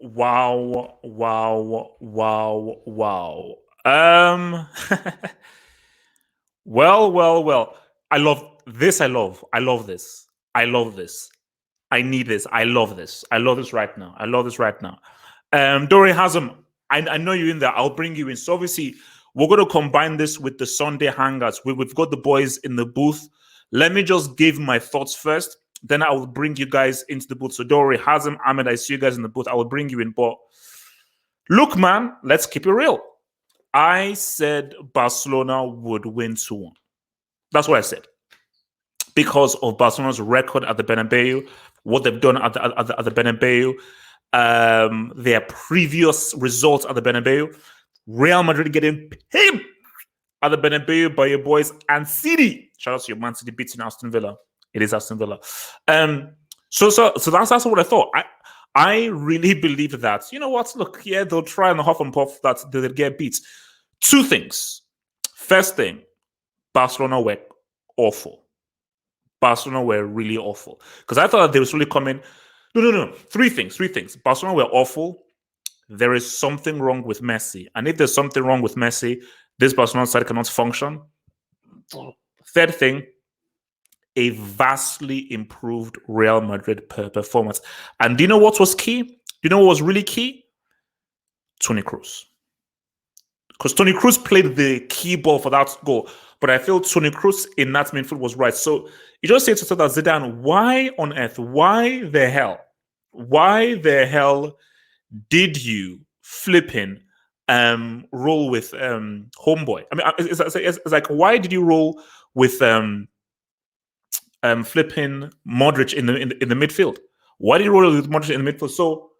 wow. Well. I love this. I love this. I love this. I need this. I love this. I love this right now. I love this right now. Dory Hasm, I know you're in there. I'll bring you in. So obviously, we're going to combine this with the Sunday hangouts. We've got the boys in the booth. Let me just give my thoughts first. Then I will bring you guys into the booth. So Dory Hasm, Ahmed, I see you guys in the booth. I will bring you in. But look, man, let's keep it real. I said Barcelona would win 2-1. That's what I said. Because of Barcelona's record at the Bernabeu, what they've done at the Bernabeu, their previous results at the Bernabeu, Real Madrid getting pimped at the Bernabeu by your boys, and City. Shout out to your Man City beating Aston Villa. It is Aston Villa. So that's what I thought. I really believe that, you know what, look, yeah, they'll try and huff and puff that they'll get beat. Two things. First thing, Barcelona were awful. Barcelona were really awful. Because I thought they was really coming. No. Three things. Barcelona were awful. There is something wrong with Messi. And if there's something wrong with Messi, this Barcelona side cannot function. Third thing, a vastly improved Real Madrid performance. And do you know what was key? Do you know what was really key? Toni Kroos. Because Toni Kroos played the key ball for that goal. But I feel Toni Kroos in that midfield was right. So you just say to that Zidane, why on earth, why the hell did you flipping roll with homeboy? I mean, it's like, why did you roll with flipping Modric in the midfield? Why did you roll with Modric in the midfield? So,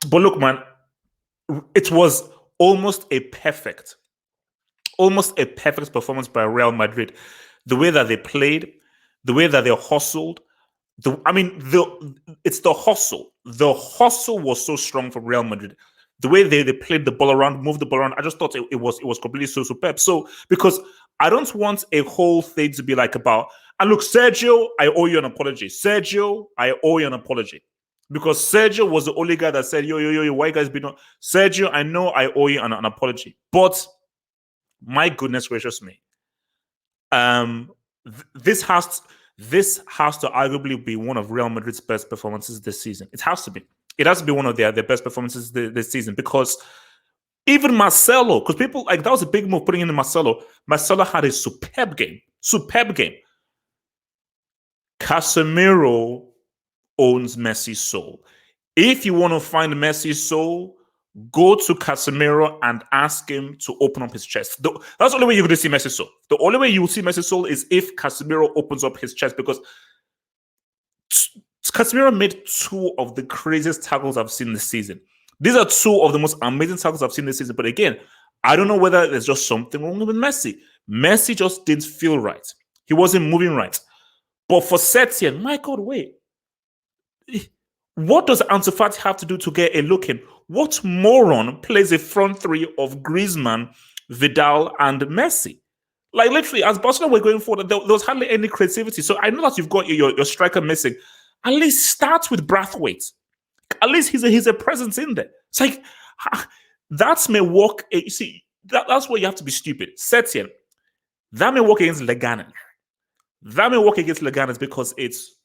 but look, man, it was almost a perfect performance by Real Madrid. The way that they played, the way that they hustled. It's the hustle. The hustle was so strong for Real Madrid. The way they played the ball around, moved the ball around, I just thought it was completely so superb. So, because I don't want a whole thing to be like about, and look, Sergio, I owe you an apology. Because Sergio was the only guy that said, yo, why you guys been on? Sergio, I know I owe you an apology. But my goodness gracious me. This has to arguably be one of Real Madrid's best performances this season. It has to be. It has to be one of their best performances this season, because even Marcelo, because people, like, that was a big move putting in Marcelo. Marcelo had a superb game. Casemiro owns Messi's soul. If you want to find Messi's soul, go to Casemiro and ask him to open up his chest. That's the only way you're going to see Messi's soul. The only way you will see Messi's soul is if Casemiro opens up his chest, because Casemiro made two of the craziest tackles I've seen this season. These are two of the most amazing tackles I've seen this season. But again, I don't know whether there's just something wrong with Messi. Messi just didn't feel right. He wasn't moving right. But for Setien, my God, wait. What does Ansu Fati have to do to get a look in? What moron plays a front three of Griezmann, Vidal, and Messi? Like, literally, as Barcelona were going forward, there was hardly any creativity. So I know that you've got your striker missing. At least start with Brathwaite. At least he's a presence in there. It's like, that may work. You see, that's where you have to be stupid. Setien, that may work against Leganes. Because it's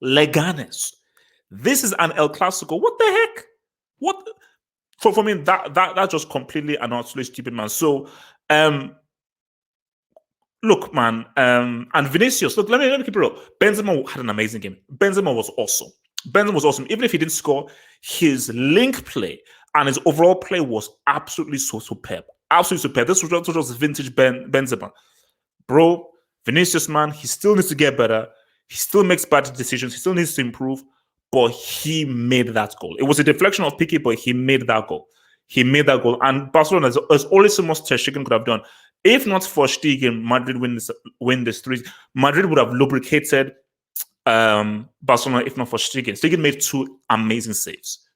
Leganes. This is an El Clasico. What the heck? What? For me, that's just completely and utterly stupid, man. So, look, man, and Vinicius. Look, let me keep it real. Benzema had an amazing game. Benzema was awesome. Even if he didn't score, his link play and his overall play was absolutely so superb. This was just vintage Benzema, bro. Vinicius, man, he still needs to get better. He still makes bad decisions. He still needs to improve. But he made that goal. It was a deflection of Piqué, but he made that goal. And Barcelona, there's only so much Ter Stegen could have done. If not for Stegen, Madrid win this 3. Madrid would have lubricated Barcelona if not for Stegen. Stegen made two amazing saves.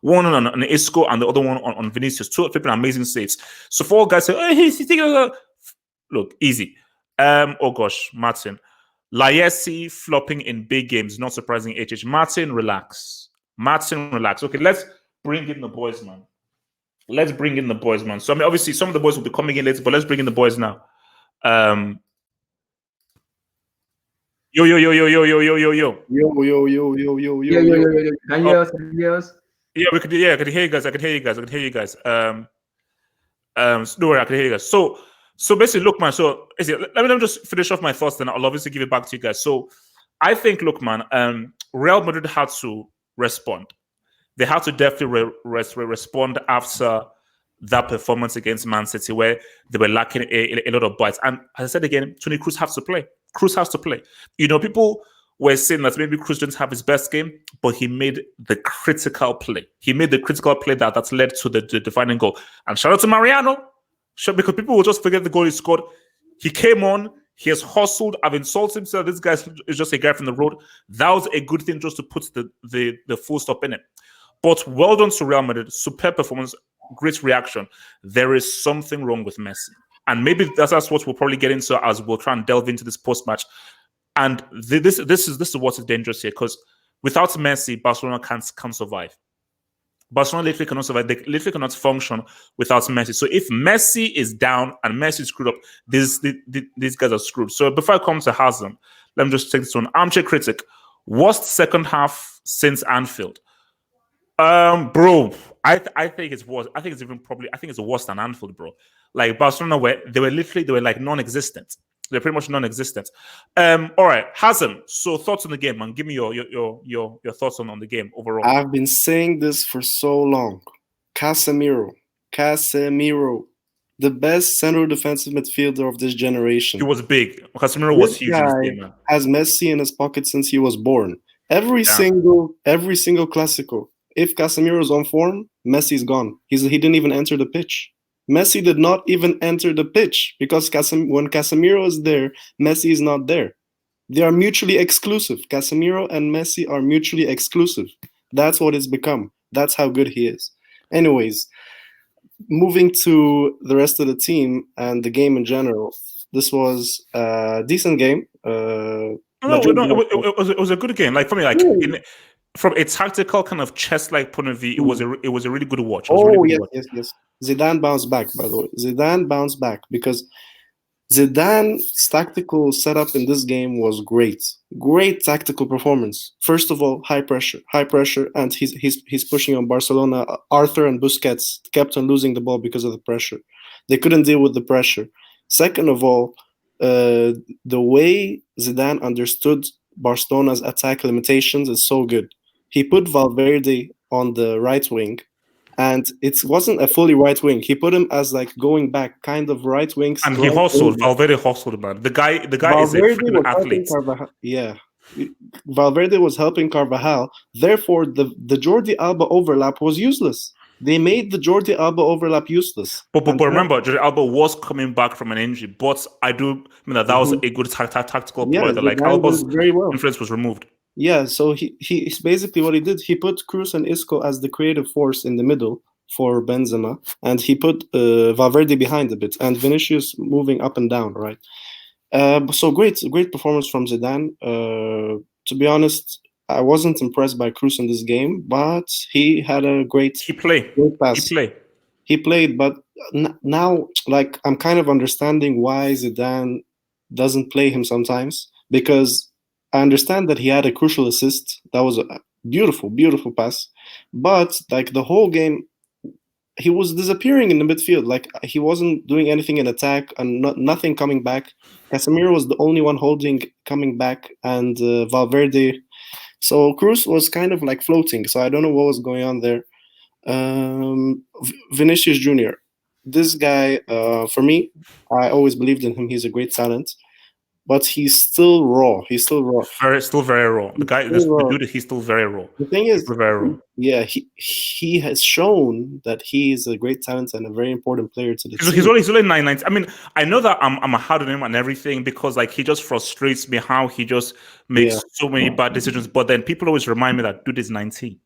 One on Isco and the other one on Vinicius. Two flipping amazing saves. So for all guys say, oh, he's taking a look, easy. Oh gosh, Martin. Laessi flopping in big games, not surprising. HH. Martin, relax. Martin, relax. Okay, let's bring in the boys, man. Let's bring in the boys, man. So I mean, obviously, some of the boys will be coming in later, but let's bring in the boys now. Yo, yo, yo, yo, yo, yo, yo, yo, yo. Yo, yo, yo, yo, yo, yo, yo. Can you hear us? Can you hear us? Yeah, we could. Yeah, I could hear you guys. I could hear you guys. I could hear you guys. Don't worry, I could hear you guys. So basically, look, man. So let me just finish off my thoughts, then I'll obviously give it back to you guys. So I think, look, man, Real Madrid had to respond. They had to definitely respond after that performance against Man City, where they were lacking a lot of bites. And as I said again, Toni Kroos has to play. Kroos has to play. You know, people were saying that maybe Kroos didn't have his best game, but he made the critical play. He made the critical play that led to the defining goal. And shout out to Mariano, because people will just forget the goal he scored. He came on. He has hustled. I've insulted himself. This guy is just a guy from the road. That was a good thing just to put the full stop in it. But well done to Real Madrid. Superb performance, great reaction. There is something wrong with Messi. And maybe that's what we'll probably get into as we'll try and delve into this post-match. And this is what is dangerous here, because without Messi, Barcelona can't survive. Barcelona literally cannot survive. They literally cannot function without Messi. So if Messi is down and Messi is screwed up, these guys are screwed. So before I come to Hazem, let me just take this one. Armchair critic. Worst second half since Anfield. Bro, I think it's worse. I think it's worse than Anfield, bro. Like Barcelona they were like non-existent. They're pretty much non-existent. All right, Hazem. So thoughts on the game, man. Give me your thoughts on the game overall. I've been saying this for so long. Casemiro, the best central defensive midfielder of this generation. He was big. Casemiro was huge in this game, man. Has Messi in his pocket since he was born. Every single Clásico. If Casemiro is on form, Messi's gone. He didn't even enter the pitch. Messi did not even enter the pitch because when Casemiro is there, Messi is not there. They are mutually exclusive. Casemiro and Messi are mutually exclusive. That's what it's become. That's how good he is. Anyways, moving to the rest of the team and the game in general, this was a decent game. It was a good game. Like for me, like from a tactical kind of chess-like point of view, it was a really good watch. Yes. Zidane bounced back, by the way. Zidane bounced back because Zidane's tactical setup in this game was great. Great tactical performance. First of all, high pressure, and he's pushing on Barcelona. Arthur and Busquets kept on losing the ball because of the pressure. They couldn't deal with the pressure. Second of all, the way Zidane understood Barcelona's attack limitations is so good. He put Valverde on the right wing, and it wasn't a fully right wing. He put him as like going back, kind of right wing. And he hustled. Valverde hustled, man. The guy is a freaking athlete. Valverde was helping Carvajal. Therefore, the Jordi Alba overlap was useless. They made the Jordi Alba overlap useless. But remember, Jordi Alba was coming back from an injury. But I do mean that was a good tactical play. Like Alba's influence was removed. Yeah, so he basically what he did. He put Kroos and Isco as the creative force in the middle for Benzema, and he put Valverde behind a bit, and Vinicius moving up and down. Right. So great performance from Zidane. To be honest, I wasn't impressed by Kroos in this game, but he had a great pass. He played, but now, like, I'm kind of understanding why Zidane doesn't play him sometimes, because I understand that he had a crucial assist. That was a beautiful, beautiful pass. But, like, the whole game, he was disappearing in the midfield. Like, he wasn't doing anything in attack and nothing coming back. Casemiro was the only one coming back, and Valverde. So Kroos was kind of like floating. So I don't know what was going on there. Vinicius Jr. This guy, for me, I always believed in him. He's a great talent. But he's still raw. Still very raw. The guy, the dude, he's still very raw. The thing is, very raw. Yeah, he has shown that he is a great talent and a very important player to the team. He's only 9. I mean, I know that I'm hard on him and everything because like he just frustrates me how he just makes so many bad decisions. But then people always remind me that dude is 19.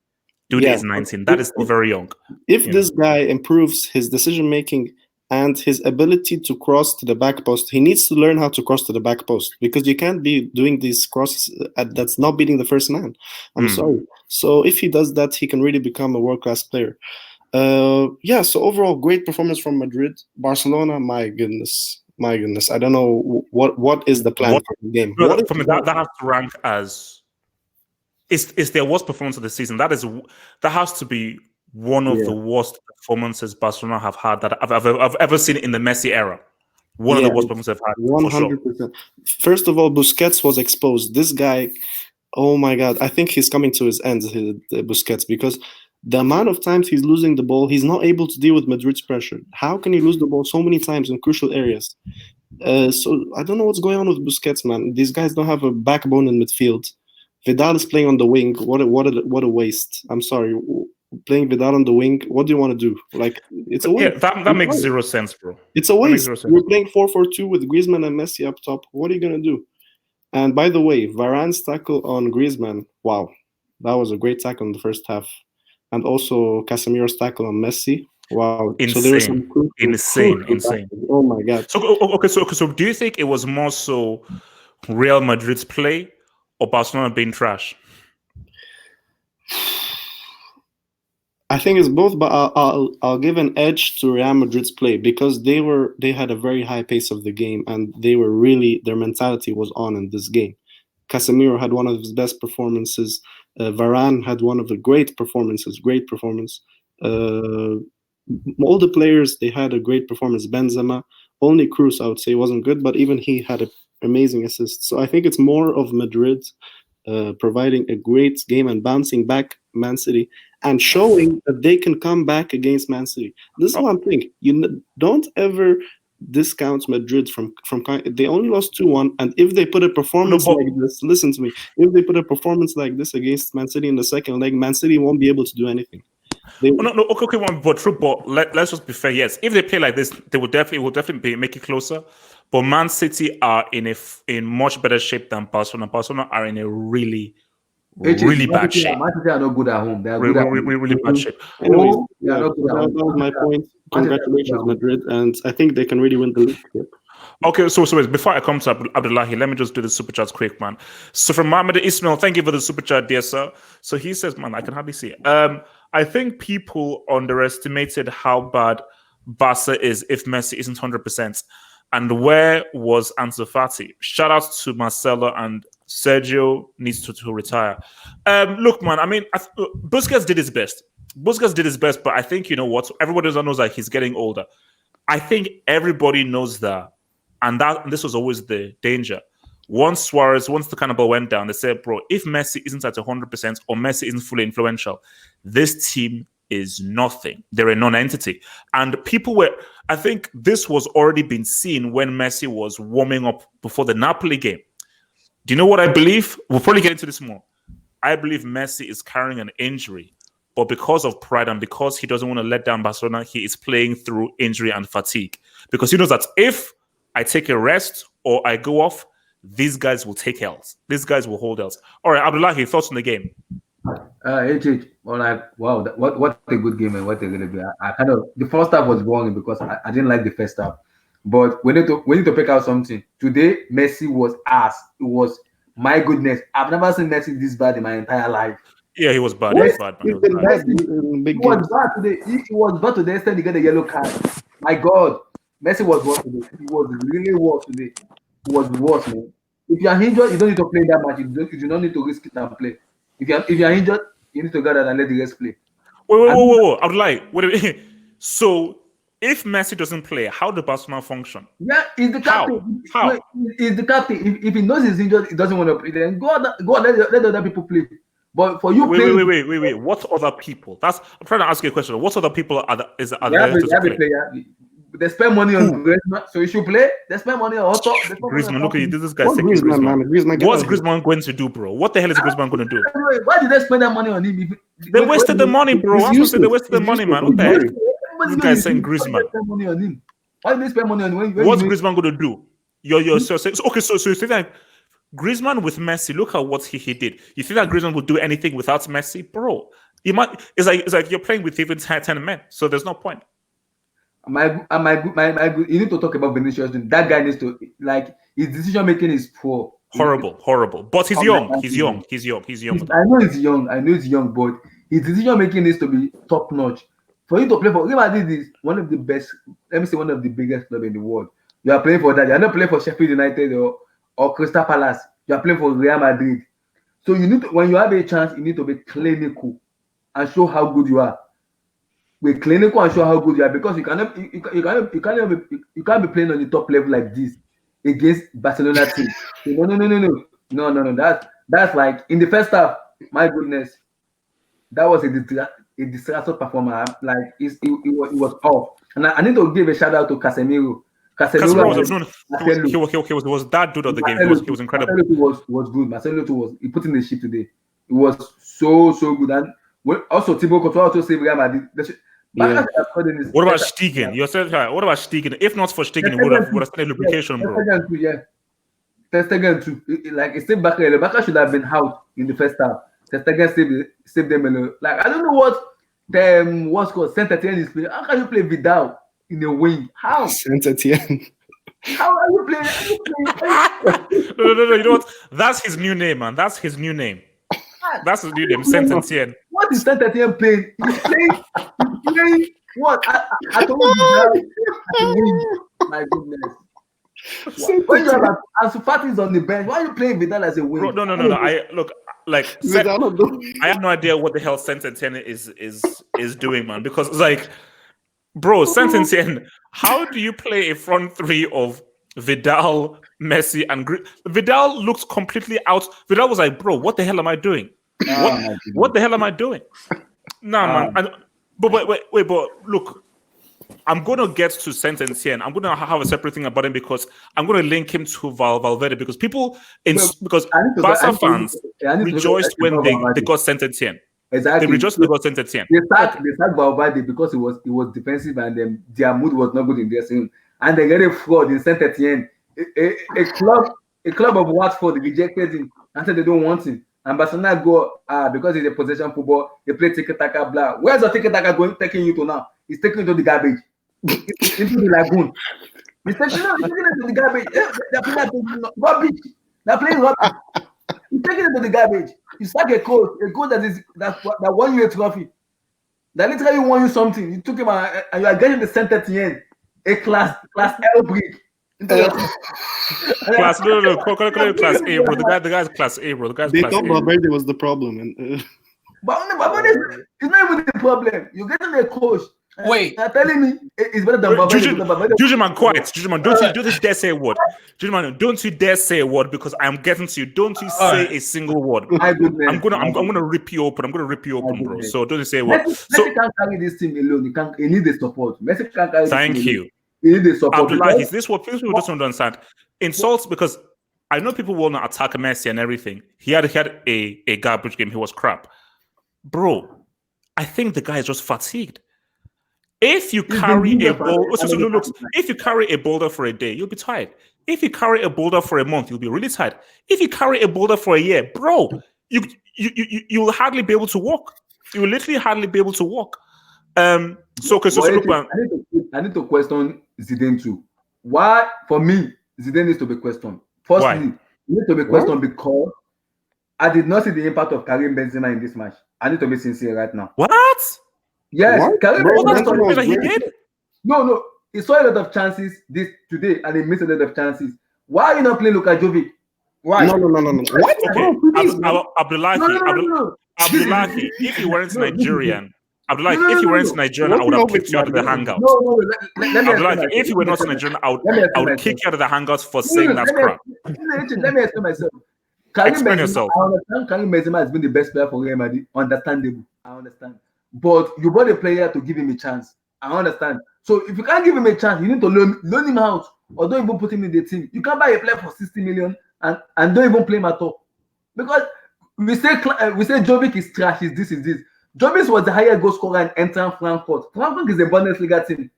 Dude is 19. That is still very young. If this guy improves his decision making and his ability to cross to the back post. He needs to learn how to cross to the back post, because you can't be doing these crosses that's not beating the first man. I'm sorry. So if he does that, he can really become a world-class player. Yeah, so overall, great performance from Madrid. Barcelona, my goodness. I don't know what is the plan for the game. No, for me, that has to rank as it's their worst performance of the season. That has to be one of the worst performances Barcelona have had that I've ever seen in the Messi era. One of the worst performances I've had. 100%. Sure. First of all, Busquets was exposed. This guy, oh my God, I think he's coming to his end, Busquets, because the amount of times he's losing the ball, he's not able to deal with Madrid's pressure. How can he lose the ball so many times in crucial areas? So I don't know what's going on with Busquets, man. These guys don't have a backbone in midfield. Vidal is playing on the wing. What a waste. I'm sorry. Playing Vidal on the wing, what do you want to do? Like, it's a waste. Yeah, that makes zero sense, bro. It's a waste. We're playing 4-4-2 with Griezmann and Messi up top. What are you going to do? And by the way, Varane's tackle on Griezmann, wow. That was a great tackle in the first half. And also Casemiro's tackle on Messi. Wow. Insane. So there was some insane. Oh my God. So do you think it was more so Real Madrid's play or Barcelona being trash? I think it's both, but I'll give an edge to Real Madrid's play, because they had a very high pace of the game, and their mentality was on in this game. Casemiro had one of his best performances. Varane had one of the great performance. All the players, they had a great performance. Benzema, only Cruz, I would say, wasn't good, but even he had an amazing assist. So I think it's more of Madrid providing a great game and bouncing back Man City and showing that they can come back against Man City. This is one thing. You don't ever discount Madrid from they only lost 2-1, and if they put a performance like this, listen to me, if they put a performance like this against Man City in the second leg, Man City won't be able to do anything. But let's just be fair. Yes, if they play like this, they will definitely make it closer. But Man City are in much better shape than Barcelona. Barcelona are in a really bad shape. Man City are not good at home. They are really bad shape. Anyways, that was my point. Congratulations, Madrid, and I think they can really win the league. Yep. Okay, so before I come to Abdullahi, let me just do the super chats quick, man. So from Mohammed Ismail, thank you for the super chat, dear sir. So he says, man, I can hardly see it. I think people underestimated how bad Barca is if Messi isn't 100%. And where was Ansu Fati? Shout out to Marcelo, and Sergio needs to retire. Look, man, I mean, Busquets did his best. But I think, you know what? Everybody knows that he's getting older. I think everybody knows that. And this was always the danger. Once the Carnival went down, they said, bro, if Messi isn't at 100% or Messi isn't fully influential, this team is nothing. They're a non-entity. And I think this was already been seen when Messi was warming up before the Napoli game. Do you know what I believe? We'll probably get into this more. I believe Messi is carrying an injury, but because of pride and because he doesn't want to let down Barcelona, he is playing through injury and fatigue. Because he knows that if I take a rest or I go off, these guys will take L's. These guys will hold L's. All right, Abdullahi, thoughts on the game? Well, wow, what a good game and what a really good. I kind of, the first half was boring because I didn't like the first half. But we need to pick out something. Today, Messi was ass. It was, my goodness, I've never seen Messi this bad in my entire life. Yeah, he was bad. He was bad. He was bad today. He was bad to the extent he got a yellow card. My God, Messi was worse today. He was really worse today. He was worse, man. If you are injured, you don't need to play that much. You do not need to risk it and play. If you are injured, you need to go out and let the rest play. Wait. I would like. Wait. So, if Messi doesn't play, how does Barcelona function? Yeah, he's the captain. How? He's the captain. If he knows he's injured, he doesn't want to play. Then go out, let other people play. But for you, wait. What other people? I'm trying to ask you a question. What other people are there to play? They spend money on Griezmann, so you should play. They spend money on Otto. Griezmann, look at you. This guy saying Griezmann. What's Griezmann going to do, bro? What the hell is Griezmann going to do? Why did they spend that money on him? They wasted the money, bro. I'm supposed to say they wasted the money, man. What the heck? This guy saying Griezmann. Why did they spend money on him? What's Griezmann going to do? So you think that Griezmann with Messi? Look at what he did. You think that Griezmann would do anything without Messi, bro? It's like you're playing with even 10 men, so there's no point. You need to talk about Vinicius. That guy needs to, like, his decision making is poor. Horrible. But he's young. He's young. I know he's young, but his decision making needs to be top notch. For you to play for Real Madrid is one of the best, let me say one of the biggest club in the world. You are playing for that. You are not playing for Sheffield United or Crystal Palace. You are playing for Real Madrid. So you need to, when you have a chance, you need to be clinical and show how good you are. Be clinical and show how good you are, because you can't be playing on the top level like this against Barcelona team. No. That's like in the first half. My goodness, that was a disastrous performance. Like it was off. And I need to give a shout out to Casemiro. Casemiro was that dude of the game. He was incredible. Marcelo was good. Marcelo was, he put in the ship today. It was so good. And also Thibaut Courtois also saved Real Madrid. What about Stegen? You said what about Stegen? If not for Stegen, it would have started lubrication, bro. Ter Stegen too. Like it saved Barca. Barca should have been out in the first half. Ter Stegen saved them. Like I don't know what's called Saint-Etienne is playing. How can you play Vidal in a wing? How? Saint-Etienne. How are you playing? No. You know what? That's his new name, man. That's his new name. Saint-Etienne. What is Saint-Etienne playing? He's playing what? I told you that. My goodness. When you have Ansu Fati is on the bench, why are you playing Vidal as a wing? No. I have no idea what the hell Saint-Etienne is doing, man. Because it's like, bro, Saint-Etienne, how do you play a front three of Vidal, Messi, and Vidal looked completely out. Vidal was like, bro, what the hell am I doing? What the hell am I doing? Man. But wait, but look, I'm going to get to Saint-Etienne. I'm going to have a separate thing about him because I'm going to link him to Valverde because Barca fans rejoiced when they got Saint-Etienne. Exactly. They rejoiced when they got Saint-Etienne. They start Valverde because it was defensive and their mood was not good in their team. And they get a fraud in Saint-Etienne. A club of Watford rejected him and said they don't want him. And Barcelona go because it's a possession football, they play tiki-taka, blah. Where's the tiki-taka taking you to now? He's taking you to the garbage. Into the lagoon. He's taking you to the garbage. They're playing rubbish. They're playing rubbish. He's taking it to the garbage. You sack a coach that won you a trophy. That literally won you something. You took him and you are getting the Saint-Etienne, a class L brick. Class A, bro. The guy's class A, bro. They thought Valverde was the problem, but it's not even the problem. You're getting a coach. Wait, you're telling me it's better than Valverde. Jujuman, quiet. Jujuman, don't you dare say a word. Jujuman, don't you dare say a word because I'm getting to you. Don't you say a single word. My goodness. I'm gonna rip you open. Bro. So don't you say a word. Messi can't carry this team alone. He needs the support. Messi can't carry. Thank you. He needs the support. Abdullah, is this what people just don't understand? Insults, because I know people want to attack Messi and everything. He had a garbage game. He was crap, bro. I think the guy is just fatigued. If you carry a if you carry a boulder for a day, you'll be tired. If you carry a boulder for a month, you'll be really tired. If you carry a boulder for a year, bro, you will hardly be able to walk. You will literally hardly be able to walk. I need to question Zidane too. Why, for me, Zidane needs to be questioned. Firstly, he needs to be questioned because I did not see the impact of Karim Benzema in this match. I need to be sincere right now. What? Yes, Karim Benzema, he did? No. He saw a lot of chances today and he missed a lot of chances. Why are you not playing Luka Jovic? Why? No. What? Okay. Abdullahi, if you weren't Nigerian, if you weren't Nigerian, I would have kicked you out of the Hangout. If you were not Nigerian, I would kick you out of the Hangouts for saying that crap. Let me explain myself. Explain yourself. I understand Karim Benzema has been the best player for Real Madrid. Understandable. I understand. But you bought a player to give him a chance. I understand. So if you can't give him a chance, you need to loan him out or don't even put him in the team. You can't buy a player for 60 million and don't even play him at all. Because we say Jovic is trash, is this. Jovic was the highest goal scorer in Eintracht Frankfurt. Frankfurt is a Bundesliga team.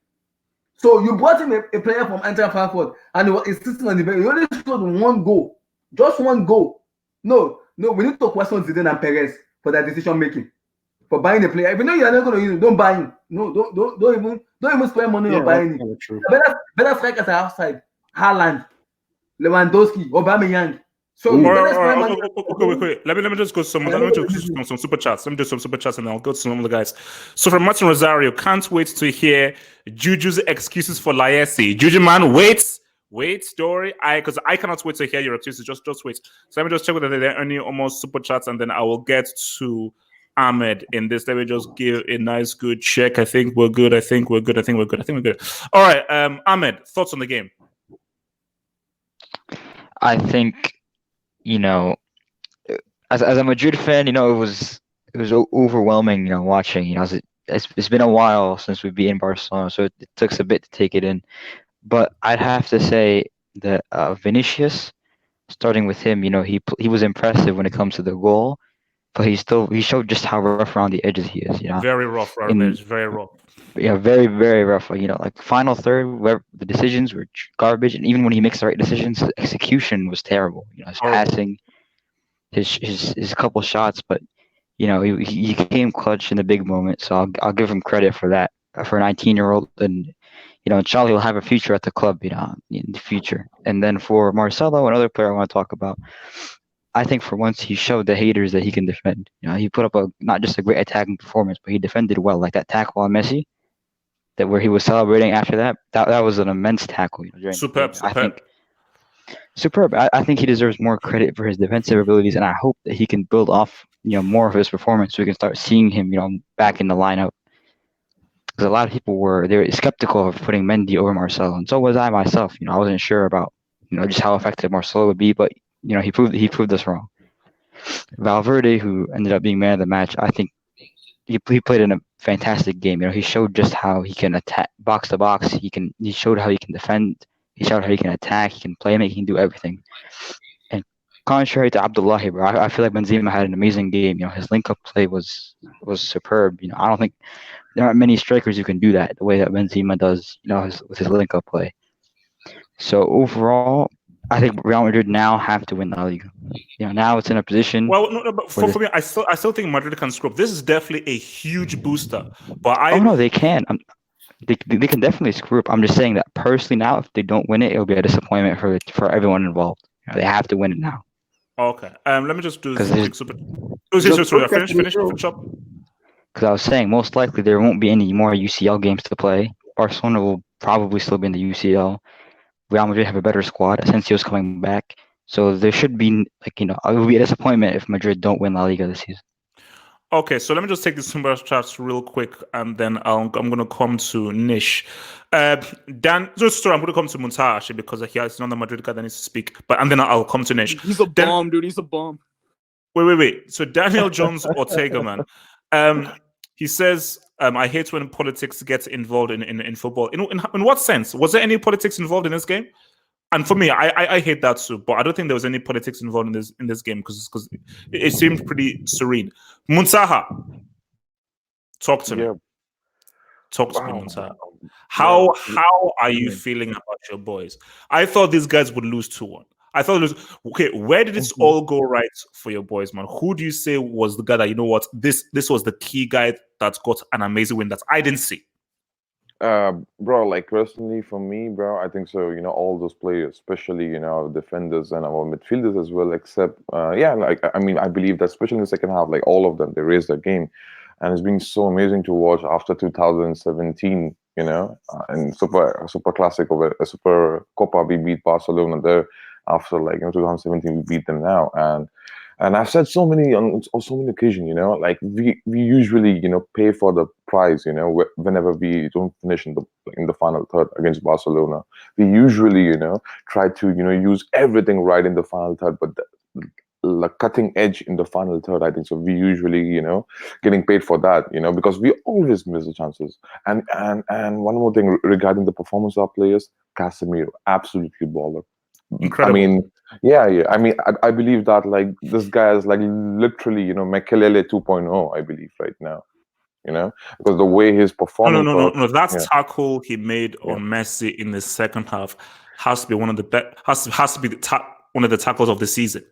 So you brought him a player from Eintracht Frankfurt and he was insisting on the bench. He only scored one goal. Just one goal. No, we need to question Zidane and Perez for their decision making. for buying the player. If you know you are not going to use him, don't buy him. No, don't even spend money on buying him. Better strikers are outside. Haaland, Lewandowski, Aubameyang. So you better spend money. Wait. Let me just go some super chats. Let me do some super chats and I'll go to some of the guys. So from Martin Rosario, can't wait to hear Juju's excuses for Laesi. Juju man, wait, story. Because I cannot wait to hear your excuses. Just wait. So let me just check whether there are any almost super chats, and then I will get to Ahmed in this. Let me just give a nice good check. I think we're good. All right, Ahmed, thoughts on the game? I think, as a Madrid fan, it was overwhelming, watching. It's been a while since we've been in Barcelona, so it took a bit to take it in. But I'd have to say that Vinicius, starting with him, he was impressive when it comes to the goal, but he showed just how rough around the edges he is. Very rough around the edges, very rough. Yeah, very, very rough. Like final third, where the decisions were garbage, and even when he makes the right decisions, his execution was terrible. His passing, his couple shots, but he came clutch in the big moment. So I'll give him credit for that. For a 19-year-old, and inshallah he'll have a future at the club, in the future. And then for Marcelo, another player I want to talk about, I think for once he showed the haters that he can defend. He put up not just a great attacking performance, but he defended well. Like that tackle on Messi, where he was celebrating after that was an immense tackle. Superb. Superb. I think he deserves more credit for his defensive abilities, and I hope that he can build off more of his performance, so we can start seeing him back in the lineup. Because a lot of people were skeptical of putting Mendy over Marcelo, and so was I myself. I wasn't sure about just how effective Marcelo would be, but he proved us wrong. Valverde, who ended up being man of the match, I think he played in a fantastic game. He showed just how he can attack box to box. He showed how he can defend. He showed how he can attack. He can play make. He can do everything. And contrary to Abdullahi, bro, I feel like Benzema had an amazing game. His link-up play was superb. I don't think there aren't many strikers who can do that the way that Benzema does. With his link-up play. So overall, I think Real Madrid now have to win La Liga. Now it's in a position. Well, no, but for me, I still think Madrid can screw up. This is definitely a huge booster. But no, they can. They can definitely screw up. I'm just saying that personally now, if they don't win it, it'll be a disappointment for everyone involved. They have to win it now. Okay. Let me just do this quick super. Finish up. Because I was saying, most likely there won't be any more UCL games to play. Barcelona will probably still be in the UCL. Real Madrid have a better squad. Asensio's coming back. So there should be, it will be a disappointment if Madrid don't win La Liga this season. Okay, so let me just take the super chats real quick, and then I'm going to come to Nish. I'm going to come to Muntaha, actually, because he's not the Madrid guy that needs to speak. And then I'll come to Nish. He's a bomb, dude. He's a bomb. Wait. So Daniel Jones Ortega, man. He says, I hate when politics gets involved in football. In what sense? Was there any politics involved in this game? And for me, I hate that too. But I don't think there was any politics involved in this game because it seemed pretty serene. Muntaha, talk to me. Talk to me, Muntaha. How are you feeling about your boys? I thought these guys would lose 2-1. I thought it was okay. Where did this all go right for your boys, man? Who do you say was the guy that this was the key guy that got an amazing win that I didn't see? Bro, like personally for me, bro, I think so. All those players, especially our defenders and our midfielders as well. Except, I believe that especially in the second half, like all of them, they raised their game, and it's been so amazing to watch after 2017. And super classic over a super Copa, we beat Barcelona there. After 2017, we beat them now, and I've said on so many occasions, we usually pay for the prize, whenever we don't finish in the final third against Barcelona. We usually try to use everything right in the final third, but the cutting edge in the final third, I think so. We usually getting paid for that, because we always miss the chances. And one more thing regarding the performance of our players, Casemiro, absolutely baller. Incredible. I believe that this guy is literally Makelele 2.0. I believe right now, because the way his performance. No. That tackle he made on Messi in the second half has to be one of the best. Has to be one of the tackles of the season.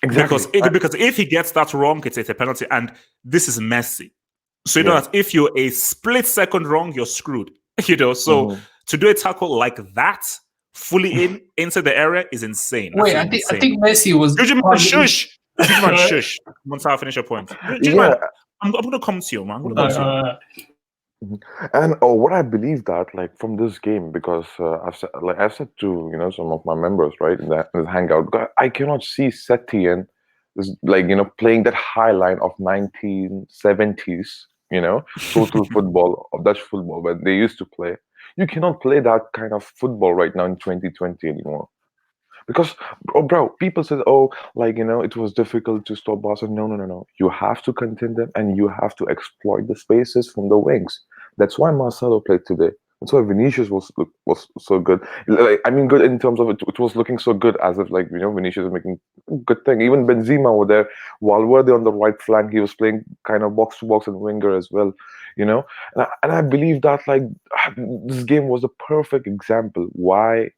Exactly. Because if he gets that wrong, it's a penalty, and this is Messi. So you know that if you're a split second wrong, you're screwed. So to do a tackle like that, fully into the area is insane. Wait, I think Messi was. Shush. Shush. Once I finish your point. Man, I'm gonna come to you, man. I'm gonna come to you. And what I believe that like from this game, because I've said to some of my members right in the Hangout, I cannot see Setien playing that high line of 1970s total football of Dutch football when they used to play. You cannot play that kind of football right now in 2020 anymore. Because, bro, people said, it was difficult to stop Barcelona. No. You have to contain them and you have to exploit the spaces from the wings. That's why Marcelo played today. That's why Vinicius was so good. Good in terms of it was looking so good as if Vinicius is making a good thing. Even Benzema were there. Valverde on the right flank, he was playing kind of box to box and winger as well. And I believe that this game was a perfect example why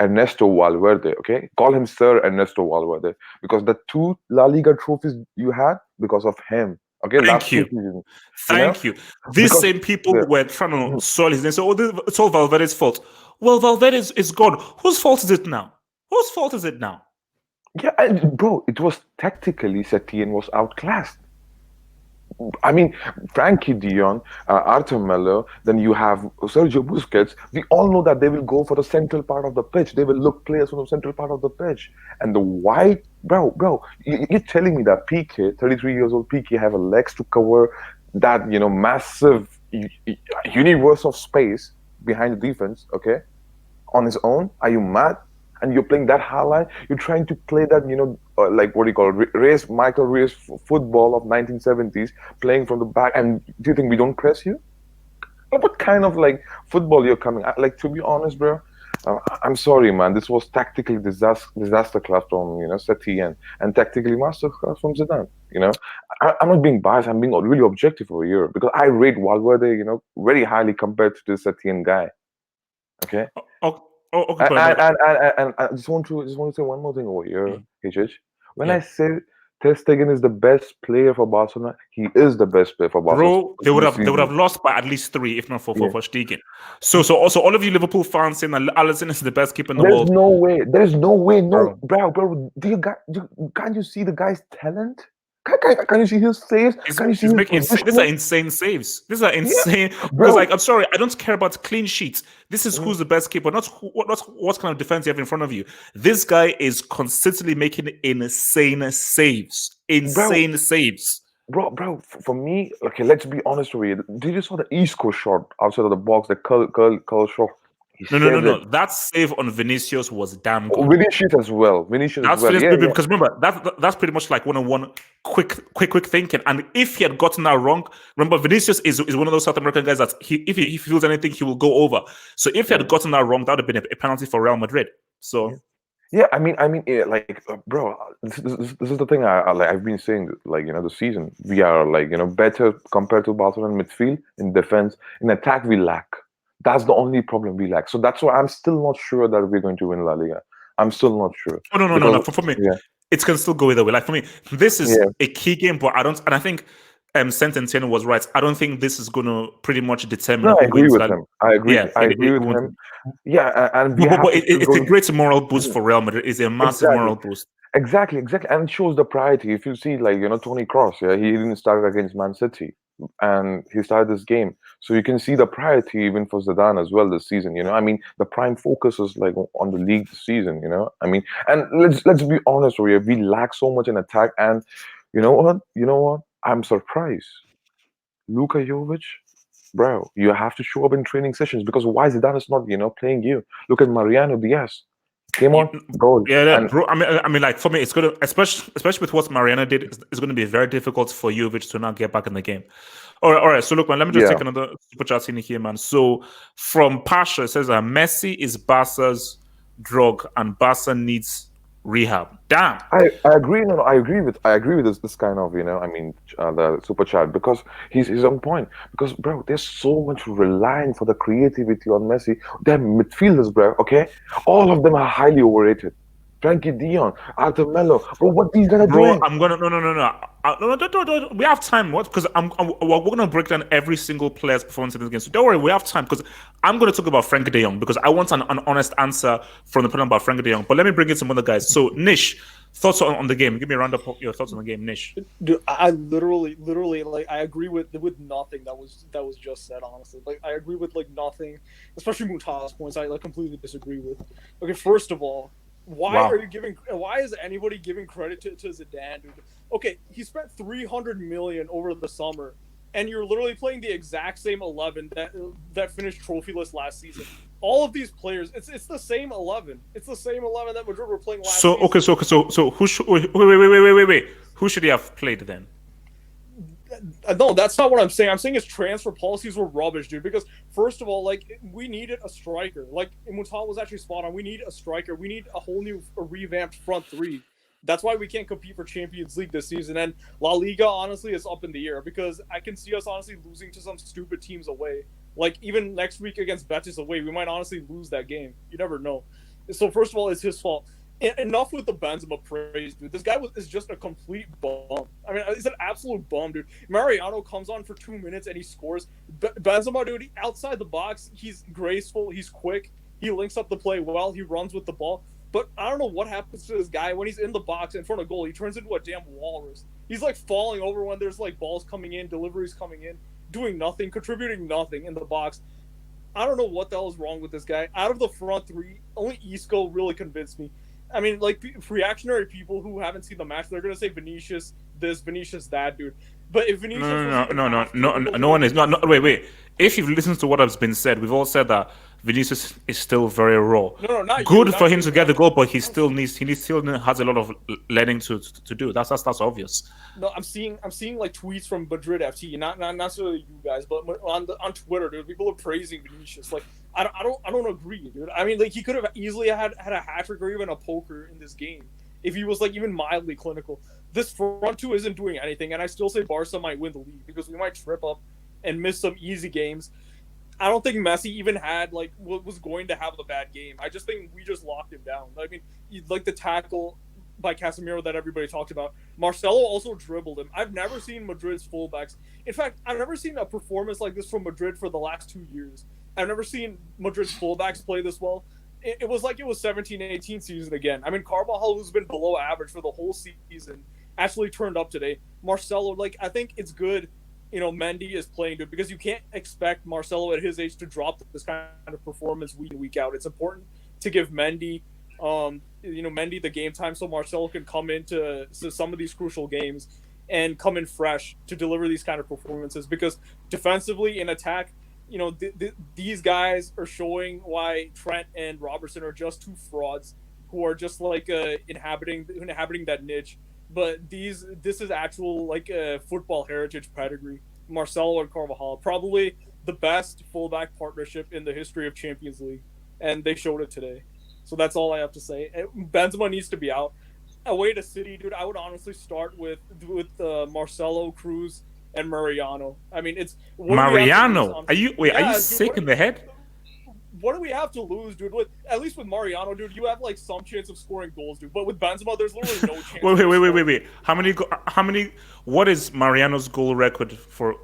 Ernesto Valverde, okay? Call him Sir Ernesto Valverde, because the 2 La Liga trophies you had because of him. Okay, Thank you. Thank you. These same people were trying to soil his name. So it's all Valverde's fault. Well, Valverde is gone. Whose fault is it now? Yeah, bro, it was tactically Setien was outclassed. Frankie de Jong, Arthur Melo, then you have Sergio Busquets. We all know that they will go for the central part of the pitch. They will look players from the central part of the pitch. And the wide, bro, you're telling me that PK, 33 years old PK, have a legs to cover that, massive universe of space behind the defense, okay, on his own? Are you mad? And you're playing that high line. You're trying to play that, Michael Reyes football of 1970s, playing from the back. And do you think we don't press you? What kind of football you're coming? To be honest, bro, I'm sorry, man. This was tactically disaster class from Setien and tactically master class from Zidane. I'm not being biased. I'm being really objective over here because I rate Valverde, very highly compared to the Setien guy. Okay. Okay, and I just want to say one more thing over here, HH. When I say Ter Stegen is the best player for Barcelona, he is the best player for Barcelona. Bro, they would have lost by at least 3 if not for Stegen. So also all of you Liverpool fans saying that Alisson is the best keeper in the world. There's no way, bro. Can't you see the guy's talent? Can you see his saves? These are insane saves. These are insane. Because I'm sorry, I don't care about clean sheets. This is who's the best keeper, not what kind of defense you have in front of you. This guy is consistently making insane saves. Saves. Bro, for me, okay, let's be honest with you. Did you saw the Isco shot outside of the box, the curl shot? No. That save on Vinicius was damn good. Vinicius as well. Because remember, that's pretty much like one-on-one quick thinking. And if he had gotten that wrong, remember Vinicius is one of those South American guys that if he feels anything, he will go over. So if he had gotten that wrong, that would have been a penalty for Real Madrid. So bro, this is the thing I've been saying the season. We are better compared to Barcelona in midfield, in defense, in attack we lack. That's the only problem we lack. So that's why I'm still not sure that we're going to win La Liga. I'm still not sure. Oh, no. For me, it can still go either way. For me, this is a key game, but I don't. And I think Cententiano was right. I don't think this is going to pretty much determine. No, I agree with him. I agree. Yeah, I agree with him. Yeah, and it's a great moral boost for Real Madrid. It's a massive moral boost. Exactly, and it shows the priority. If you see, Toni Kroos, he didn't start against Man City, and he started this game, so you can see the priority even for Zidane as well this season. The prime focus is on the league this season. And let's be honest, we lack so much in attack, and you know what? I'm surprised. Luka Jovic, bro, you have to show up in training sessions because why Zidane is not playing you? Look at Mariano Diaz. Came on, goal. Yeah, bro. For me, it's gonna, especially with what Mariano did, it's gonna be very difficult for Jovic to now get back in the game. All right. So look, man, let me just take another super chat in here, man. So from Pasha, it says that Messi is Barca's drug and Barca needs rehab. Damn. I agree. No, I agree with this kind of the super chat because he's on point. Because bro, there's so much relying for the creativity on Messi. They're midfielders, bro. Okay, all of them are highly overrated. Frankie De Jong, Arthur Melo. Bro, what these guys are Bro, doing? I'm gonna no, don't. We have time. What? Because we're gonna break down every single player's performance in this game. So don't worry, we have time. Because I'm gonna talk about Frankie De Jong because I want an honest answer from the panel about Frankie De Jong. But let me bring in some other guys. So Nish, thoughts on the game? Give me a round of your thoughts on the game, Nish. Dude, I literally, like, I agree with nothing that was just said. Honestly, like, I agree with like nothing, especially Muta's points. I like completely disagree with. Okay, first of all, why is anybody giving credit to Zidane, dude? Okay, he spent 300 million over the summer, and you're literally playing the exact same 11 that finished trophyless last season. All of these players, it's the same 11. It's the same 11 that Madrid were playing last season. So who should wait. Who should he have played then? No, that's not what I'm saying. I'm saying his transfer policies were rubbish, dude. Because first of all, like, we needed a striker. Like, Mutal was actually spot on. We need a striker. We need a whole new, revamped front three. That's why we can't compete for Champions League this season. And La Liga, honestly, is up in the air because I can see us honestly losing to some stupid teams away. Like, even next week against Betis away, we might honestly lose that game. You never know. So first of all, it's his fault. Enough with the Benzema praise, dude. This guy is just a complete bum. I mean, he's an absolute bum, dude. Mariano comes on for 2 minutes and he scores. Benzema, dude, outside the box, he's graceful, he's quick, he links up the play well, he runs with the ball. But I don't know what happens to this guy when he's in the box in front of goal. He turns into a damn walrus. He's like falling over when there's like balls coming in, deliveries coming in, doing nothing, contributing nothing in the box. I don't know what the hell is wrong with this guy. Out of the front three, only Isco really convinced me. I mean, like, reactionary people who haven't seen the match, they're gonna say Vinicius this, Vinicius that, dude. But if Vinicius no one is not wait. If you've listened to what has been said, we've all said that Vinicius is still very raw. No, not good you, for not him you, to get the goal, but he still has a lot of learning to do. That's obvious. No, I'm seeing like tweets from Madrid FT, not necessarily you guys, but on Twitter, dude, people are praising Vinicius. Like, I don't agree, dude. I mean, like, he could have easily had a hat trick or even a poker in this game if he was like even mildly clinical. This front two isn't doing anything, and I still say Barca might win the league because we might trip up and miss some easy games. I don't think Messi even had like was going to have a bad game. I just think we just locked him down. I mean, like the tackle by Casemiro that everybody talked about. Marcelo also dribbled him. I've never seen Madrid's fullbacks. In fact, I've never seen a performance like this from Madrid for the last 2 years. I've never seen Madrid's fullbacks play this well. It was like it was 17-18 season again. I mean, Carvajal, who's been below average for the whole season, actually turned up today. Marcelo, like, I think it's good, Mendy is playing good because you can't expect Marcelo at his age to drop this kind of performance week in, week out. It's important to give Mendy, Mendy the game time so Marcelo can come into some of these crucial games and come in fresh to deliver these kind of performances because defensively in attack, these guys are showing why Trent and Robertson are just two frauds who are just like inhabiting that niche. But this is actual like football heritage pedigree. Marcelo and Carvajal, probably the best fullback partnership in the history of Champions League, and they showed it today. So that's all I have to say. Benzema needs to be out. Away to City, dude, I would honestly start with Marcelo, Cruz, and Mariano. I mean, it's Mariano. Are you sick in the head? What do we have to lose, dude? At least with Mariano, dude, you have like some chance of scoring goals, dude. But with Benzema, there's literally no chance. Wait. How many? What is Mariano's goal record for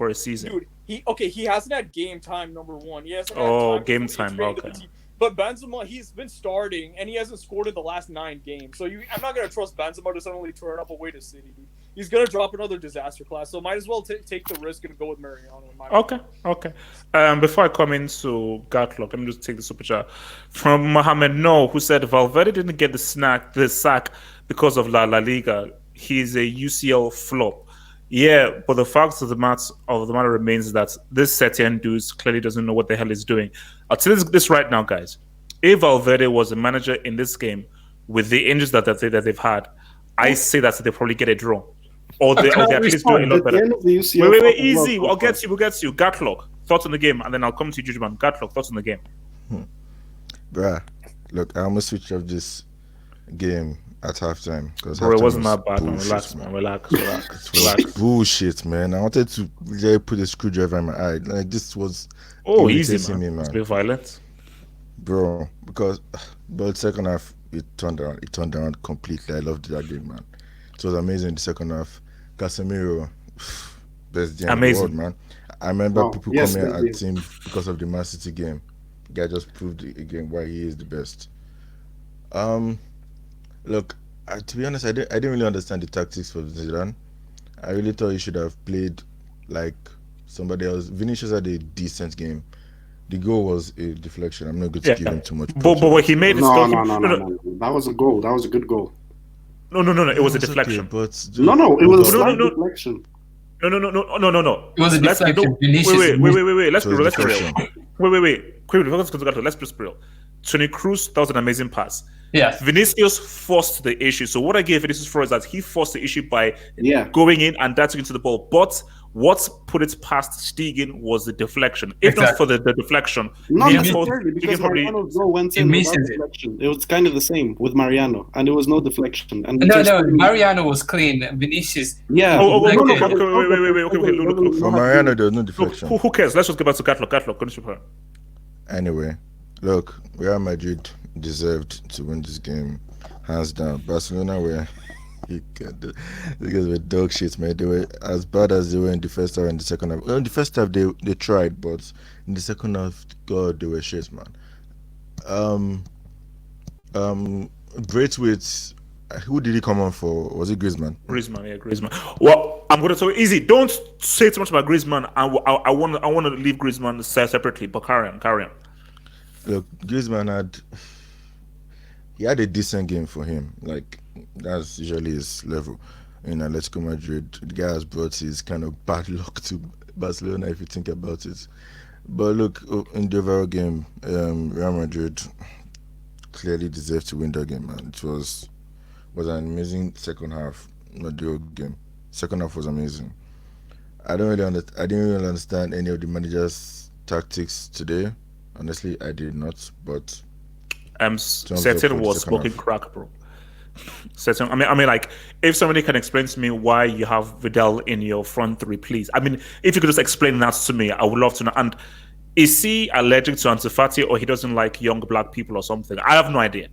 a season? Dude, he hasn't had game time. Number one, he hasn't. Had game time. Okay. But Benzema, he's been starting, and he hasn't scored in the last 9 games. So I'm not going to trust Benzema to suddenly turn up away to City, dude. He's going to drop another disaster class. So might as well take the risk and go with Mariano. Okay. Before I come into Gatlock, let me just take the super chat from Mohamed No, who said Valverde didn't get the sack because of La Liga. He's a UCL flop. Yeah, but the fact of the matter remains that this Setien dude clearly doesn't know what the hell he's doing. I'll tell you this right now, guys. If Valverde was a manager in this game with the injuries that they've had, I say that they probably get a draw. Or they at least do a lot better. Wait, easy. We'll get you. Gatlock, thoughts on the game, and then I'll come to you, Jujuman. Gatlock, thoughts on the game. Bruh, look, I almost switched off this game at halftime because it wasn't that bad. Relax, man. Relax. Bullshit, man. I wanted to put a screwdriver in my eye. Like, this was easy, man. It's a bit violent, bro. But second half, it turned around. It turned around completely. I loved that game, man. It was amazing in the second half. Casemiro, best DM in the Amazing. world, man. I remember Wow. people Yes, coming indeed. at him because of the Man City game. The guy just proved again why he is the best. Look, to be honest, I didn't really understand the tactics for Zidane. I really thought he should have played like somebody else. Vinicius had a decent game. The goal was a deflection. I'm not going to give him too much. But he made it. No. That was a goal. That was a good goal. No. It was a deflection. Okay, but No. It was a slight deflection. No. It was a deflection. Vinicius. Wait. Let's be real. deflection. Wait. Quickly, let's be real. Tony Cruz, that was an amazing pass. Yeah. Vinicius forced the issue. So what I gave Vinicius for is that he forced the issue by Yeah. going in and darting into the ball. But what put it past Stegen was the deflection. If not for the deflection, Not he necessarily, thought because Stegen probably. Mariano's goal went He in missed without it. deflection. It was kind of the same with Mariano, and it was no deflection. And No, Mariano was clean. Vinicius. Yeah. Wait. Okay, Look. for Mariano, there was no deflection. Who cares? Let's just get back to Gatlock. Anyway, look, Real Madrid deserved to win this game, hands down. Barcelona were because were dog shit, man. They were as bad as they were in the first half and the second half. Well, in the first half they tried, but in the second half, God, they were shit, man. Braithwaite, who did he come on for? Was it Griezmann? Griezmann. Well, I'm going to tell you easy. Don't say too much about Griezmann. I want to leave Griezmann separately, but carry on. Look, Griezmann had a decent game for him. Like, that's usually his level in Atletico Madrid. The guy has brought his kind of bad luck to Barcelona, if you think about it. But look, in the overall game, Real Madrid clearly deserved to win that game, man. It was an amazing second half, not the whole game. Second half was amazing. I didn't really understand any of the manager's tactics today. Honestly, I did not, but Setting was smoking crack, bro. Setting. I mean, like, if somebody can explain to me why you have Vidal in your front three, please. I mean, if you could just explain that to me, I would love to know. And is he allergic to Ansu Fati, or he doesn't like young black people or something? I have no idea.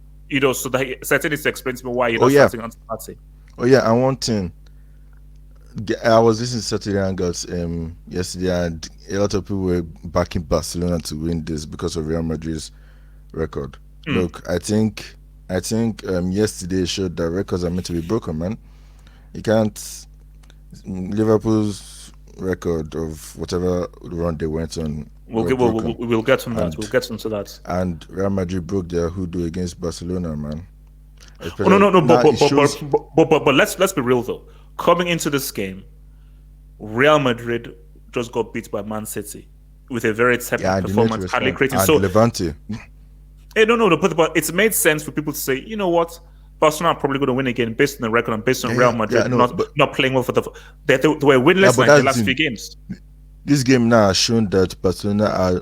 So that Setting is to explain to me why he doesn't like Ansu Fati. Oh yeah, and one thing. I was listening to Saturday Hangouts yesterday, and a lot of people were backing Barcelona to win this because of Real Madrid's record. Look, I think yesterday showed that records are meant to be broken, man. You can't. Liverpool's record of whatever run they went on. We'll get on that. We'll get into that. And Real Madrid broke their hoodoo against Barcelona, man. But let's be real though. Coming into this game, Real Madrid just got beat by Man City with a very tepid performance, hardly creating. And Levante. But it's made sense for people to say, you know what, Barcelona are probably going to win again based on the record and based on Real Madrid not playing well for they were winless in the last few games. This game now has shown that Barcelona are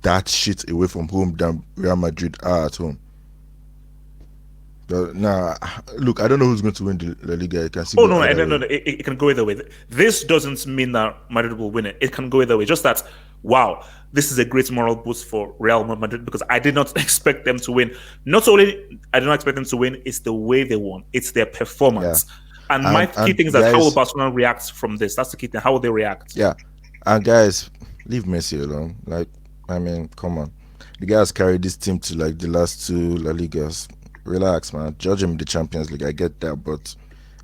that shit away from home than Real Madrid are at home. Now, look, I don't know who's going to win the La Liga. It can it can go either way. This doesn't mean that Madrid will win it. It can go either way. Just that, wow, this is a great moral boost for Real Madrid because I did not expect them to win. Not only I did not expect them to win, it's the way they won. It's their performance. Yeah. And my key thing is that how will Barcelona react from this? That's the key thing. How will they react? Yeah. And guys, leave Messi alone. Like, I mean, come on. The guy has carried this team to like the last two La Ligas. Relax, man. Judge him in the Champions League. I get that, but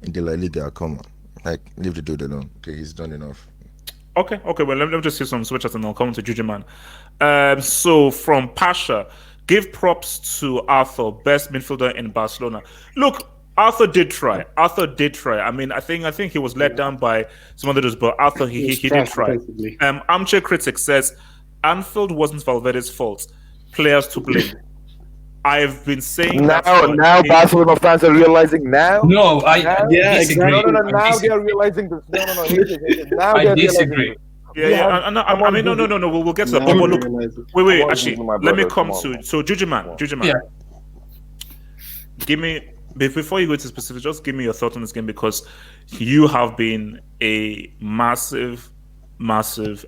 in the La Liga, come on. Like, leave the dude alone. Okay, he's done enough. Okay. Well, let me just see some switches and I'll come to Juju Man. So from Pasha, give props to Arthur, best midfielder in Barcelona. Look, Arthur did try. I mean, I think he was let down by some others, but Arthur he did try. Armchair Critic says Anfield wasn't Valverde's fault. Players to blame. I've been saying now Barcelona fans are realizing now. No, I disagree. No. Now they are realizing this. No. Now I disagree. Yeah. I mean, no. We'll get to that. But look, wait. Actually, let me come to Juju Man. Yeah. Give me before you go to specifics. Just give me your thoughts on this game because you have been a massive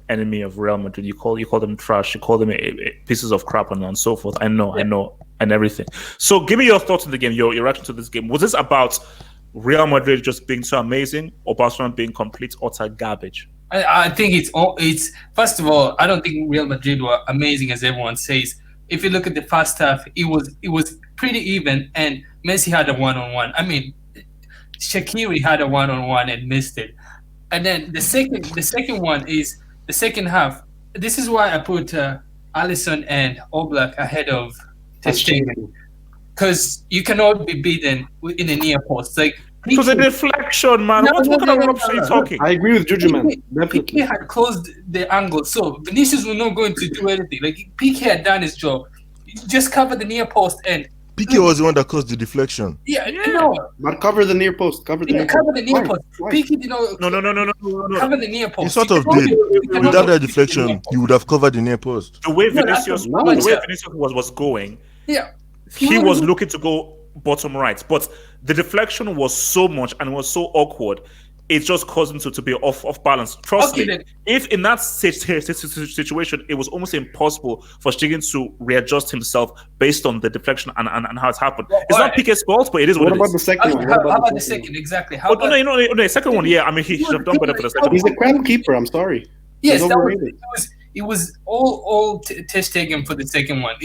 enemy of Real Madrid. You call them trash. You call them pieces of crap and so forth. I know. and everything. So give me your thoughts on the game, your reaction to this game. Was this about Real Madrid just being so amazing, or Barcelona being complete utter garbage? I think it's first of all, I don't think Real Madrid were amazing as everyone says. If you look at the first half, it was pretty even, and Messi had a one-on-one. I mean, Shaqiri had a one-on-one and missed it. And then the second one is the second half. This is why I put Alisson and Oblak ahead of Ter Stegen, because you cannot be beaten in a near post. Like it was a deflection, man. What kind of rubbish are you talking? I agree with Juju, man. Piqué had closed the angle, so Vinicius was not going to do anything. Like Piqué had done his job. Just cover the near post and Piqué was the one that caused the deflection. Yeah. You know. But cover the near post. Cover the near post. Piqué did not. No. Cover the near post. He sort of did. Without that deflection, you would have covered the near post. The way Vinicius was going, he was looking to go bottom right, but the deflection was so much and was so awkward. It just caused him to be off balance. Trust me, if in that situation, it was almost impossible for Stegen to readjust himself based on the deflection and how it's happened. It's not Piqué's fault, but it is what it is. What about the second one? How about the second? Exactly. The second one, yeah. I mean, he should have done better for the second one. He's a crap keeper. I'm sorry. Yes, it was all Ter Stegen for the second one.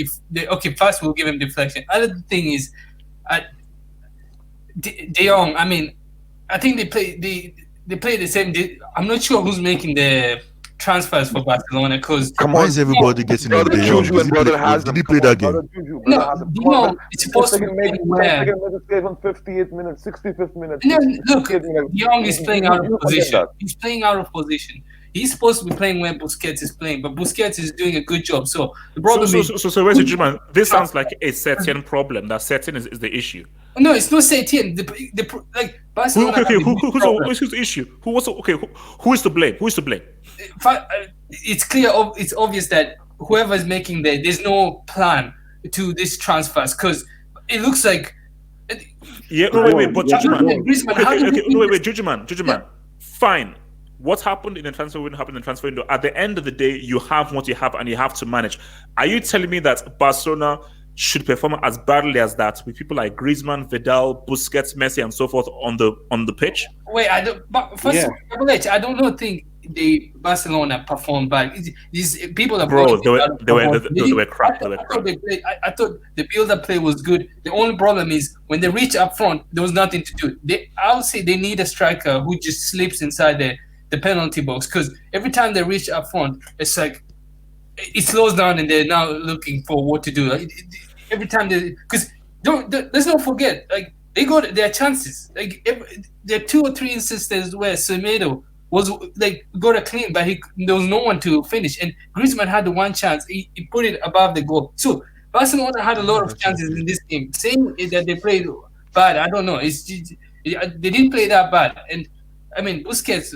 First we'll give him deflection. Other thing is, De Jong. I mean, I think they play the same. I'm not sure who's making the transfers for Barcelona because why is everybody getting a De Jong? Did he play that game? No, De Jong is supposed to be on 58 minutes, 65th minute. No, look, De Jong is playing out of position. He's playing out of position. He's supposed to be playing when Busquets is playing, but Busquets is doing a good job. So the problem is... So where's the German? This sounds like a Setien problem. That Setien is the issue. No, it's not Setien. Like Barcelona... Who's the issue? Who is to blame? Who is to blame? It's clear, it's obvious that whoever is making there's no plan to this transfers because it looks like... Yeah, wait, but Jujuman, fine. What happened in the transfer window happened in the transfer window. At the end of the day, you have what you have and you have to manage. Are you telling me that Barcelona should perform as badly as that with people like Griezmann, Vidal, Busquets, Messi, and so forth on the pitch? Wait, I don't. But first, I don't think Barcelona performed bad. These people are they were crap. I thought the build-up play was good. The only problem is when they reach up front, there was nothing to do. I would say they need a striker who just slips inside the penalty box because every time they reach up front, it's like it slows down and they're now looking for what to do. Every time because let's not forget, like they got their chances. Like there are 2 or 3 instances where Semedo was like got a clean, but there was no one to finish. And Griezmann had the one chance, he put it above the goal. So Barcelona had a lot of chances in this game. Saying that they played bad, I don't know. They didn't play that bad. And I mean Busquets.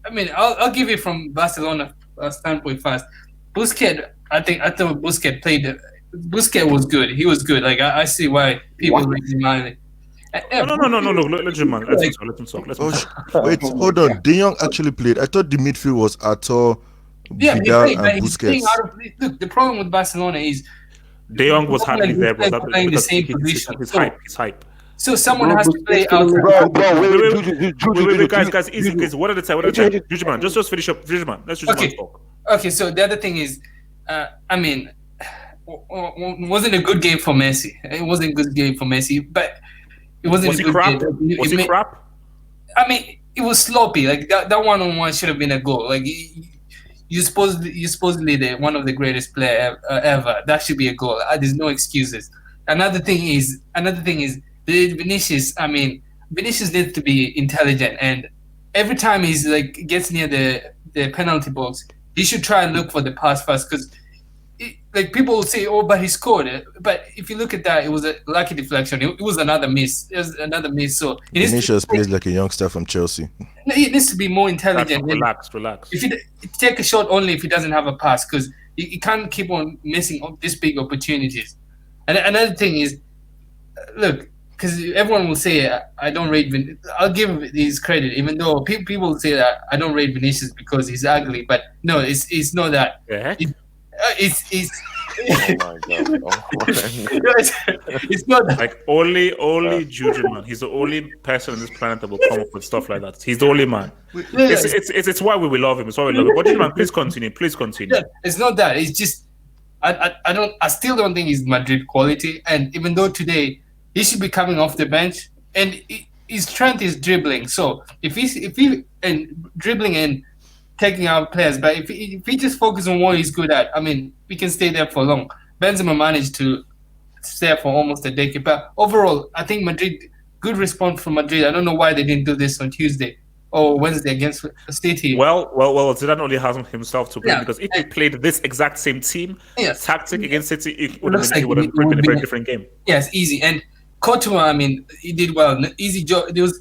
I mean, I'll give it from Barcelona standpoint first. Busquets, I thought Busquets played. Busquets was good. He was good. Like I see why people raise him highly. No. Let him talk. Wait, hold on. De Jong actually played. I thought the midfield was Arthur, Vidal, and Busquets. Look, the problem with Barcelona is De Jong was hardly there, bro. Playing the same position. His hype. So someone has to play out. Wait, guys, easy. What are the time? Jujuman, just finish up. Jujuman, let's just talk. Okay, so the other thing is, I mean, wasn't a good game for Messi. It wasn't a good game for Messi, but it wasn't a good game. Was he crap? I mean, it was sloppy. Like that one-on-one should have been a goal. Like you supposedly one of the greatest player ever. That should be a goal. There's no excuses. Another thing is. Vinicius, I mean, Vinicius needs to be intelligent, and every time he's like gets near the penalty box, he should try and look for the pass first because, like people will say, "Oh, but he scored it." But if you look at that, it was a lucky deflection. It was another miss. It was another miss. So Vinicius plays like a youngster from Chelsea. He needs to be more intelligent. Relax. If you take a shot only if he doesn't have a pass, because you can't keep on missing this big opportunities. And another thing is, look. Because everyone will say I don't rate Vinicius. I'll give him his credit, even though people will say that I don't rate Vinicius because he's ugly. But no, it's not that. Yeah. Oh my god. Oh my It's not that. Like only Juju, man. He's the only person on this planet that will come up with stuff like that. He's the only man. It's why we love him. It's why we love him. But man, please continue. Please continue. Yeah, it's not that. It's just I still don't think he's Madrid quality. And even though today he should be coming off the bench, and his strength is dribbling. So if he and dribbling and taking out players, but if he just focuses on what he's good at, I mean, we can stay there for long. Benzema managed to stay for almost a decade, but overall, I think Madrid, good response from Madrid. I don't know why they didn't do this on Tuesday or Wednesday against City. Well, Zidane only has himself to blame because if he played this exact same team tactic against City, it would have been a very different game. Yes, easy. And Courtois, I mean, he did well. Easy job. It was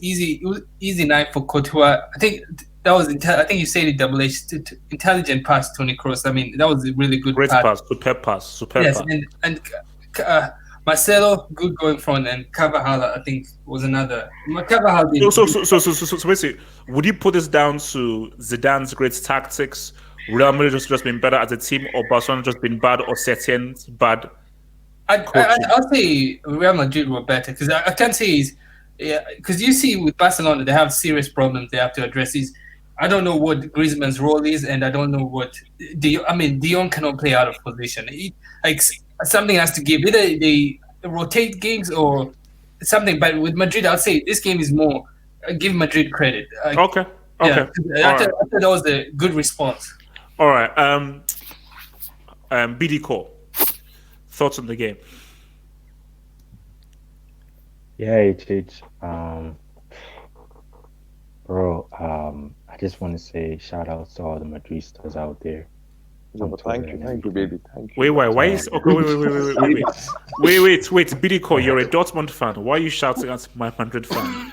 easy. It was easy night for Courtois. I think that was. I think you said it double H. Intelligent pass, Toni Kroos. I mean, that was a really good Great pass. Superb pass. Yes, and Marcelo, good going front, and Carvajal, I think, was another. Carvajal did. So basically, would you put this down to Zidane's great tactics, Real Madrid just been better as a team, or Barcelona just been bad, or Setien's bad? I'll say Real Madrid were better because I can't say because you see with Barcelona they have serious problems they have to address. I don't know what Griezmann's role is, and I don't know what De Jong cannot play out of position. Something has to give. Either they rotate games or something. But with Madrid, I'll say this game is more. Give Madrid credit. Okay. Yeah, I thought that was a good response. All right. BD Core. Thoughts on the game? Yeah, bro. I just want to say shout out to all the Madristas out there. No, thank you, baby. Thank you. Wait. Why is okay? Wait. BD Core, you're a Dortmund fan. Why are you shouting at my Madrid fan?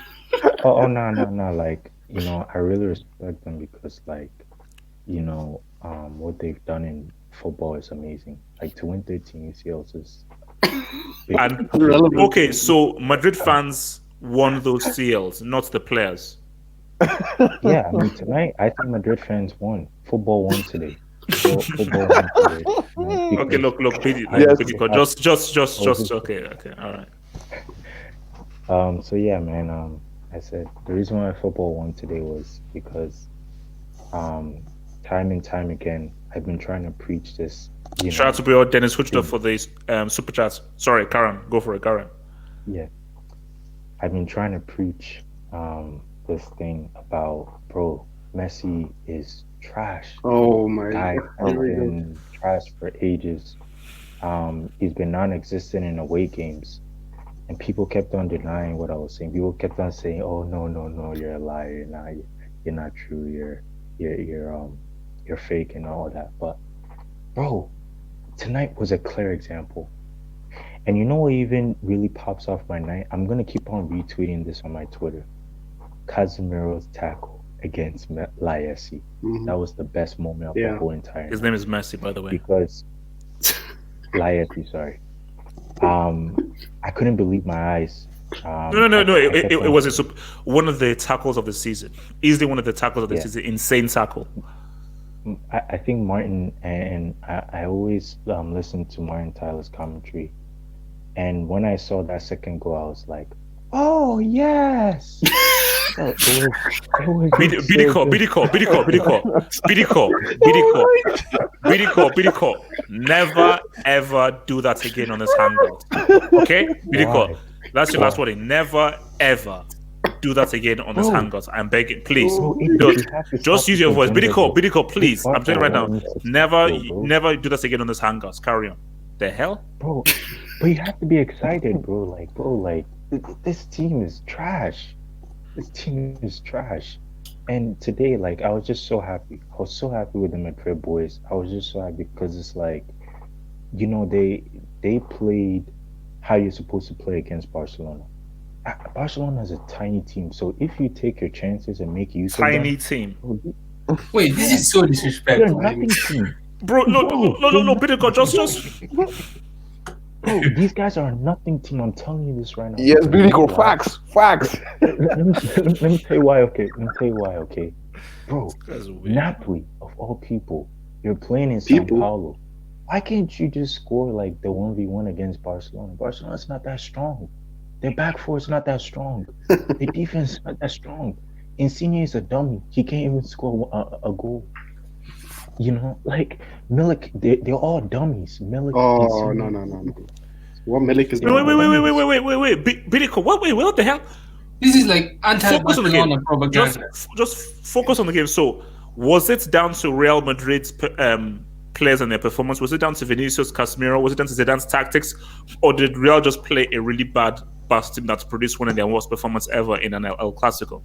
Oh no. Like, I really respect them because, like, what they've done in football is amazing. Like, to win 13 UCLs is big. And okay, so Madrid fans won those CLs, not the players. Yeah, I mean, tonight I think Madrid fans won. Football won today. Football won today. Okay, look, BD, just okay, all right. So yeah, man. I said the reason why football won today was because, time and time again, I've been trying to preach this. Shout out to Bill Dennis Huchler for the super chats. Sorry, Karen, go for it, Karen. Yeah, I've been trying to preach this thing about, bro, Messi is trash. Oh my God, has been trash for ages. He's been non-existent in away games. And people kept on denying what I was saying. People kept on saying, "Oh no, you're a liar. You're not true. You're fake and all that." But, bro, tonight was a clear example. And you know what even really pops off my night? I'm gonna keep on retweeting this on my Twitter. Casemiro's tackle against Messi. Mm-hmm. That was the best moment of the whole entire night. His name is Messi, by the way. Because Messi, sorry. I couldn't believe my eyes. No. It was one of the tackles of the season. Easily one of the tackles of the season. Insane tackle. I think Martin, and I always listen to Martin Tyler's commentary. And when I saw that second goal, I was like, oh, yes. BD. Never ever do that again on this Hangout. Okay? BD, that's your last warning. Never ever do that again on this Hangout. I'm begging, please. Just use your voice. BD, please. I'm telling you right now. Never do that again on this Hangout. Carry on. The hell? Bro, but you have to be excited, bro. Like, this team is trash. This team is trash. And today, like, I was just so happy. I was so happy with the Madrid boys. I was just so happy because it's like, they played how you're supposed to play against Barcelona. Barcelona is a tiny team, so if you take your chances and make use of them... Tiny team. Wait, this is so disrespectful. They're nothing team. Bro, no, Bideko, just... Bro, these guys are a nothing team. I'm telling you this right now. Yes, Bideko, facts. Let me tell you why, okay? Bro, Napoli, of all people, you're playing in Sao Paulo. Why can't you just score like the 1v1 against Barcelona? Barcelona's not that strong. Their back four is not that strong. Their defense is not that strong. Insigne is a dummy. He can't even score a goal. You know, like Milik, they're all dummies. Milik, Oh Insigne. no. What Milik is Wait, Bilico, what the hell? This is like Focus on the game. anti-Barcelona propaganda. Just focus on the game. So, was it down to Real Madrid's players and their performance? Was it down to Vinicius, Casemiro? Was it down to Zidane's tactics? Or did Real just play a really bad team that produced one of their worst performance ever in an El Clasico?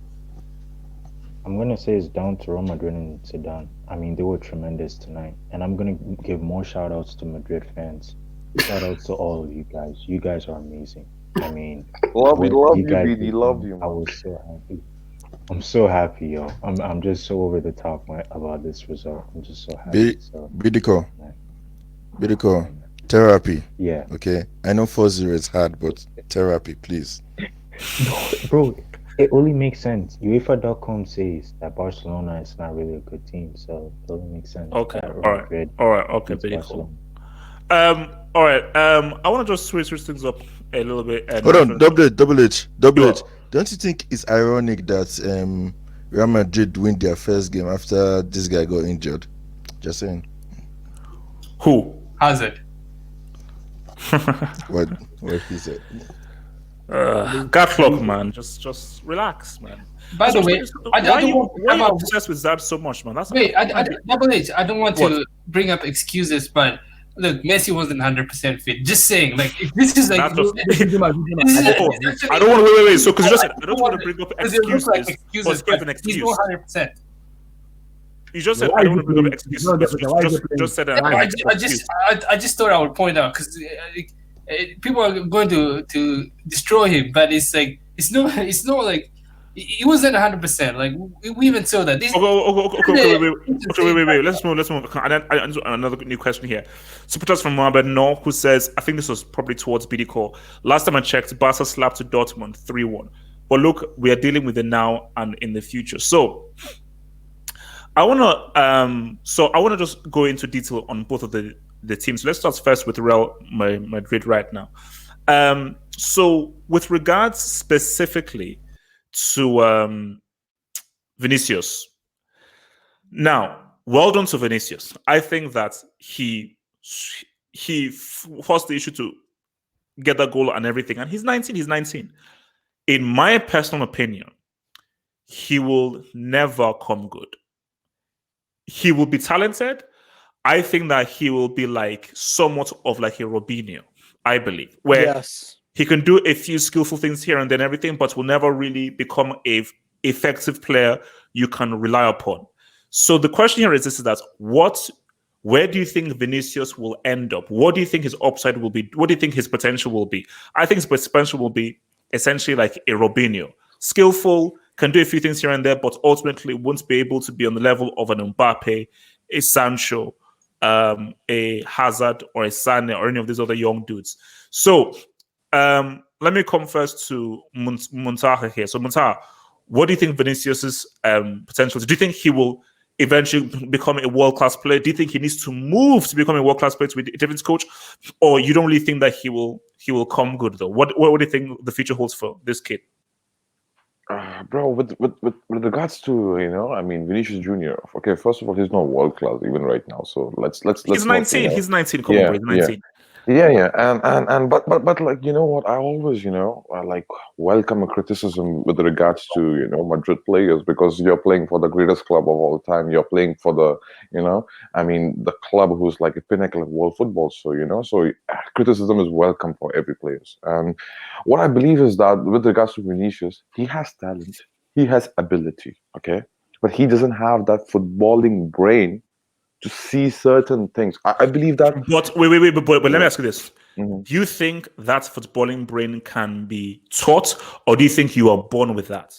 I'm gonna say it's down to Real Madrid and Zidane. I mean, they were tremendous tonight, and I'm gonna give more shout outs to Madrid fans. Shout outs to all of you guys. You guys are amazing. I mean, Love what you, guys BD. did, Love you, I man. was so happy. I'm so happy, yo. I'm just so over the top about this result. I'm just so happy. So, Bidico, man. Bidico, therapy. Yeah, Okay, I know 4-0 is hard, but therapy, please. bro. It only makes sense. UEFA.com says that Barcelona is not really a good team, so it only makes sense. Okay, that Real all right, Madrid okay, beats pretty Barcelona. cool. All right. I want to just switch things up a little bit. And Hold on, double H. Sure. Don't you think it's ironic that Real Madrid win their first game after this guy got injured? Just saying. Who? Hazard. What he said. Gut luck, man. Just relax, man. By the way, why are you obsessed with that so much, man? That's Double H, I don't want to bring up excuses, but look, Messi wasn't 100% fit. Just saying, like, if this is like, I don't want to wait. So, because you just said I don't want to bring up excuses, but give an excuse. He's not 100%. You just said I don't want to bring up excuses. Just said that. I just thought I would point out because people are going to destroy him, but it's like it's not like he wasn't 100%. Like we even saw that. Okay, wait. Let's move. Another new question here. Supporters from Mohamed Noor, who says, I think this was probably towards BD. Last time I checked, Barca slapped to Dortmund 3-1. But look, we are dealing with it now and in the future. So I wanna just go into detail on both of the teams. Let's start first with Real Madrid right now. So with regards specifically to Vinicius. Now, well done to Vinicius. I think that he forced the issue to get that goal and everything. And he's 19. In my personal opinion, he will never come good. He will be talented. I think that he will be like somewhat of like a Robinho, I believe, where he can do a few skillful things here and then everything, but will never really become a effective player you can rely upon. So the question here is that where do you think Vinicius will end up? What do you think his upside will be? What do you think his potential will be? I think his potential will be essentially like a Robinho. Skillful, can do a few things here and there, but ultimately won't be able to be on the level of an Mbappe, a Sancho, a Hazard, or a Sane, or any of these other young dudes. So let me come first to Muntaha here. So Muntaha, what do you think Vinicius's potential is? Do you think he will eventually become a world-class player? Do you think he needs to move to become a world-class player to be a different coach? Or you don't really think that he will come good though? What do you think the future holds for this kid? Bro, with regards to, I mean, Vinicius Junior. Okay, first of all, he's not world class even right now. So let's. He's 19. He's 19. Come on, bro. He's 19. Yeah, and but like, you know what, I always, I like welcome a criticism with regards to, Madrid players, because you're playing for the greatest club of all time. You're playing for the, I mean, the club who's like a pinnacle of world football. So, so criticism is welcome for every player. And what I believe is that with regards to Vinicius, he has talent, he has ability, okay, but he doesn't have that footballing brain to see certain things. I believe that. But wait, but let me ask you this. Mm-hmm. Do you think that footballing brain can be taught, or do you think you are born with that?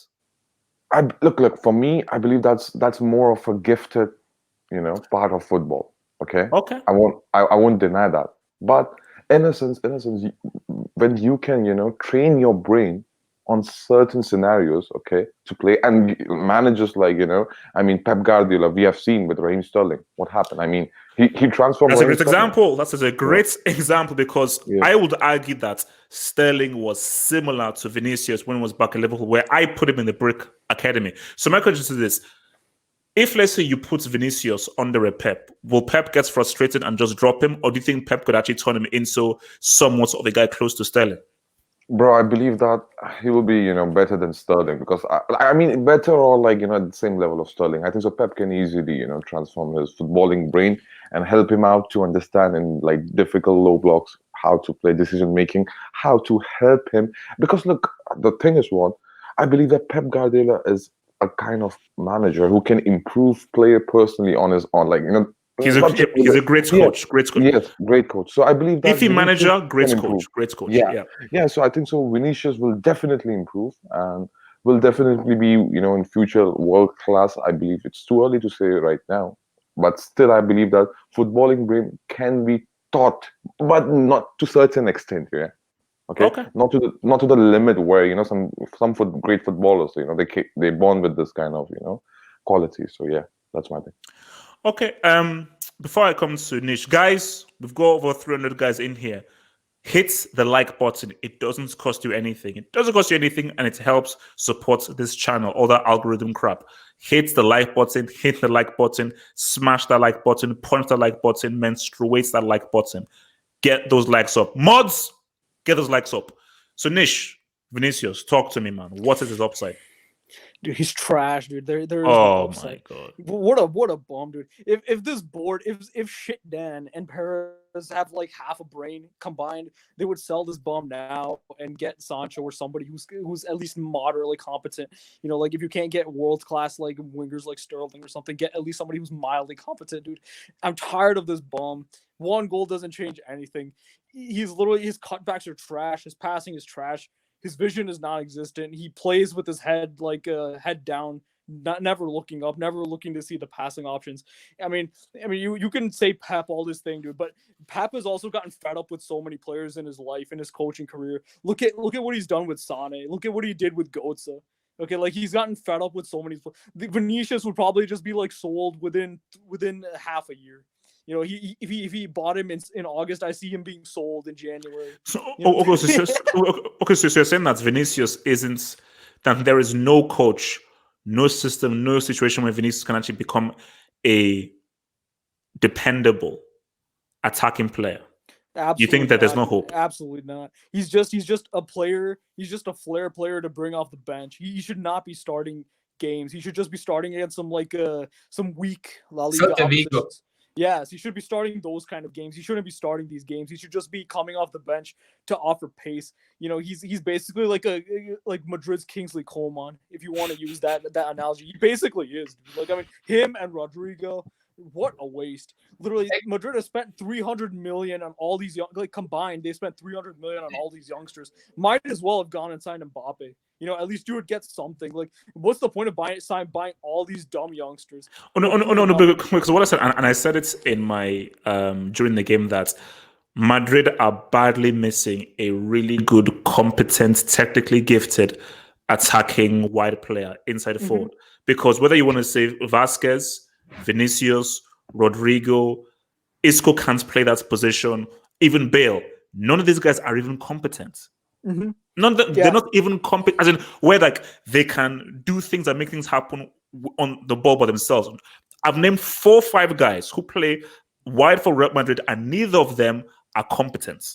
Look, for me, I believe that's more of a gifted, part of football. Okay. I won't deny that. But in a sense, when you can, train your brain on certain scenarios, okay, to play. And managers like, I mean, Pep Guardiola, we have seen with Raheem Sterling what happened. I mean, he transformed. That's a Raheem great Sterling. example. That's a great example because Yeah. I would argue that Sterling was similar to Vinicius when he was back at Liverpool, where I put him in the Brick Academy. So my question is this. If, let's say, you put Vinicius under a Pep, will Pep get frustrated and just drop him? Or do you think Pep could actually turn him into somewhat of a guy close to Sterling? Bro, I believe that he will be, better than Sterling because I mean, better or like, at the same level of Sterling. I think so. Pep can easily, transform his footballing brain and help him out to understand in like difficult low blocks how to play, decision making, how to help him. Because look, the thing is what I believe that Pep Guardiola is a kind of manager who can improve player personally on his own, like He's a great coach. Yes, Great coach. yes, great coach. So I believe that Iffy manager, great can coach. improve. Great coach. Yeah. Yeah, so I think so. Vinicius will definitely improve and will definitely be, in future world class. I believe it's too early to say right now, but still, I believe that footballing brain can be taught, but not to certain extent. Yeah. Okay. Not to the limit where some great footballers, they born with this kind of quality. So yeah, that's my thing. Okay. Before I come to Nish, guys, we've got over 300 guys in here. Hit the like button. It doesn't cost you anything. It doesn't cost you anything, and it helps support this channel, all that algorithm crap. Hit the like button, smash that like button, punch that like button, menstruate that like button. Get those likes up. Mods, get those likes up. So Nish, Vinicius, talk to me, man. What is his upside? Dude, he's trash, dude. There is no Oh upside. my god! What a bum, dude. If this board, if shit Dan and Perez have like half a brain combined, they would sell this bum now and get Sancho or somebody who's at least moderately competent. Like if you can't get world class like wingers like Sterling or something, get at least somebody who's mildly competent, dude. I'm tired of this bum. One goal doesn't change anything. His cutbacks are trash. His passing is trash. His vision is non-existent. He plays with his head like head down, never looking up, never looking to see the passing options. I mean, you can say Pep all this thing, dude, but Pep has also gotten fed up with so many players in his life, in his coaching career. Look at what he's done with Sane. Look at what he did with Götze. Okay, like he's gotten fed up with so many. Vinicius would probably just be like sold within half a year. If he bought him in August, I see him being sold in January. So, so you're saying that Vinicius isn't, that there is no coach, no system, no situation where Vinicius can actually become a dependable attacking player. Absolutely you think that there's no hope? Absolutely not. He's just a player. He's just a flair player to bring off the bench. He should not be starting games. He should just be starting against some weak La Liga oppositions. Yes, he should be starting those kind of games. He shouldn't be starting these games. He should just be coming off the bench to offer pace. He's basically like Madrid's Kingsley Coman, if you want to use that analogy. He basically is. Him and Rodrigo, what a waste. Literally, Madrid has spent 300 million on all these combined. They spent 300 million on all these youngsters. Might as well have gone and signed Mbappe. At least you would get something. Like, what's the point of buying all these dumb youngsters? No, because what I said, and I said it in my during the game, that Madrid are badly missing a really good, competent, technically gifted, attacking wide player inside the forward. Because whether you want to say Vasquez, Vinicius, Rodrigo, Isco can't play that position, even Bale, none of these guys are even competent. They're not even competent, as in where they can do things that make things happen on the ball by themselves. I've named 4 or 5 guys who play wide for Real Madrid, and neither of them are competent.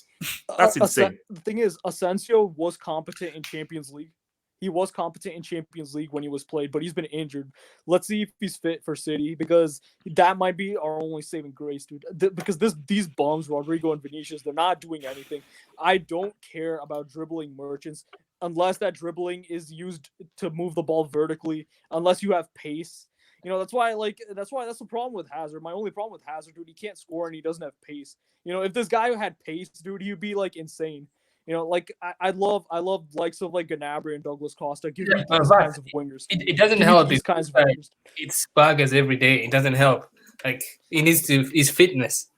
That's insane. The thing is, Asensio was competent in Champions League. He was competent in Champions League when he was played, but he's been injured. Let's see if he's fit for City, because that might be our only saving grace, dude. Because these bums, Rodrigo and Vinicius, they're not doing anything. I don't care about dribbling merchants unless that dribbling is used to move the ball vertically, unless you have pace. That's the problem with Hazard. My only problem with Hazard, dude, he can't score and he doesn't have pace. If this guy had pace, dude, he'd be insane. I love likes of Gnabry and Douglas Costa. Give me these kinds of wingers. It doesn't help. These kinds of wingers. It's Vargas every day. It doesn't help. His fitness.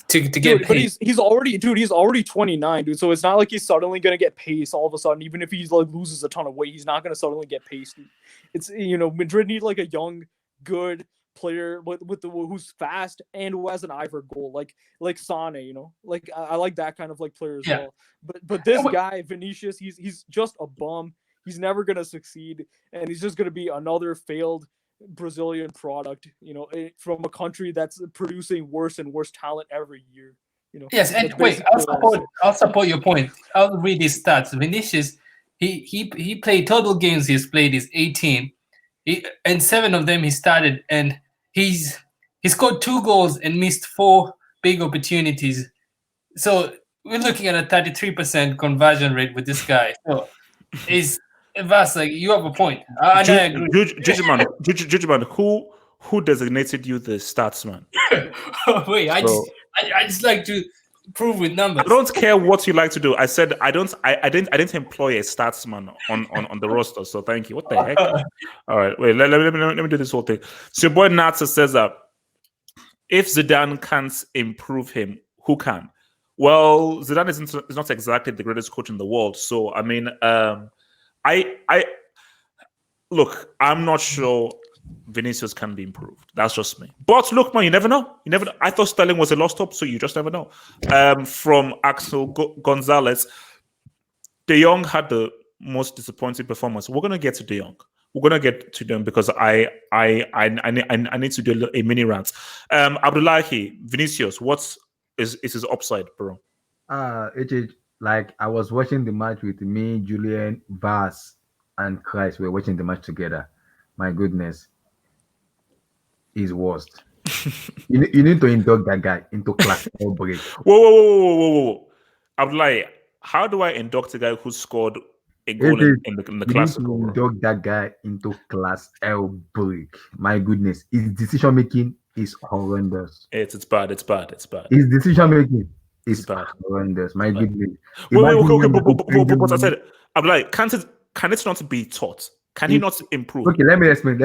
to get Dude, but paid. he's already 29, dude. So it's not like he's suddenly gonna get pace all of a sudden. Even if he like loses a ton of weight, he's not gonna suddenly get pace. Dude. It's Madrid need like a young, good player who's fast and who has an eye for goal, like Sane. Like I like that kind of like player as well. But this guy Vinicius, he's just a bum. He's never gonna succeed, and he's just gonna be another failed Brazilian product, from a country that's producing worse and worse talent every year. Yes, and wait, I'll support your point. I'll read his stats. Vinicius, he played total games he's played is 18, and 7 of them he started, and he scored 2 goals and missed 4 big opportunities. So we're looking at a 33% conversion rate with this guy. So Vas, like, you have a point. I agree. Judgment, who designated you the statsman? Wait, I just like to prove with numbers. I don't care what you like to do. I said I didn't employ a statsman on the roster. So thank you. What the heck? All right, wait. Let me do this whole thing. So your boy Natsa says that if Zidane can't improve him, who can? Well, Zidane is not exactly the greatest coach in the world. So I mean, I look. I'm not sure Vinicius can be improved. That's just me. But look, man, you never know. I thought Sterling was a lost hope, so you just never know. From Axel Gonzalez, De Jong had the most disappointing performance. We're gonna get to De Jong. We're gonna get to them because I need to do a mini rant. Abdullahi, Vinicius, what is his upside, bro? It is like I was watching the match with me, Julian, Vas, and Christ. We were watching the match together. My goodness, he's worst. you need to induct that guy into class break. Whoa. Abdullahi, how do I induct a guy who scored a goal in the classic? Induct that guy into class L break. My goodness, his decision making is horrendous. It's bad. His decision making is bad. Horrendous. My goodness. Okay. But I said, Abdullahi, can it not be taught? Can he not improve? Okay, let me explain.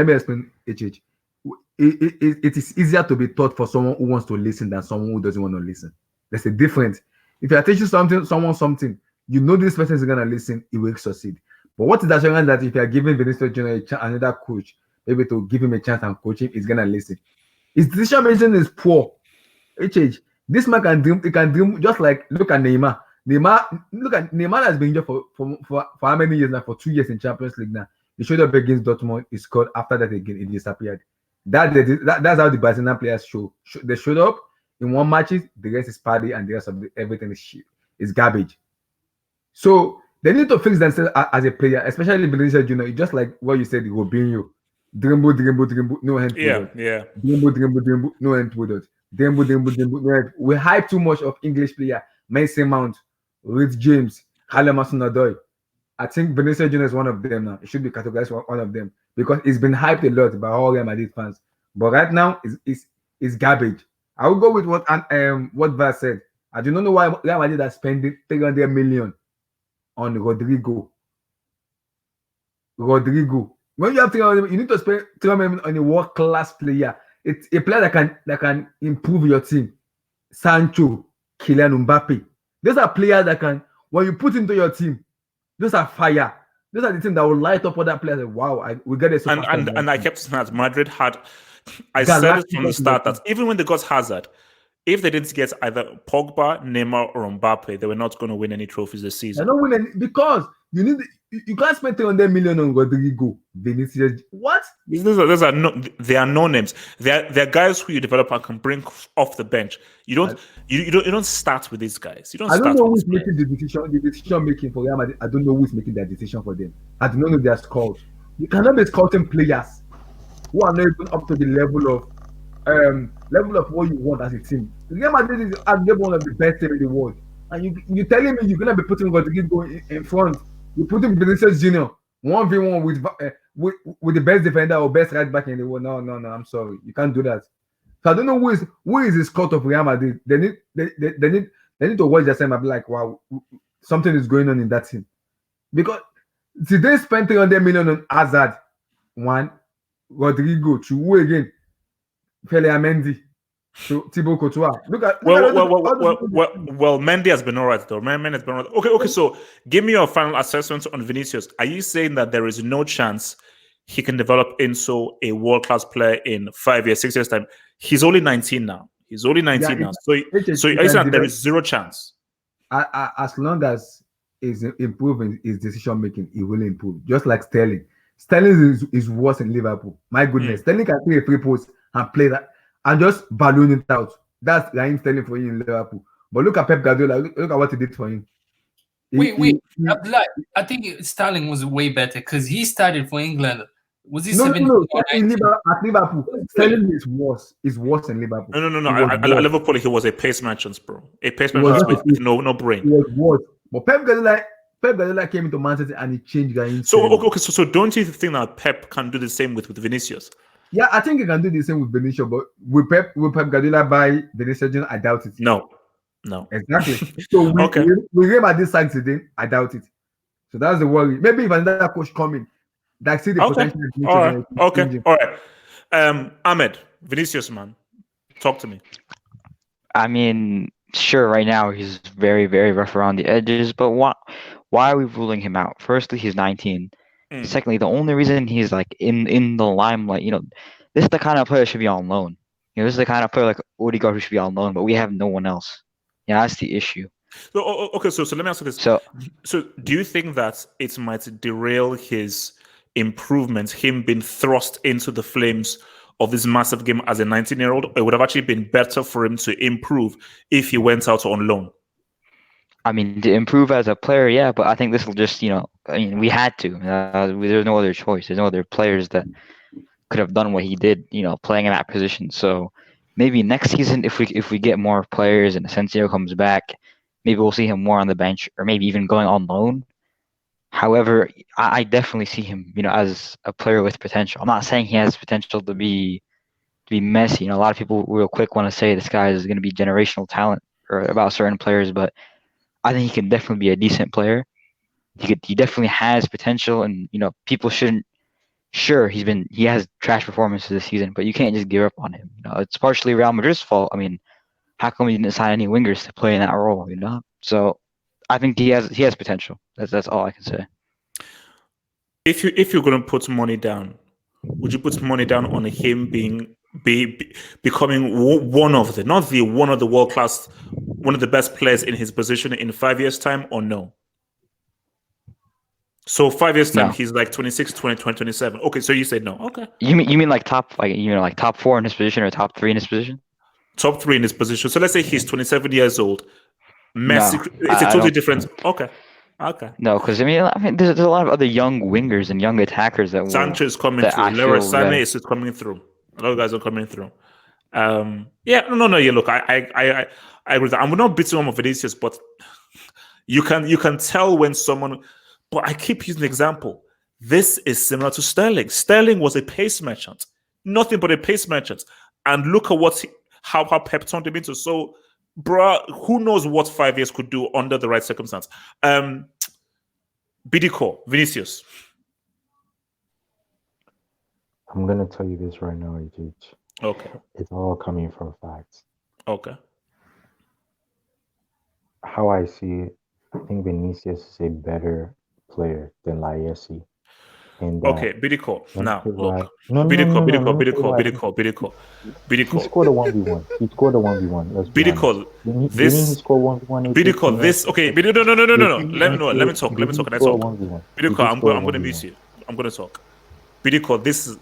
HH. It is easier to be taught for someone who wants to listen than someone who doesn't want to listen. There's a difference. If you are teaching someone something, you know this person is gonna listen, he will succeed. But what is the assurance that if you are giving Vinicius Junior another coach, maybe to give him a chance and coach him, he's gonna listen? His decision making is poor. HH. This man can dream. He can dream just like look at Neymar. Neymar has been injured for how many years now? For 2 years in Champions League now. He showed up against Dortmund. He scored. After that, again, it disappeared. That's how the Barcelona players show. They showed up in one matches. The rest is party, and the rest of everything is shit. It's garbage. So they need to fix themselves as a player, especially Vinicius Junior. It's just like what you said, Robinho. Dribble, no hand. Yeah. Dribble, no hand product. Dribble, no hand. We hype too much of English player. Mason Mount, Rich James, Callum Hudson-Odoi. I think Vinicius Junior is one of them now. It should be categorized one of them because it's been hyped a lot by all Real Madrid fans. But right now, it's garbage. I will go with what Vas said. I do not know why Real Madrid are spending 300 million on Rodrigo. When you have 300 million, you need to spend 300 million on a world-class player. It's a player that can improve your team. Sancho, Kylian Mbappe. Those are players that can, when you put into your team, those are fire. Those are the things that will light up other players. Wow, we get it. And I kept saying that Madrid had. I said it from the start that even when they got Hazard, if they didn't get either Pogba, Neymar, or Mbappe, they were not going to win any trophies this season. They're not winning because you can't spend 300 million on Rodrigo, Vinicius. What? They are no names. They're guys who you develop and can bring off the bench. You don't start with these guys. I don't know who's making the decision making for Real Madrid. I don't know who's making that decision for them. I do not know their scouts. You cannot be scouting players who are not even up to the level of what you want as a team. Real Madrid is arguably one of the best teams in the world, and you're telling me you're gonna be putting Rodrigo in front. You're putting Vinicius Junior 1v1 with the best defender or best right back in the world. No, I'm sorry, you can't do that. So I don't know who is the scout of Real Madrid. They need to watch the same and be like, wow, something is going on in that team. Because they spent 300 million on Hazard, one, Rodrigo, two, who again? Fele Amendi. So Thibaut Courtois. Look at Well, all those well, Mendy has been all right though. Mendy has been all right. Okay. So give me your final assessment on Vinicius. Are you saying that there is no chance he can develop into a world-class player in 5 years, 6 years time? He's only 19 now. He's only 19 now. So are you saying there is zero chance? as long as he's improving his decision making, he will improve. Just like Sterling. Sterling is worse in Liverpool. My goodness. Sterling can play a free post and play that and just balloon it out. That's Raheem Sterling for you in Liverpool. But look at Pep Guardiola. Look at what he did for him. I think Sterling was way better because he started for England. Was he No, 17 or at 19? Liverpool. Sterling is worse. Is worse in Liverpool. No. At Liverpool, he was a pace merchant, bro. A pace merchant with no brain. He was worse. But Pep Guardiola came into Manchester and he changed guys. So don't you think that Pep can do the same with Vinicius? Yeah, I think he can do the same with Vinicius, but will Pep Guardiola buy Vinicius? I doubt it. No. Exactly. So we game at this side today. I doubt it. So that's the worry. Maybe if another coach coming, that see the potential. All right. Ahmed, Vinicius, man, talk to me. I mean, sure, right now he's very, very rough around the edges, but why are we ruling him out? Firstly, he's 19. Secondly, the only reason he's like in the limelight, this is the kind of player that should be on loan. This is the kind of player like Odegaard who should be on loan, but we have no one else. Yeah, that's the issue. So let me ask you this. So do you think that it might derail his improvement, him being thrust into the flames of this massive game as a 19-year-old? It would have actually been better for him to improve if he went out on loan. I mean, to improve as a player, yeah, but I think this will just, we had to. There's no other choice. There's no other players that could have done what he did, playing in that position. So maybe next season, if we get more players and Asensio comes back, maybe we'll see him more on the bench or maybe even going on loan. However, I definitely see him, as a player with potential. I'm not saying he has potential to be Messi. A lot of people real quick want to say this guy is going to be generational talent or about certain players, but I think he can definitely be a decent player. He definitely has potential, and people shouldn't. Sure, he has trash performances this season, but you can't just give up on him. It's partially Real Madrid's fault. I mean, how come he didn't sign any wingers to play in that role? So I think he has potential. That's all I can say. If you're going to put money down, would you put money down on him becoming one of the world class, one of the best players in his position in 5 years' time, or no? So 5 years' time, he's like 26, 20, 27. Okay, so you say no. Okay. You mean like top 4 in his position or top 3 in his position? Top 3 in his position. So let's say he's 27 years old. Messi, it's a totally different. Okay. No, because I mean, there's a lot of other young wingers and young attackers that Sanchez coming through. Leroy Sané is coming through. A lot of guys are coming through. Yeah, look, I agree with that. I'm not beating on Vinicius, but you can tell when someone. But I keep using the example. This is similar to Sterling. Sterling was a pace merchant, nothing but a pace merchant, and look at how Pep turned him into. So, bruh, who knows what 5 years could do under the right circumstance? Bidiko, Vinicius. I'm gonna tell you this right now, EJ. Okay. It's all coming from facts. Okay. How I see it, I think Vinicius is a better player than Laessi. Okay, Bidiko. Now, look. Bidiko. He scored a 1v1. He scored a 1v1. Bidiko, this. He scored 1v1. Bidiko, this. Okay, no. Let me talk. Can I talk? Bidiko, I'm going to mute you. I'm going to talk. Bidiko, this.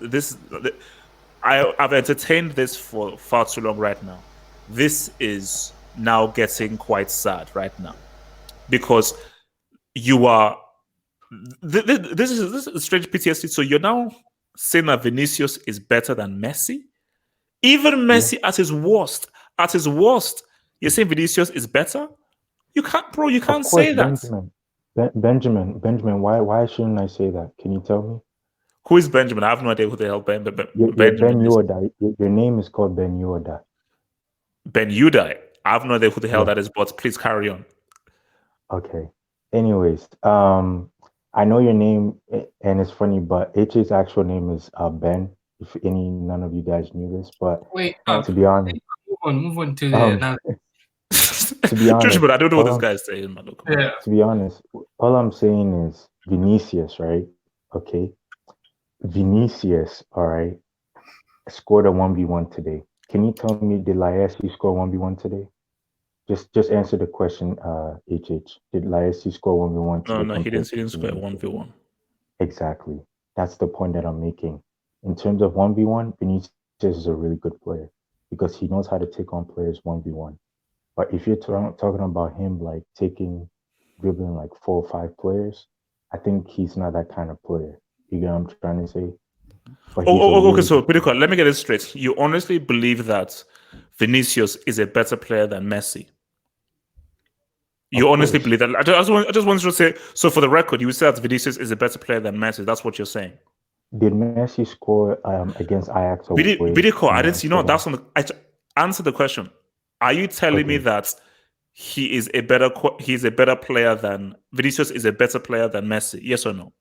I've entertained this for far too long right now. This is now getting quite sad right now because you are. This is a strange PTSD. So you're now saying that Vinicius is better than Messi? Even Messi at his worst, you're saying Vinicius is better? You can't, bro. You can't say that. Benjamin. Why shouldn't I say that? Can you tell me? Who is Benjamin? I have no idea who the hell Benjamin is. Your name is called Ben Yudai. Ben Yudai. I have no idea who the hell that is, but please carry on. Okay. Anyways, I know your name, and it's funny, but HA's actual name is Ben. If none of you guys knew this, but wait, to be honest, Move on to Um, the to be honest, but I don't know what all this I'm- guy is saying, man. Look. yeah. to be honest, all I'm saying is Vinicius, right? Okay, Vinicius, all right, scored a 1v1 today. Can you tell me, did Laessi score 1v1 today? Just answer the question, HH. Did Laessi score 1v1 today? No, he compared didn't to square Vinicius? 1v1. Exactly. That's the point that I'm making. In terms of 1v1, Vinicius is a really good player because he knows how to take on players 1v1. But if you're talking about him like dribbling like 4 or 5 players, I think he's not that kind of player. You get what I'm trying to say? But he's a Okay. really So, good player. Pidico, let me get this straight. You honestly believe that Vinicius is a better player than Messi? You Of honestly course. believe that? I just wanted to say. So, for the record, you would say that Vinicius is a better player than Messi. That's what you're saying. Did Messi score against Ajax away Vidico, I in didn't. You know, Amsterdam? that's on the. Answer the question. Are you telling me Okay. that he is a better player than Vinicius is a better player than Messi? Yes or no?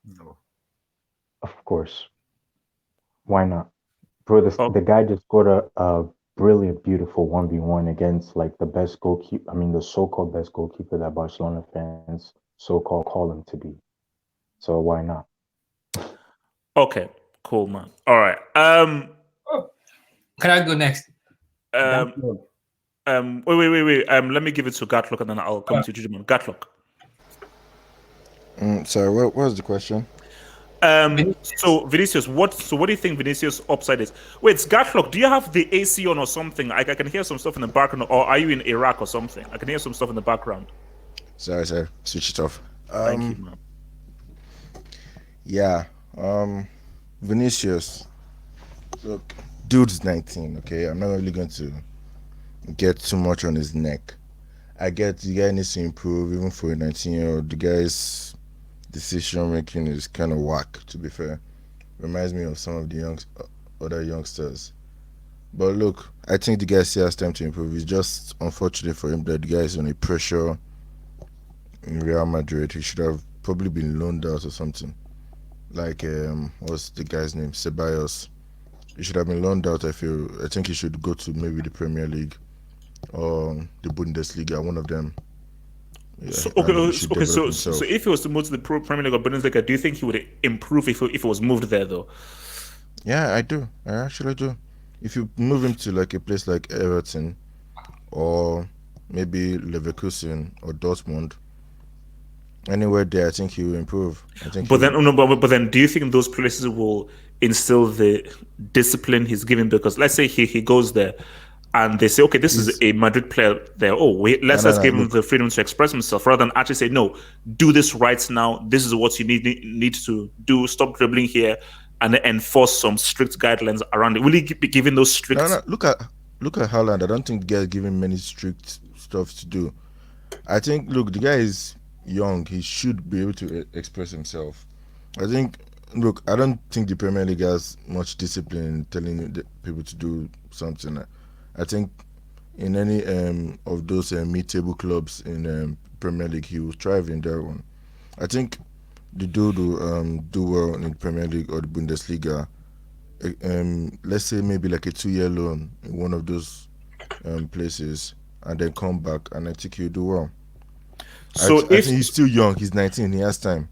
No. Of course. Why not? Bro, Oh. the guy just scored a brilliant, beautiful 1v1 against like the best goalkeeper, I mean, the so-called best goalkeeper that Barcelona fans so-called call him to be. So why not? Okay. Cool, man. All right. Can I go next? Wait. Let me give it to Gatlock and then I'll come to Jujuman. Gatlock. Sorry, what was the question? So Vinicius, what do you think Vinicius upside is? Wait, Gatlock, do you have the AC on or something? I can hear some stuff in the background, or are you in Iraq or something? I can hear some stuff in the background. Sorry, switch it off. Thank you, man. Yeah. Vinicius. Look, dude's 19, okay? I'm not really going to get too much on his neck. I get the guy needs to improve even for a 19-year-old. The guy's decision making is kind of whack, to be fair. Reminds me of some of the other youngsters. But look, I think the guy still has time to improve. It's just unfortunate for him that the guy is under pressure in Real Madrid. He should have probably been loaned out or something. Like what's the guy's name? Ceballos. He should have been loaned out. I think he should go to maybe the Premier League or the Bundesliga, one of them. Yeah, So, so if he was to move to the Premier League or Bundesliga, do you think he would improve if it was moved there, though? Yeah, I do. I actually do. If you move him to like a place like Everton or maybe Leverkusen or Dortmund, anywhere there, I think he will improve. But then, do you think those places will instill the discipline he's given? Because let's say he goes there, and they say, okay, this is a Madrid player there. Oh, wait, let's give him the freedom to express himself, rather than actually say, no, do this right now. This is what you need to do. Stop dribbling here, and enforce some strict guidelines around it. Will he be given those strict? No. Look at Haaland. I don't think the guy is giving many strict stuff to do. I think, look, the guy is young. He should be able to express himself. I think, look, I don't think the Premier League has much discipline in telling people to do something. I think in any of those mid-table clubs in Premier League, he will thrive in that one. I think the dude will do well in the Premier League or the Bundesliga. Let's say maybe like a 2-year loan in one of those places, and then come back, and I think he'll do well. So I think he's still young. He's 19. He has time.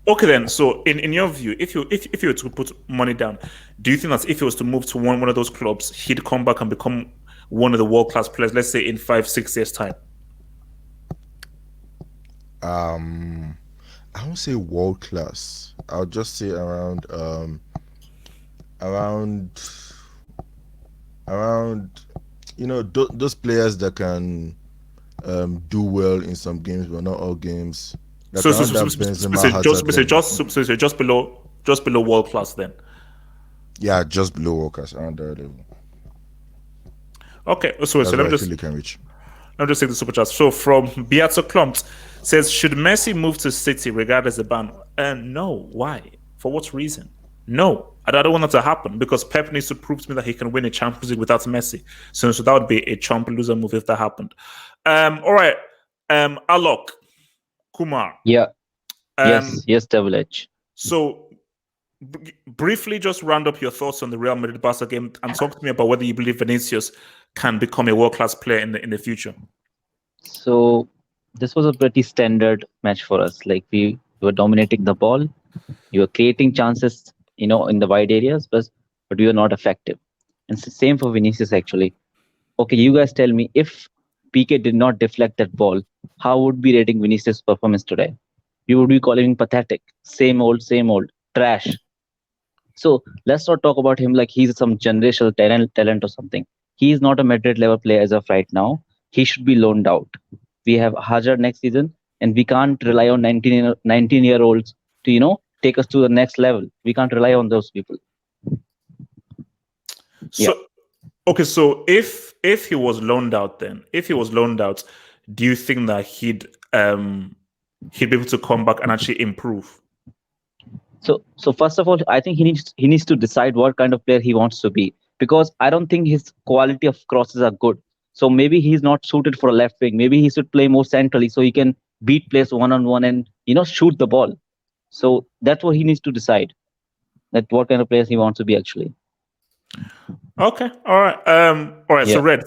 Okay, then. So, in your view, if you were to put money down, do you think that if he was to move to one of those clubs, he'd come back and become one of the world-class players? Let's say in 5-6 years' time. I won't say world-class. I'll just say around those players that can do well in some games, but not all games. So just below world class then. Yeah, just below world class, around that level. Okay, so let me just can reach. Let me just take the super chat. So from Beato Klumpt says, should Messi move to City regardless of the ban? No. Why? For what reason? No. I don't want that to happen because Pep needs to prove to me that he can win a Champions League without Messi. So that would be a chump loser move if that happened. All right. Alok Kumar. Yeah. Yes, Devil Edge. So briefly just round up your thoughts on the Real Madrid Barca game and talk to me about whether you believe Vinicius can become a world-class player in the future. So this was a pretty standard match for us. Like we were dominating the ball, you were creating chances, in the wide areas, but we were not effective. And it's the same for Vinicius actually. Okay, you guys tell me, if PK did not deflect that ball, how would be rating Vinicius' performance today? We would be calling him pathetic, same old, trash. So let's not talk about him like he's some generational talent or something. He is not a Madrid level player as of right now. He should be loaned out. We have Hazard next season, and we can't rely on 19-year-olds to take us to the next level. We can't rely on those people. So okay, so if he was loaned out, do you think that he'd be able to come back and actually improve? So first of all, I think he needs to decide what kind of player he wants to be, because I don't think his quality of crosses are good. So maybe he's not suited for a left wing. Maybe he should play more centrally so he can beat players one-on-one and shoot the ball. So that's what he needs to decide, that what kind of players he wants to be actually. Okay, all right. So Yeah. Red,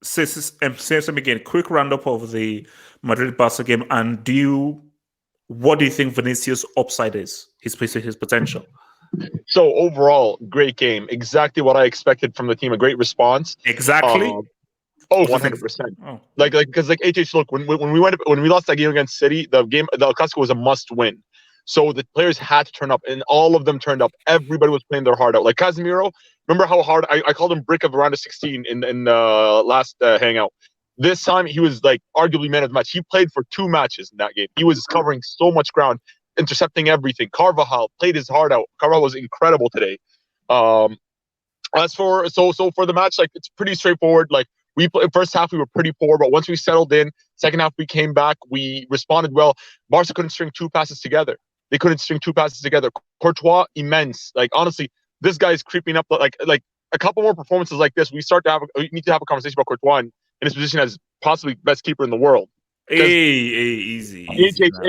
say something again. Quick roundup of the Madrid Barca game, and what do you think Vinicius' upside is? His potential. So overall, great game. Exactly what I expected from the team. A great response. Exactly. 100%. Because HH, look, when we lost that game against City, the Clasico was a must-win. So the players had to turn up, and all of them turned up. Everybody was playing their heart out. Like Casemiro, remember how hard I called him brick of around a 16 in the last hangout. This time he was like arguably man of the match. He played for 2 matches in that game. He was covering so much ground, intercepting everything. Carvajal played his heart out. Carvajal was incredible today. As for for the match, like it's pretty straightforward. Like first half we were pretty poor, but once we settled in, second half we came back. We responded well. Barca couldn't string 2 passes together. They couldn't string 2 passes together. Courtois, immense. Like honestly, this guy is creeping up. Like a couple more performances like this, we need to have a conversation about Courtois in his position as possibly best keeper in the world. Easy.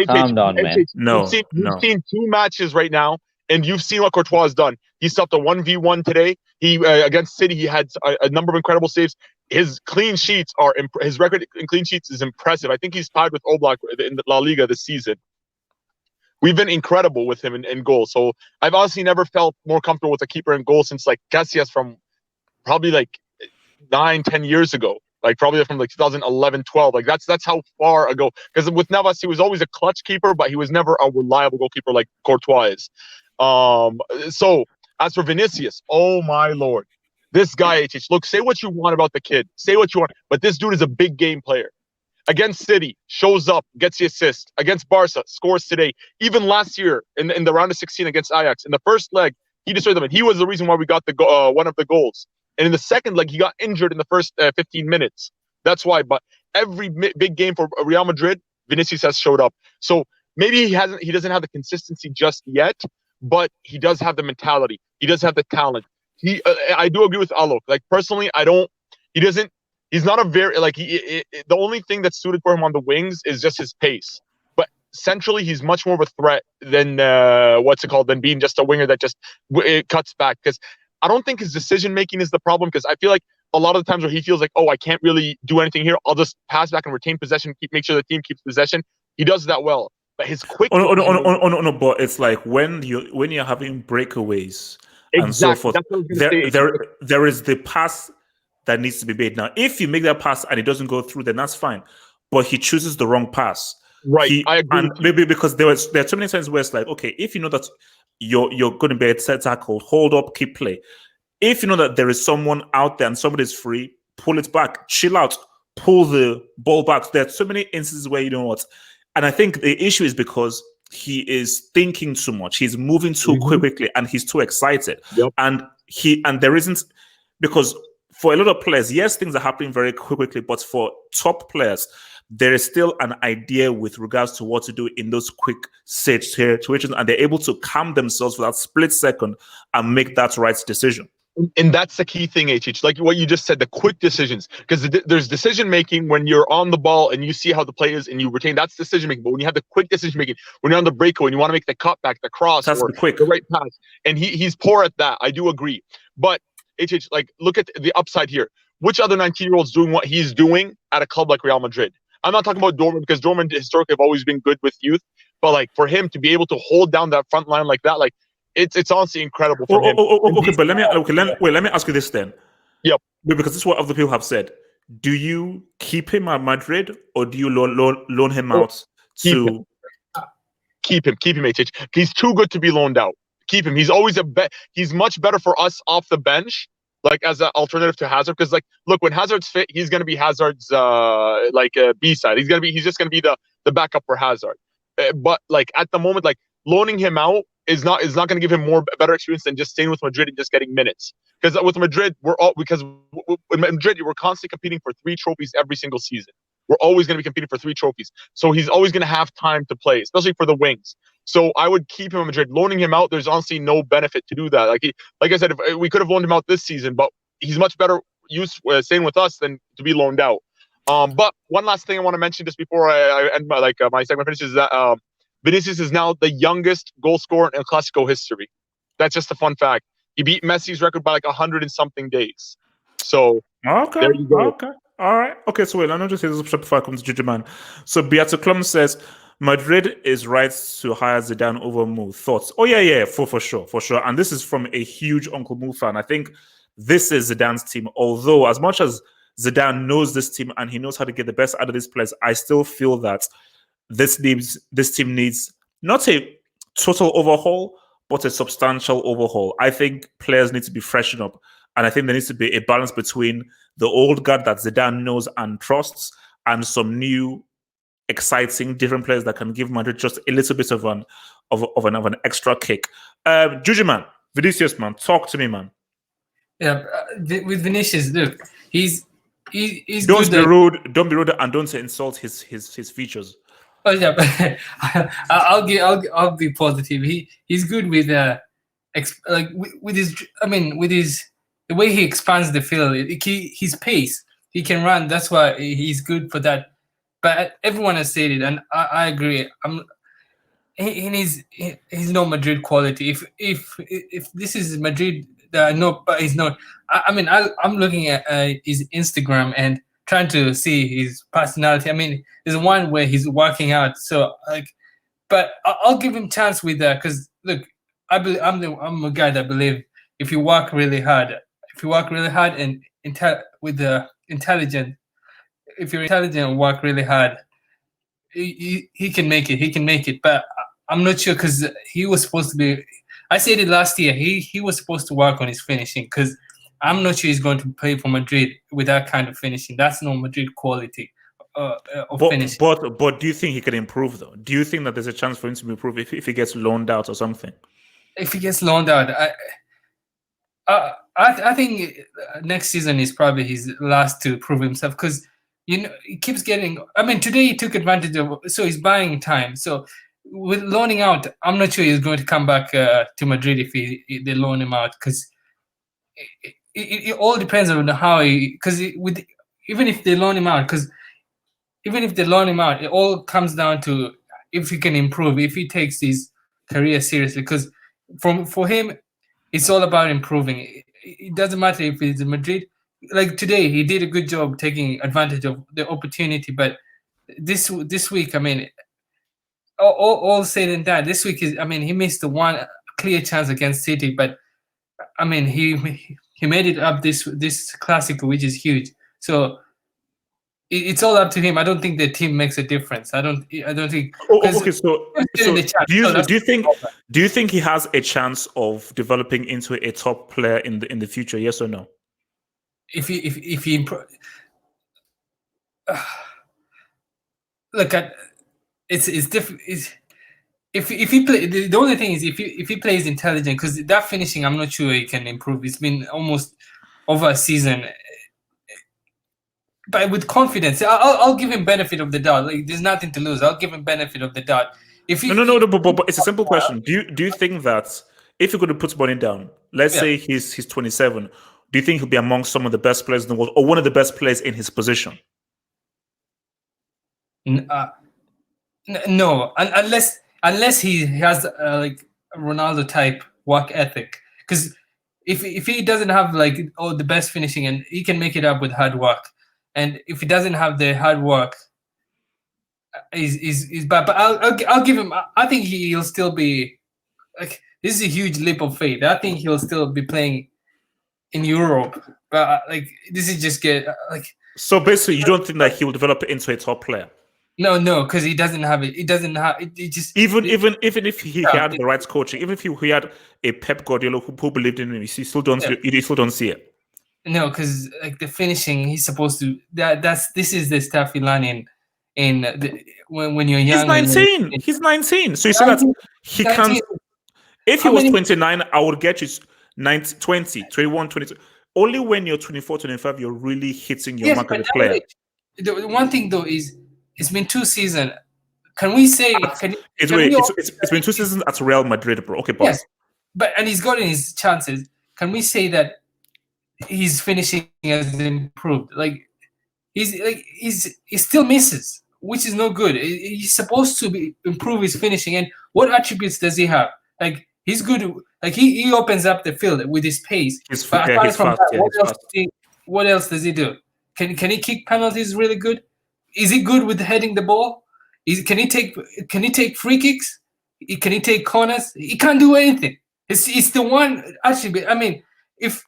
Calm down, man. No, you've seen 2 matches right now, and you've seen what Courtois has done. He stopped a 1v1 today. He against City, he had a number of incredible saves. His clean sheets his record in clean sheets is impressive. I think he's tied with Oblak in the La Liga this season. We've been incredible with him in goal. So I've honestly never felt more comfortable with a keeper in goal since like Casillas from probably like 9-10 years ago. Like probably from like 2011, 12. Like that's how far ago. Because with Navas, he was always a clutch keeper, but he was never a reliable goalkeeper like Courtois is. So as for Vinicius, oh my lord, this guy, look, say what you want about the kid, say what you want, but this dude is a big game player. Against City, shows up, gets the assist. Against Barca, scores today. Even last year in the round of 16 against Ajax, in the first leg, he destroyed them, and he was the reason why we got the one of the goals. And in the second leg, he got injured in the first 15 minutes. That's why. But every big game for Real Madrid, Vinicius has showed up. So maybe he doesn't have the consistency just yet, but he does have the mentality. He does have the talent. I do agree with Alok. Like personally, he's not a very the only thing that's suited for him on the wings is just his pace. But centrally, he's much more of a threat than than being just a winger that just cuts back. Because I don't think his decision making is the problem. Because I feel like a lot of the times where he feels like, oh, I can't really do anything here, I'll just pass back and retain possession, make sure the team keeps possession. He does that well. But his quick no, but it's like when you're having breakaways and so forth, there is the pass that needs to be made. Now, if you make that pass and it doesn't go through, then that's fine. But he chooses the wrong pass. Right. I agree. And maybe because there are so many times where it's like, okay, if you know that you're going to be a set tackle, hold up, keep play. If you know that there is someone out there and somebody's free, pull it back, chill out, pull the ball back. There are so many instances where you know what. And I think the issue is because he is thinking too much. He's moving too quickly and he's too excited. Yep. And there isn't, because for a lot of players, yes, things are happening very quickly, but for top players, there is still an idea with regards to what to do in those quick situations, and they're able to calm themselves for that split second and make that right decision. And that's the key thing, HH. Like what you just said, the quick decisions. Because there's decision making when you're on the ball and you see how the play is and you retain. That's decision making. But when you have the quick decision making, when you're on the breakaway and you want to make the cutback, the cross, That's or quick. the right pass, and he's poor at that. I do agree. But HH, like look at the upside here. Which other 19-year-old's doing what he's doing at a club like Real Madrid? I'm not talking about Dortmund because Dortmund historically have always been good with youth. But like for him to be able to hold down that front line like that, like. It's honestly incredible for him. Okay, but let me ask you this then. Yep. Because this is what other people have said. Do you keep him at Madrid or do you loan him out to? Keep him, HH. He's too good to be loaned out. Keep him. He's always he's much better for us off the bench, like as an alternative to Hazard. Because like, look, when Hazard's fit, he's gonna be Hazard's B side. He's just gonna be the backup for Hazard. But like at the moment, like loaning him out is not going to give him better experience than just staying with Madrid and just getting minutes. Because with Madrid, we're constantly competing for 3 trophies every single season. We're always going to be competing for 3 trophies. So he's always going to have time to play, especially for the wings. So I would keep him in Madrid. Loaning him out, there's honestly no benefit to do that. Like I said, if we could have loaned him out this season, but he's much better staying with us than to be loaned out. But one last thing I want to mention just before I end my segment finishes is that Vinicius is now the youngest goal scorer in El Clasico history. That's just a fun fact. He beat Messi's record by like 100 and something days. So there you go. Okay. All right. Okay, so wait, let me just say this before I come to Juju Man. So Beato Klum says Madrid is right to hire Zidane over Mo. Thoughts? Oh yeah, for sure. And this is from a huge Uncle Mo fan. I think this is Zidane's team. Although as much as Zidane knows this team and he knows how to get the best out of these players, I still feel that this team needs not a total overhaul, but a substantial overhaul. I think players need to be freshened up, and I think there needs to be a balance between the old guard that Zidane knows and trusts, and some new, exciting, different players that can give Madrid just a little bit of an extra kick. Juju man, Vinicius man, talk to me, man. Yeah, with Vinicius, look, he's don't be rude, and don't insult his features. Oh yeah, but I'll be positive. He's good with the way he expands the field. His pace, he can run. That's why he's good for that. But everyone has said it, and I agree. He's not Madrid quality. If this is Madrid, no, but he's not. I'm looking at his Instagram and trying to see his personality. I mean, there's one where he's working out. So but I'll give him chance with that because look, I'm a guy that believe if you work really hard and with the intelligent, if you're intelligent and work really hard, he can make it. He can make it. But I'm not sure because he was supposed to be. I said it last year. He was supposed to work on his finishing because I'm not sure he's going to play for Madrid with that kind of finishing. That's no Madrid quality of finishing. But do you think he can improve though? Do you think that there's a chance for him to improve if he gets loaned out or something? If he gets loaned out, I think next season is probably his last to prove himself because he keeps getting. I mean, today he took advantage of, so he's buying time. So with loaning out, I'm not sure he's going to come back to Madrid if they loan him out because. It all depends on how because even if they loan him out, it all comes down to if he can improve, if he takes his career seriously. Because for him, it's all about improving. It doesn't matter if it's in Madrid. Like today, he did a good job taking advantage of the opportunity. But this week, I mean, all said and done, this week he missed the one clear chance against City, but I mean he made it up this Classico, which is huge. So it's all up to him. I don't think the team makes a difference. I don't think. Okay, so do you think he has a chance of developing into a top player in the future? Yes or no? If he improve, look at it's different. If he play, the only thing is if he plays intelligent, because that finishing, I'm not sure he can improve. It's been almost over a season, but with confidence, I'll give him benefit of the doubt. Like there's nothing to lose. I'll give him benefit of the doubt. If he, no, but it's a simple question. Do you think that if you're going to put money down, let's Yeah. say he's 27. Do you think he'll be among some of the best players in the world, or one of the best players in his position? No, unless he has like a Ronaldo type work ethic. Because if he doesn't have like the best finishing, and he can make it up with hard work, and if he doesn't have the hard work, he's bad. But I'll give him. I think he'll still be like, this is a huge leap of faith. I think he'll still be playing in Europe. But like, this is just So basically, you don't think that he will develop into a top player? No, because he doesn't have it. He doesn't have it. Just even if he had the right coaching, even if he had a Pep Guardiola who believed in him, you still don't see it. No, because like the finishing, he's supposed to. This is the stuff you learn when you're young. He's 19. So you say that he can't. If he was 29, I would get you 20, 21, 22. Only when you're 24, 25, you're really hitting your mark as a player. The one thing though is, it's been 2 seasons. Can we say? It's been 2 seasons at Real Madrid, bro. Okay, boss. Yes, and he's gotten his chances. Can we say that his finishing has improved? Like he still misses, which is no good. He's supposed to improve his finishing. And what attributes does he have? Like, he's good. Like he opens up the field with his pace. He's fast. What else does he do? Can he kick penalties really good? Is he good with heading the ball? Can he take free kicks? Can he take corners? He can't do anything. It's the one attribute. I mean, if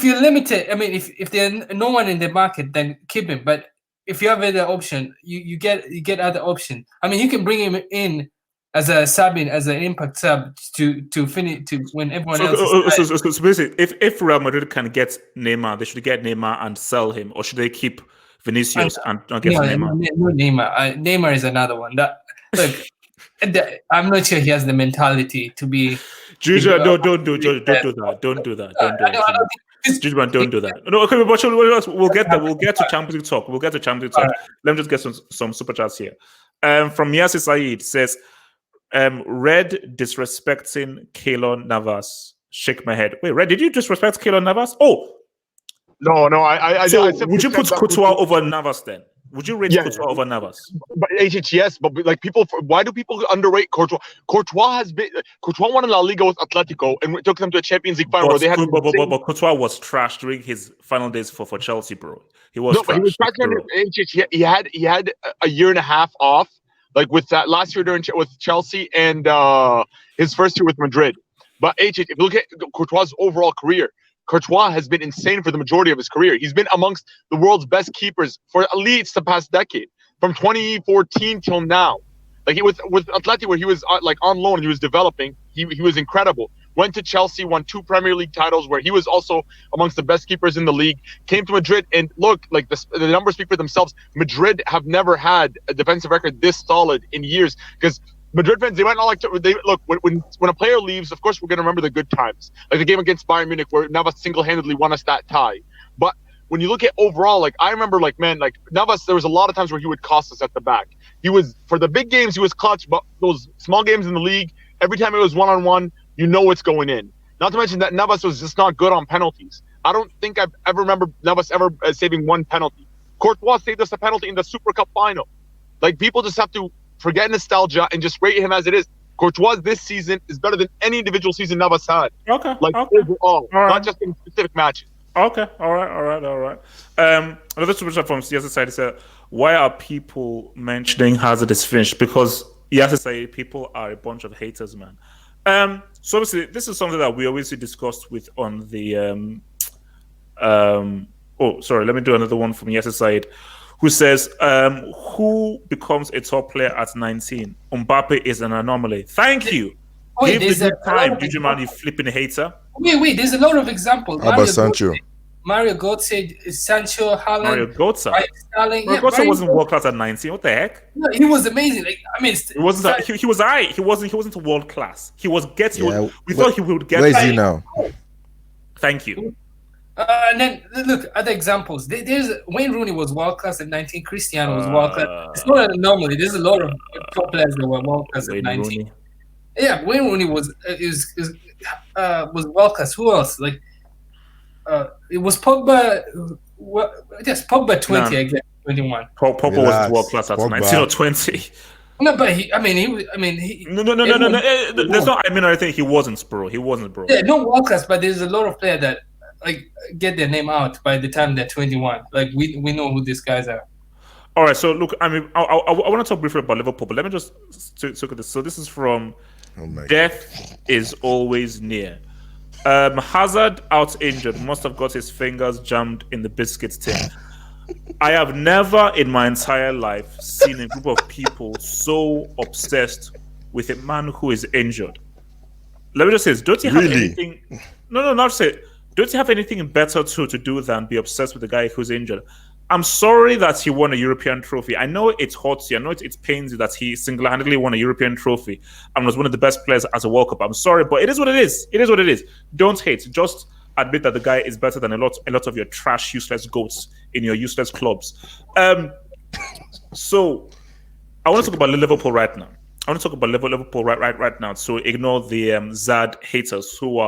you're limited, I mean, if there's no one in the market, then keep him. But if you have other option, you get other option. I mean, you can bring him in as a sub, as an impact sub to finish when everyone else. So basically, if Real Madrid can get Neymar, they should get Neymar and sell him, or should they keep Vinicius and not get Neymar? No, Neymar. Neymar is another one. I'm not sure he has the mentality to be. Juju, don't do that. Don't do that. Juju, don't do that. No, okay, but we'll get there. We'll get to Champions League talk. Right. Let me just get some super chats here. From Yasir Saeed says, Red disrespecting Keylor Navas. Shake my head. Wait, Red, did you disrespect Keylor Navas? Oh, no. I would you put Courtois over Navas then? Would you rate Courtois over Navas? But yes, but like why do people underrate Courtois? Courtois won in La Liga with Atletico and took them to a Champions League final where they had. But Courtois was trash during his final days for Chelsea, bro. He was. But he was trash. He had a year and a half off, like with that last year with Chelsea and his first year with Madrid. But if you look at Courtois' overall career, Courtois has been insane for the majority of his career. He's been amongst the world's best keepers for at least the past decade, from 2014 till now. Like he was with Atleti, where he was like on loan and he was developing. He was incredible. Went to Chelsea, won 2 Premier League titles, where he was also amongst the best keepers in the league. Came to Madrid, and look, like the numbers speak for themselves. Madrid have never had a defensive record this solid in years, because Madrid fans, they might not like to. Look, when a player leaves, of course we're gonna remember the good times, like the game against Bayern Munich where Navas single-handedly won us that tie. But when you look at overall, like I remember, like Navas, there was a lot of times where he would cost us at the back. He was, for the big games, he was clutch, but those small games in the league, every time it was one-on-one, you know it's going in. Not to mention that Navas was just not good on penalties. I don't think I've ever remembered Navas ever saving one penalty. Courtois saved us a penalty in the Super Cup final. Like, people just have to forget nostalgia and just rate him as it is. Courtois this season is better than any individual season Navas had. Okay. Overall, all right. Not just in specific matches. Okay. All right. Another super chat from Yasir Said said, why are people mentioning Hazard is finished? Because Yasir Said, people are a bunch of haters, man. So obviously, this is something that we always discussed with on the let me do another one from Yasir Said, who says, who becomes a top player at 19? Mbappe is an anomaly. Thank you. Give the time, Juju Man, you flipping hater. Wait, there's a lot of examples. How about Sancho? Mario Götze, Sancho, Haaland. Mario Götze. Götze wasn't world class at 19. What the heck? No, he was amazing. Like, I mean, it wasn't. He was alright. He wasn't world class. He was getting. Yeah, we thought he would get. Where is he now? Thank you. And then look other examples. There's Wayne Rooney was world class at 19. Cristiano was world class. It's not an anomaly. There's a lot of top players that were world class at 19. Yeah, Wayne Rooney was world class. Who else? Like, it was Pogba. Yes, Pogba 20 Nah. again, 21. Pogba was world Relax. class at Pogba. 19 or 20. No, but he. No. everyone- There's no. I mean, I think he wasn't, bro. He wasn't, bro. Yeah, no world class, but there's a lot of players that like get their name out by the time they're 21. Like we know who these guys are. All right. So look, I mean, I want to talk briefly about Liverpool, but let me just look at this. So this is from Oh my God. Death is Always Near. Hazard out injured, must have got his fingers jammed in the biscuit tin. I have never in my entire life seen a group of people so obsessed with a man who is injured. Let me just say this. Don't you have Really? anything? No, not say. Don't you have anything better to do than be obsessed with the guy who's injured? I'm sorry that he won a European trophy. I know it hurts you. I know it pains you that he single-handedly won a European trophy and was one of the best players as a World Cup. I'm sorry, but it is what it is. It is what it is. Don't hate. Just admit that the guy is better than a lot of your trash, useless goats in your useless clubs. So I want to talk about Liverpool right now. I want to talk about Liverpool right now. So ignore the Zad haters who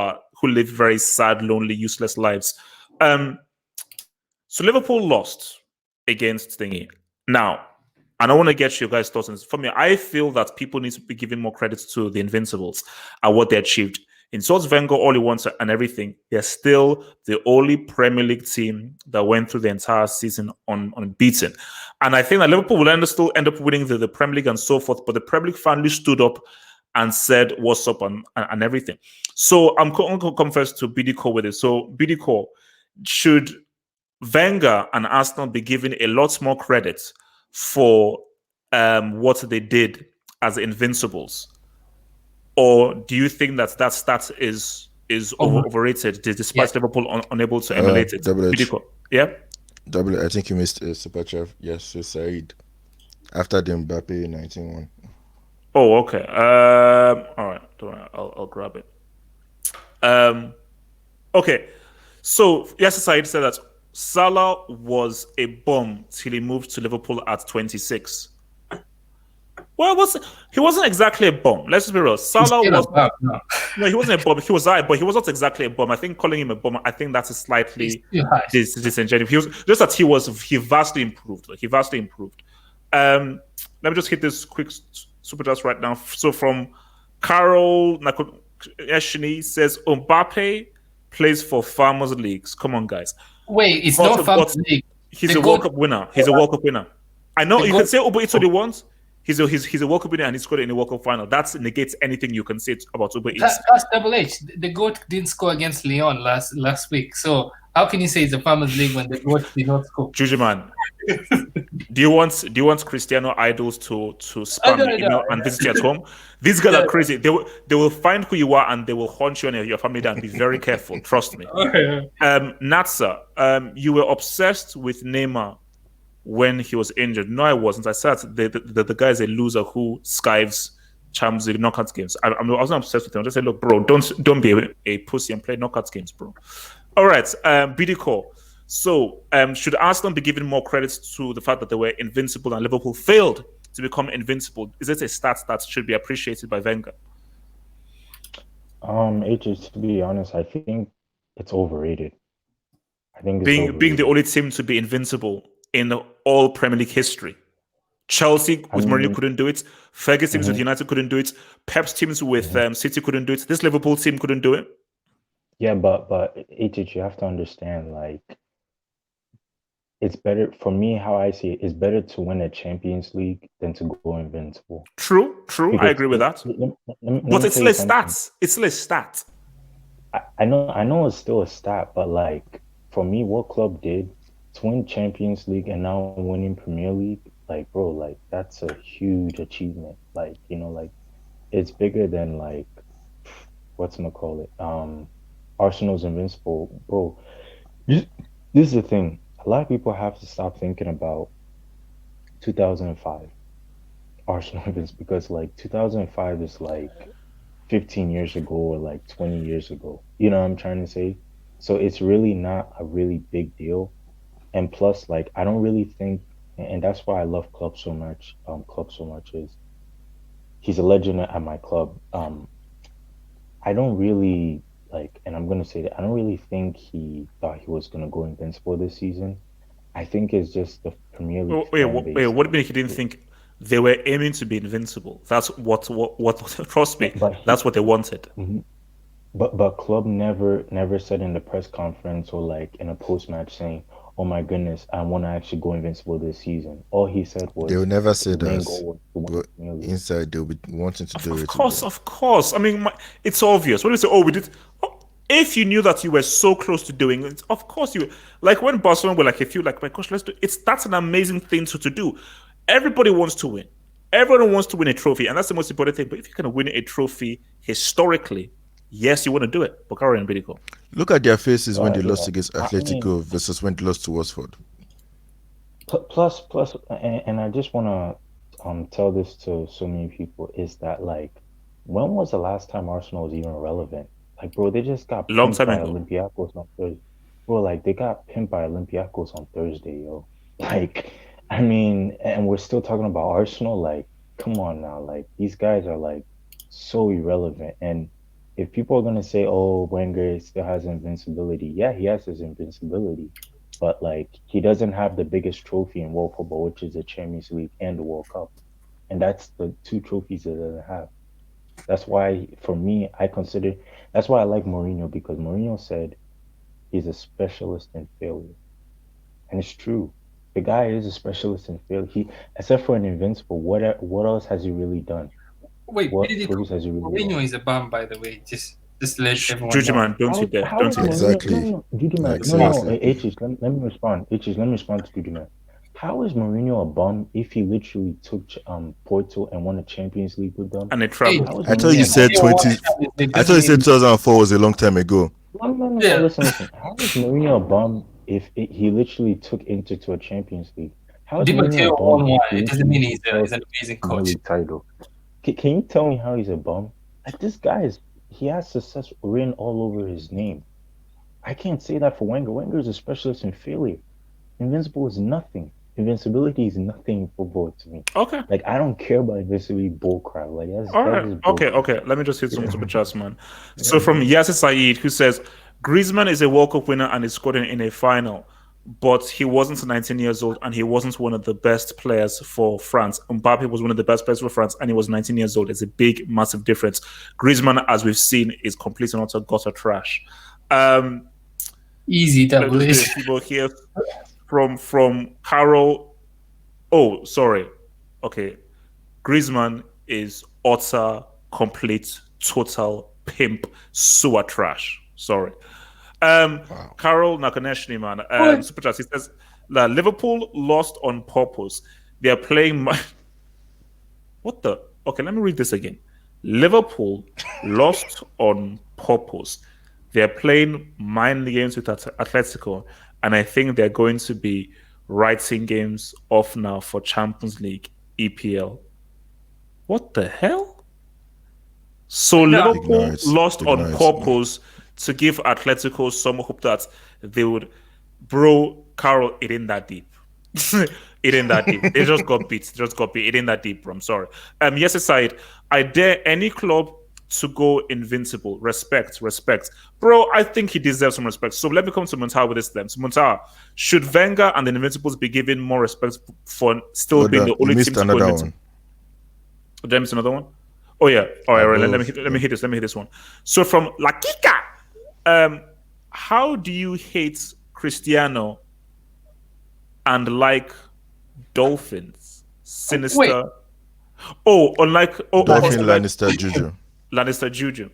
live very sad, lonely, useless lives. So Liverpool lost against Thingy. Now, and I want to get your guys' thoughts on this. For me, I feel that people need to be giving more credit to the Invincibles and what they achieved. Insults Wenger all he wants and everything. They're still the only Premier League team that went through the entire season unbeaten. And I think that Liverpool will still end up winning the Premier League and so forth. But the Premier League finally stood up and said what's up and everything. So I'm going to come first to BD with it. So BD, should Wenger and Arsenal be given a lot more credit for what they did as Invincibles? Or do you think that stat is overrated despite Liverpool unable to emulate it? Yeah? I think you missed Super Chat. Yes, so Said. After the Mbappe 19-1. Oh, okay. All right. Don't worry. I'll grab it. Okay. So, yes, Said said that Salah was a bum till he moved to Liverpool at 26. Well, he wasn't exactly a bum. Let's just be real. Salah was no, he wasn't a bum. He was but he was not exactly a bum. I think calling him a bum, I think that's a slightly disingenuous. He was just that he vastly improved. Like, he vastly improved. Let me just hit this quick super chat right now. So from Carol Eshini says Mbappe plays for Farmers Leagues. Come on, guys. Wait, it's not Farmers League. He's a World Cup winner. He's a World Cup winner. I know you can say Uber Eats all you want. He's a World Cup winner and he scored in the World Cup final. That negates anything you can say about Uber Eats. That's Double H. The GOAT didn't score against Lyon last week. So how can you say it's a Farmers League when the GOAT did not score? Juju man, do you want Cristiano idols to spam and visit you at home? These guys are crazy. They will find who you are and they will hunt you and your family down. Be very careful. Trust me. Natsa, you were obsessed with Neymar when he was injured. No, I wasn't. I said the guy is a loser who skives Champions League knockout games. I wasn't obsessed with him. I just said, look, bro, don't be a pussy and play knockout games, bro. All right, BD Call. So, should Arsenal be given more credit to the fact that they were invincible and Liverpool failed to become invincible? Is it a stat that should be appreciated by Wenger? To be honest, I think it's overrated. I think being the only team to be invincible in all Premier League history. Chelsea with Mourinho couldn't do it. Ferguson's with United couldn't do it. Pep's teams with City couldn't do it. This Liverpool team couldn't do it. Yeah, but you have to understand, like, it's better for me. How I see it, it's better to win a Champions League than to go invincible. True. I agree with that. But it's still a stat. It's still a stat. I know it's still a stat, but like for me, what club did to win Champions League and now winning Premier League, like, bro, like, that's a huge achievement. Like, like, it's bigger than, like, Arsenal's invincible, bro. This is the thing. A lot of people have to stop thinking about 2005 Arsenal because, like, 2005 is like 15 years ago or like 20 years ago. You know what I'm trying to say? So it's really not a really big deal. And plus, like, I don't really think, and that's why I love club so much is he's a legend at my club. I don't really and I'm gonna say that I don't really think he thought he was gonna go invincible this season. I think it's just the Premier League Wait, fan what, base. wait, what do you mean he didn't think they were aiming to be invincible? That's what trust me, that's what they wanted. But club never said in the press conference or in a post match saying, "Oh my goodness, I want to actually go invincible this season." All he said was They will never say the main that. goal was to win But the Premier League. inside, they'll be wanting to do it. Of course. I mean, it's obvious. When you say, "Oh, we did," if you knew that you were so close to doing it, of course you. Like when Barcelona were if you my gosh, let's do. That's an amazing thing to do. Everybody wants to win. Everyone wants to win a trophy, and that's the most important thing. But if you can win a trophy historically, yes, you want to do it. Bukhari and Bidico. Look at their faces when they lost against Atletico versus when they lost to Watford. Plus, and I just want to tell this to so many people is that when was the last time Arsenal was even relevant? Bro, they just got Long pimped time by ago. Olympiacos on Thursday. Bro, they got pimped by Olympiacos on Thursday, yo. I mean, and we're still talking about Arsenal. Come on now. These guys are so irrelevant. And if people are gonna say, "Oh, Wenger still has invincibility," yeah, he has his invincibility, but he doesn't have the biggest trophy in world football, which is the Champions League and the World Cup, and that's the two trophies that doesn't have. That's why, for me, that's why I like Mourinho, because Mourinho said he's a specialist in failure, and it's true. The guy is a specialist in failure. He, except for an invincible, what else has he really done? Wait, What trophies has he really Mourinho won? is a bum, by the way. Just let everyone Juju know. man, don't you dare. Don't you dare. Exactly. No, Juju-man. Exactly. H's, let me respond. H's, let me respond to Juju-man. How is Mourinho a bum if he literally took Porto and won a Champions League with them? And they traveled. I thought you said 20. I thought you said 2004 was a long time ago. No, Yeah. listen. How is Mourinho a bum if he literally took Inter to a Champions League? How is Di Mourinho Matteo a bum won one. if he It doesn't mean he's literally an amazing Premier coach. League title? Can you tell me how he's a bum? This guy he has success written all over his name. I can't say that for Wenger. Wenger is a specialist in failure. Invincible is nothing. Invincibility is nothing in football to me. Okay. I don't care about invincibility bullcrap. That's All right. just bullcrap. Okay. Let me just hit some super chats, man. So from Yasser Saeed, who says Griezmann is a World Cup winner and is scored in a final, but he wasn't 19 years old and he wasn't one of the best players for France. Mbappe was one of the best players for France and he was 19 years old. It's a big, massive difference. Griezmann, as we've seen, is complete and utter gutter trash. Easy, double Let's do people here from Carol. Oh, sorry. Okay. Griezmann is utter, complete, total pimp, sewer trash. Sorry. Carol Nakaneshni, man. Super chat. He says Liverpool lost on purpose. They are playing. What the? Okay, let me read this again. Liverpool lost on purpose. They're playing mind games with Atletico, and I think they're going to be writing games off now for Champions League, EPL. What the hell? So Liverpool lost on purpose to give Atletico some hope that they would. Bro, Carol, it ain't that deep. It ain't that deep. They just got beat. It ain't that deep, bro. I'm sorry. Yes, aside, I dare any club to go invincible. Respect. Bro, I think he deserves some respect. So let me come to Montar with this then. So Montar, should Wenger and the Invincibles be given more respect for still being the only team to go invincible? Did I miss another one? Oh yeah. All right. Let me hit this one. So from La Kika, how do you hate Cristiano and like Dolphins? Sinister. Wait. Dolphin Lannister Juju.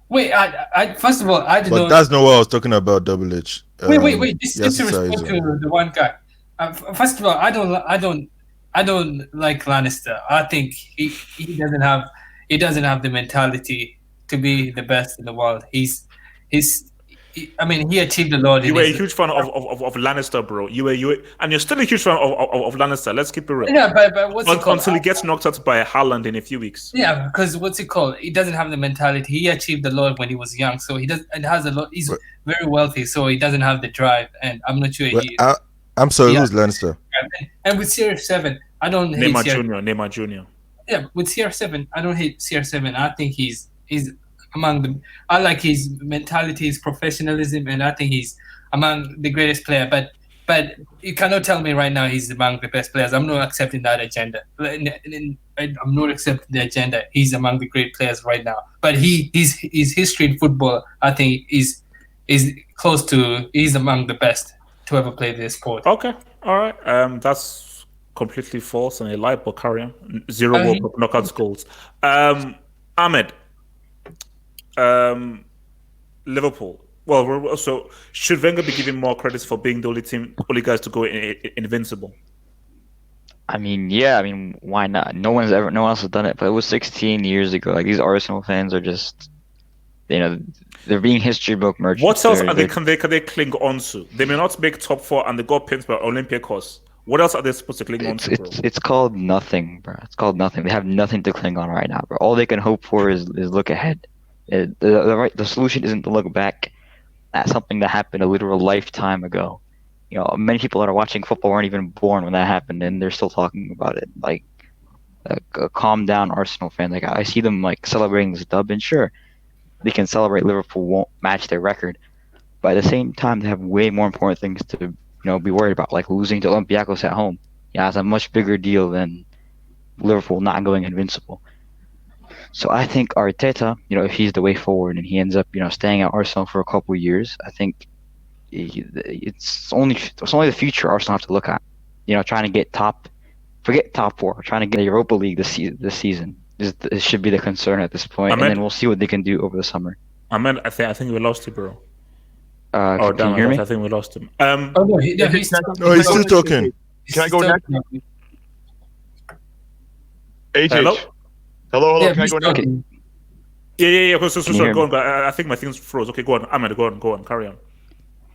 Wait, I first of all, I didn't know. But that's not what I was talking about, Double H. Wait. Just to respond to the one guy. First of all, I don't like Lannister. I think he doesn't have the mentality to be the best in the world. He achieved a lot. You were a huge fan of Lannister, bro. You were, and you're still a huge fan of Lannister. Let's keep it real. Yeah, but what's it called? Until he gets knocked out by Haaland in a few weeks. Yeah, because what's it called? He doesn't have the mentality. He achieved a lot when he was young, so he does. It has a lot. He's very wealthy, so he doesn't have the drive. And I'm not sure. I'm sorry, who's Lannister? And with Series 7, I don't hate Neymar Jr. with CR7, I don't hate CR7. I think he's among the. I like his mentality, his professionalism, and I think he's among the greatest player. But you cannot tell me right now he's among the best players. I'm not accepting that agenda. I'm not accepting the agenda. He's among the great players right now. But his history in football, I think, is close to. He's among the best to ever play this sport. Okay, all right. That's completely false and a lie, but carry on. 0 goal knockout goals. Ahmed, Liverpool. Well, so should Wenger be given more credits for being the only guys to go invincible? I mean, yeah. I mean, why not? No one else has done it. But it was 16 years ago. Like, these Arsenal fans are just, they're being history book merchants. What else can they cling on to? They may not make top 4 and they got pinned by Olympiacos. What else are they supposed to cling on to, bro? It's called nothing, bro. It's called nothing. They have nothing to cling on right now, bro. All they can hope for is look ahead. The solution isn't to look back at something that happened a literal lifetime ago. Many people that are watching football weren't even born when that happened, and they're still talking about it. Like, calm down, Arsenal fan. Like, I see them like celebrating this dub, and sure, they can celebrate. Liverpool won't match their record, but at the same time, they have way more important things to be worried about, like losing to Olympiacos at home. Yeah, it's a much bigger deal than Liverpool not going invincible. So I think Arteta, if he's the way forward and he ends up, staying at Arsenal for a couple of years, I think it's only the future Arsenal have to look at. Trying to forget top 4, trying to get the Europa League this season. This should be the concern at this point, and then we'll see what they can do over the summer. I think we lost you, bro. Can you hear me? I think we lost him. He's still talking. Can I go next? Hello? Hello. Yeah, Can I go next? Yeah. So go on. I think my things froze. Okay, go on. Ahmed, go on. Carry on.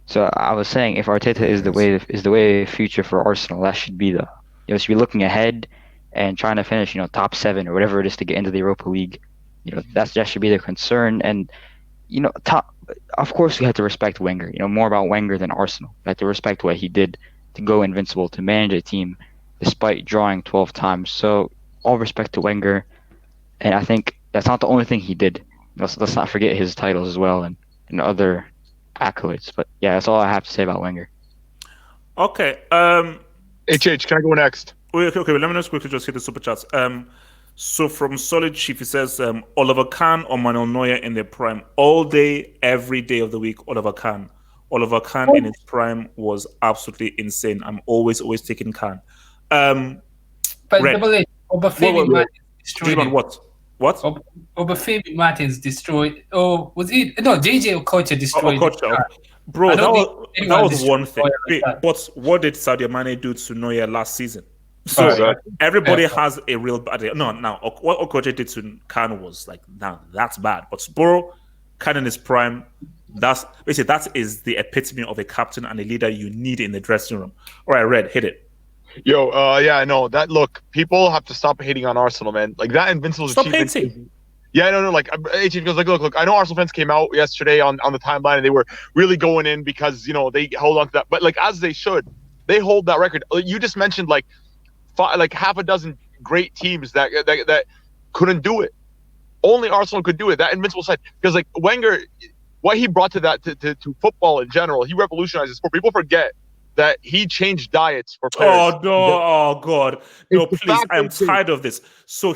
So I was saying, if Arteta is the way future for Arsenal, that should be should be looking ahead and trying to finish, top 7 or whatever it is to get into the Europa League. That should be the concern. And of course, we have to respect Wenger. More about Wenger than Arsenal. We have to respect what he did to go invincible, to manage a team despite drawing 12 times. So all respect to Wenger. And I think that's not the only thing he did. Let's not forget his titles as well and other accolades. But yeah, that's all I have to say about Wenger. Okay. HH, can I go next? Okay. Let me quickly just hit the super chats. So from Solid Chief, he says Oliver Kahn or Manuel Neuer in their prime, all day, every day of the week. Oliver Kahn in his prime was absolutely insane. I'm always taking Kahn. But Obafemi Martins destroyed him. What? Obafemi Martins destroyed. Oh, was it? No, JJ Okocha destroyed. Bro, that was one thing. But what did Sadio Mane do to Neuer last season? So everybody has a real bad day. No, now what Okocha did to Kahn was like, now that's bad. But Sporo, Kahn in his prime, that is the epitome of a captain and a leader you need in the dressing room. All right, Red, hit it. Yo, yeah, I know that. Look, people have to stop hating on Arsenal, man. Like, that invincible achievement. Hating. Yeah, no. Like, HH goes, look. I know Arsenal fans came out yesterday on the timeline and they were really going in because they hold on to that. But like, as they should, they hold that record. You just mentioned like half a dozen great teams that couldn't do it. Only Arsenal could do it. That invincible side, because like Wenger, what he brought to that to football in general, he revolutionized the sport. People forget that he changed diets for players. Oh no! Oh God! No, please! I am tired of this. So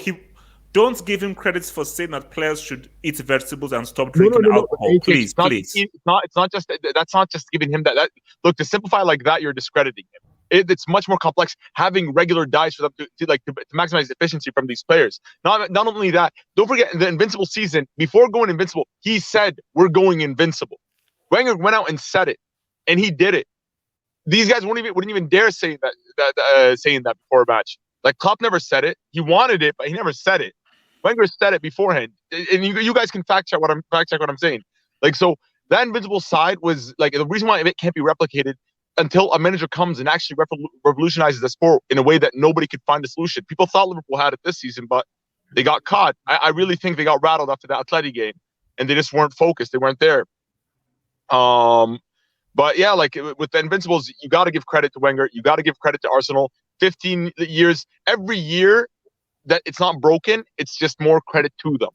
don't give him credits for saying that players should eat vegetables and stop drinking alcohol. Please. It's not just that's not just giving him that. Look, to simplify like that, you're discrediting him. It's much more complex. Having regular diets for them to maximize efficiency from these players. Not only that, don't forget the invincible season. Before going invincible, he said we're going invincible. Wenger went out and said it, and he did it. These guys wouldn't even dare saying that before a match. Like, Klopp never said it. He wanted it, but he never said it. Wenger said it beforehand, and you guys can fact check what I'm saying. Like, so that invincible side was like the reason why it can't be replicated until a manager comes and actually revolutionizes the sport in a way that nobody could find a solution. People thought Liverpool had it this season, but they got caught. I really think they got rattled after that Atleti game, and they just weren't focused. They weren't there. But yeah, like with the Invincibles, you got to give credit to Wenger. You got to give credit to Arsenal. 15 years, every year, that it's not broken. It's just more credit to them.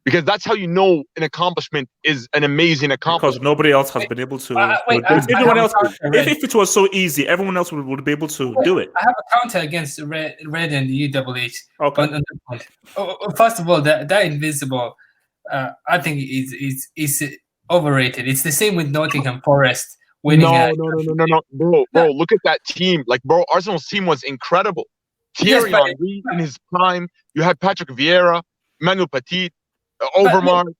Because that's how you know an accomplishment is an amazing accomplishment. Because nobody else has been able to. If it was so easy, everyone else would be able to do it. I have a counter against Red and the UWH. Okay. First of all, that Invincible, I think is overrated. It's the same with Nottingham Forest winning. No, bro. Look at that team. Like, bro, Arsenal's team was incredible. Thierry Henry in his prime. You had Patrick Vieira, Emmanuel Petit. Overmars,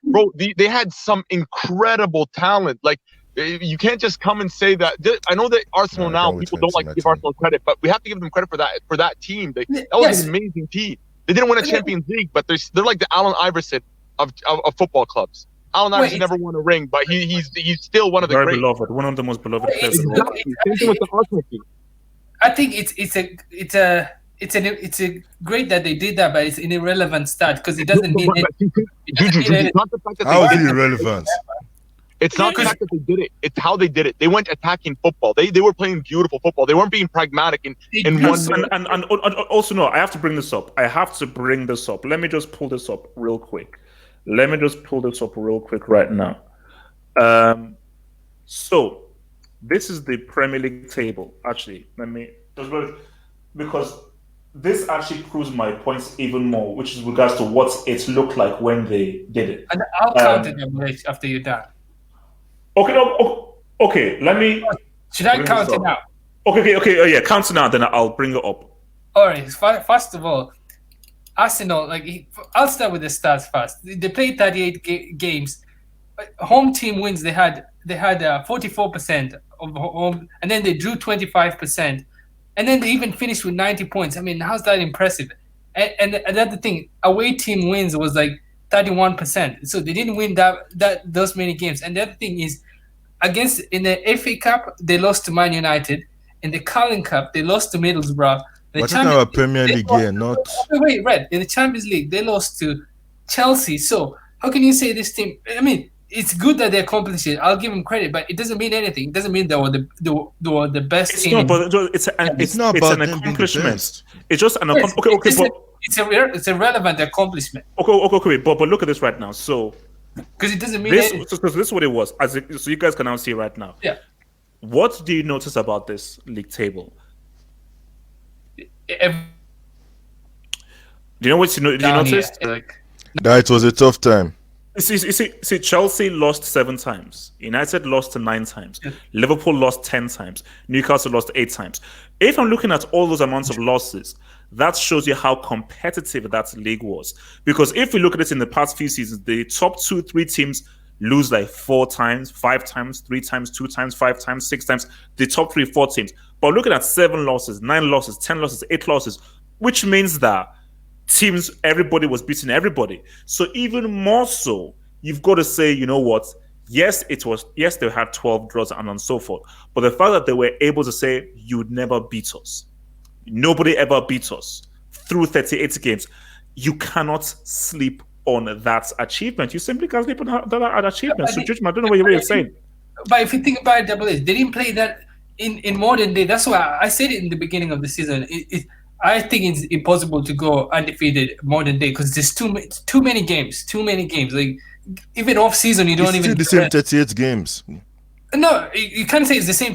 bro, they had some incredible talent. Like, you can't just come and say that. I know that Arsenal now, people don't like to give Arsenal credit, but we have to give them credit for that team. That was an amazing team. They didn't win a Champions League, but they're like the Allen Iverson of football clubs. Allen Iverson never won a ring, but he's still one of the great. Beloved, one of the most beloved players. Exactly. Same thing with the Arsenal team. I think it's a great that they did that, but it's an irrelevant stat because it doesn't mean it's not the fact that how is it irrelevant? It's not the fact that they did it. It's how they did it. They went attacking football. They were playing beautiful football. They weren't being pragmatic in one. And also, no, I have to bring this up. Let me just pull this up real quick. Right now. So this is the Premier League table. Actually, because this actually proves my points even more, which is regards to what it looked like when they did it. And I'll count it after you're done. Okay. Let me. Should I count it now? Okay. Oh, yeah, count it now. Then I'll bring it up. All right. First of all, Arsenal. I'll start with the stats first. They played 38 games. Home team wins. They had 44% of home, and then they drew 25%. And then they even finished with 90 points. I mean, how's that impressive? And another thing, away team wins was like 31%. So they didn't win those many games. And the other thing is, in the FA Cup, they lost to Man United. In the Carling Cup, they lost to Middlesbrough. What's our Premier League here? Not. Wait, Red. In the Champions League, they lost to Chelsea. So how can you say this team? I mean, it's good that they accomplished it. I'll give them credit, but it doesn't mean anything. It doesn't mean they were the best team. It's not about an accomplishment. It's just an accomplishment. It's a relevant accomplishment. Okay, but look at this right now. So, because it doesn't mean anything. So this is what it was. So you guys can now see right now. Yeah. What do you notice about this league table? Do you know what you noticed? That it was a tough time. See, Chelsea lost 7 times. United lost 9 times. Liverpool lost 10 times. Newcastle lost 8 times. If I'm looking at all those amounts of losses, that shows you how competitive that league was. Because if we look at it in the past few seasons, the top 2-3 teams lose like 4 times, 5 times, 3 times, 2 times, 5 times, 6 times. The top 3-4 teams. But looking at 7 losses, 9 losses, 10 losses, 8 losses, which means that everybody was beating everybody. So even more so, you've got to say, you know what? Yes, they had 12 draws and so forth. But the fact that they were able to say, you'd never beat us. Nobody ever beat us through 38 games. You cannot sleep on that achievement. You simply can't sleep on that achievement. So, Judge, I don't know what you're saying. But if you think about it, Double A, they didn't play that in modern day. That's why I said it in the beginning of the season. I think it's impossible to go undefeated modern day because there's too many games. Like even off season, you don't it's even. Still the same 38 games. No, you can't say it's the same.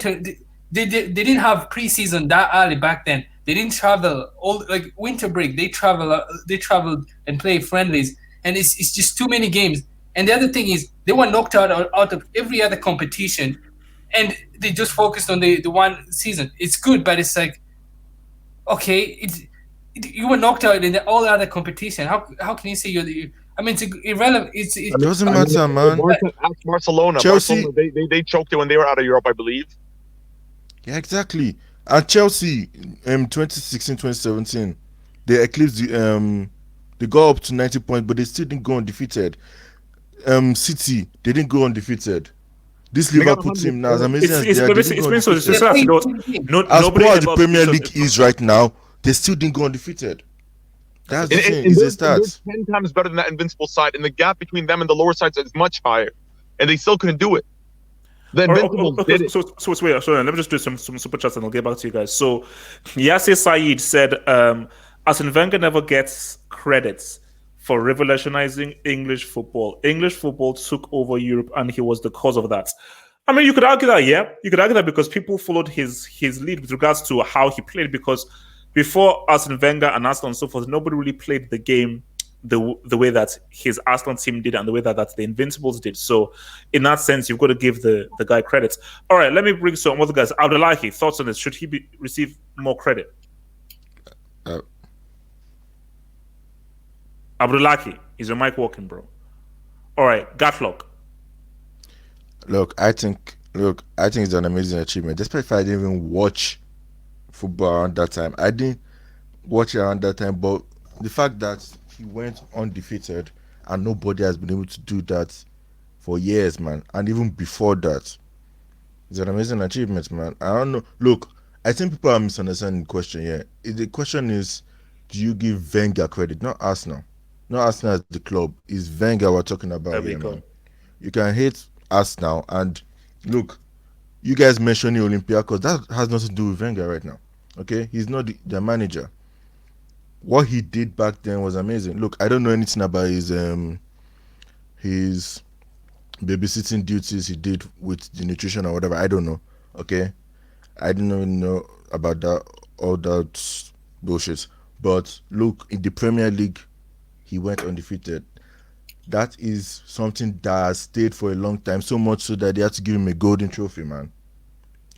They didn't have preseason that early back then. They didn't travel like winter break. They traveled and played friendlies, and it's just too many games. And the other thing is they were knocked out of every other competition, and they just focused on the one season. It's good, but it's like. Okay, you were knocked out in all other competition. How can you say you're the? I mean, it's irrelevant. It doesn't matter, man. Barcelona, Chelsea, they choked it when they were out of Europe, I believe. Yeah, exactly. And Chelsea, 2016, 2017, they eclipsed they got up to 90 points, but they still didn't go undefeated. City, they didn't go undefeated. This Liverpool team now, as amazing as they are, as poor as the Premier League is right now, they still didn't go undefeated. That's the thing. It's a stats. 10 times better than that Invincible side, and the gap between them and the lower sides is much higher, and they still couldn't do it. The Invincibles did it. So wait, sorry, let me just do some super chats and I'll get back to you guys. So Yasser Saeed said, Arsene Wenger never gets credits for revolutionizing English football. English football took over Europe, and he was the cause of that. I mean, you could argue that, yeah, you could argue that because people followed his lead with regards to how he played. Because before Arsene Wenger and Arsenal and so forth, nobody really played the game the way that his Arsenal team did and the way that the Invincibles did. So, in that sense, you've got to give the guy credit. All right, let me bring some other guys. Abdullahi, thoughts on this? Should he receive more credit? Abdullahi, is your mic working, bro? All right, Gatlock. Look, I think it's an amazing achievement. Despite if I didn't even watch football around that time, I didn't watch it around that time. But the fact that he went undefeated and nobody has been able to do that for years, man, and even before that, it's an amazing achievement, man. I don't know. Look, I think people are misunderstanding the question here. The question is, do you give Wenger credit? Not Arsenal. Not Arsenal as the club. It's Wenger we're talking about here, man. You can hate Arsenal, and look, you guys mentioning Olympiacos, that has nothing to do with Wenger right now. Okay, he's not the manager. What he did back then was amazing. Look, I don't know anything about his babysitting duties he did with the nutrition or whatever. I don't know. Okay, I didn't even know about that, all that bullshit. But look, in the Premier League, he went undefeated. That is something that has stayed for a long time, so much so that they had to give him a golden trophy, man.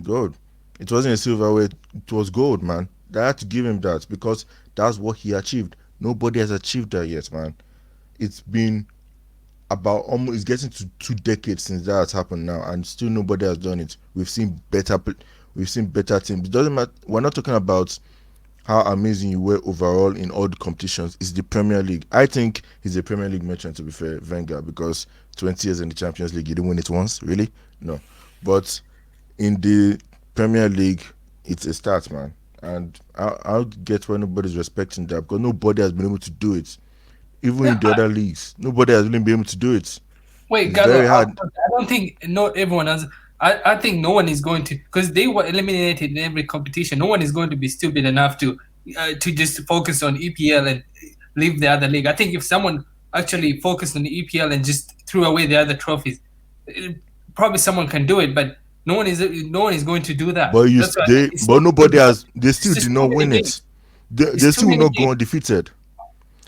Gold. It wasn't a silverware, it was gold, man. They had to give him that because that's what he achieved. Nobody has achieved that yet, man. It's been about almost, it's getting to 2 decades since that has happened now, and still nobody has done it. We've seen better teams. It doesn't matter. We're not talking about how amazing you were overall in all the competitions. It's the Premier League. I think he's a Premier League merchant, to be fair, Wenger, because 20 years in the Champions League, you didn't win it once, really? No. But in the Premier League, it's a start, man. And I'll get why nobody's respecting that, because nobody has been able to do it. Even in the other leagues, nobody has really been able to do it. Wait, It's very hard. I don't think not everyone has. I think no one is going to, because they were eliminated in every competition. No one is going to be stupid enough to just focus on EPL and leave the other league. I think if someone actually focused on the EPL and just threw away the other trophies, probably someone can do it. But no one is going to do that. But nobody has. They still did not win it. They still will not go undefeated.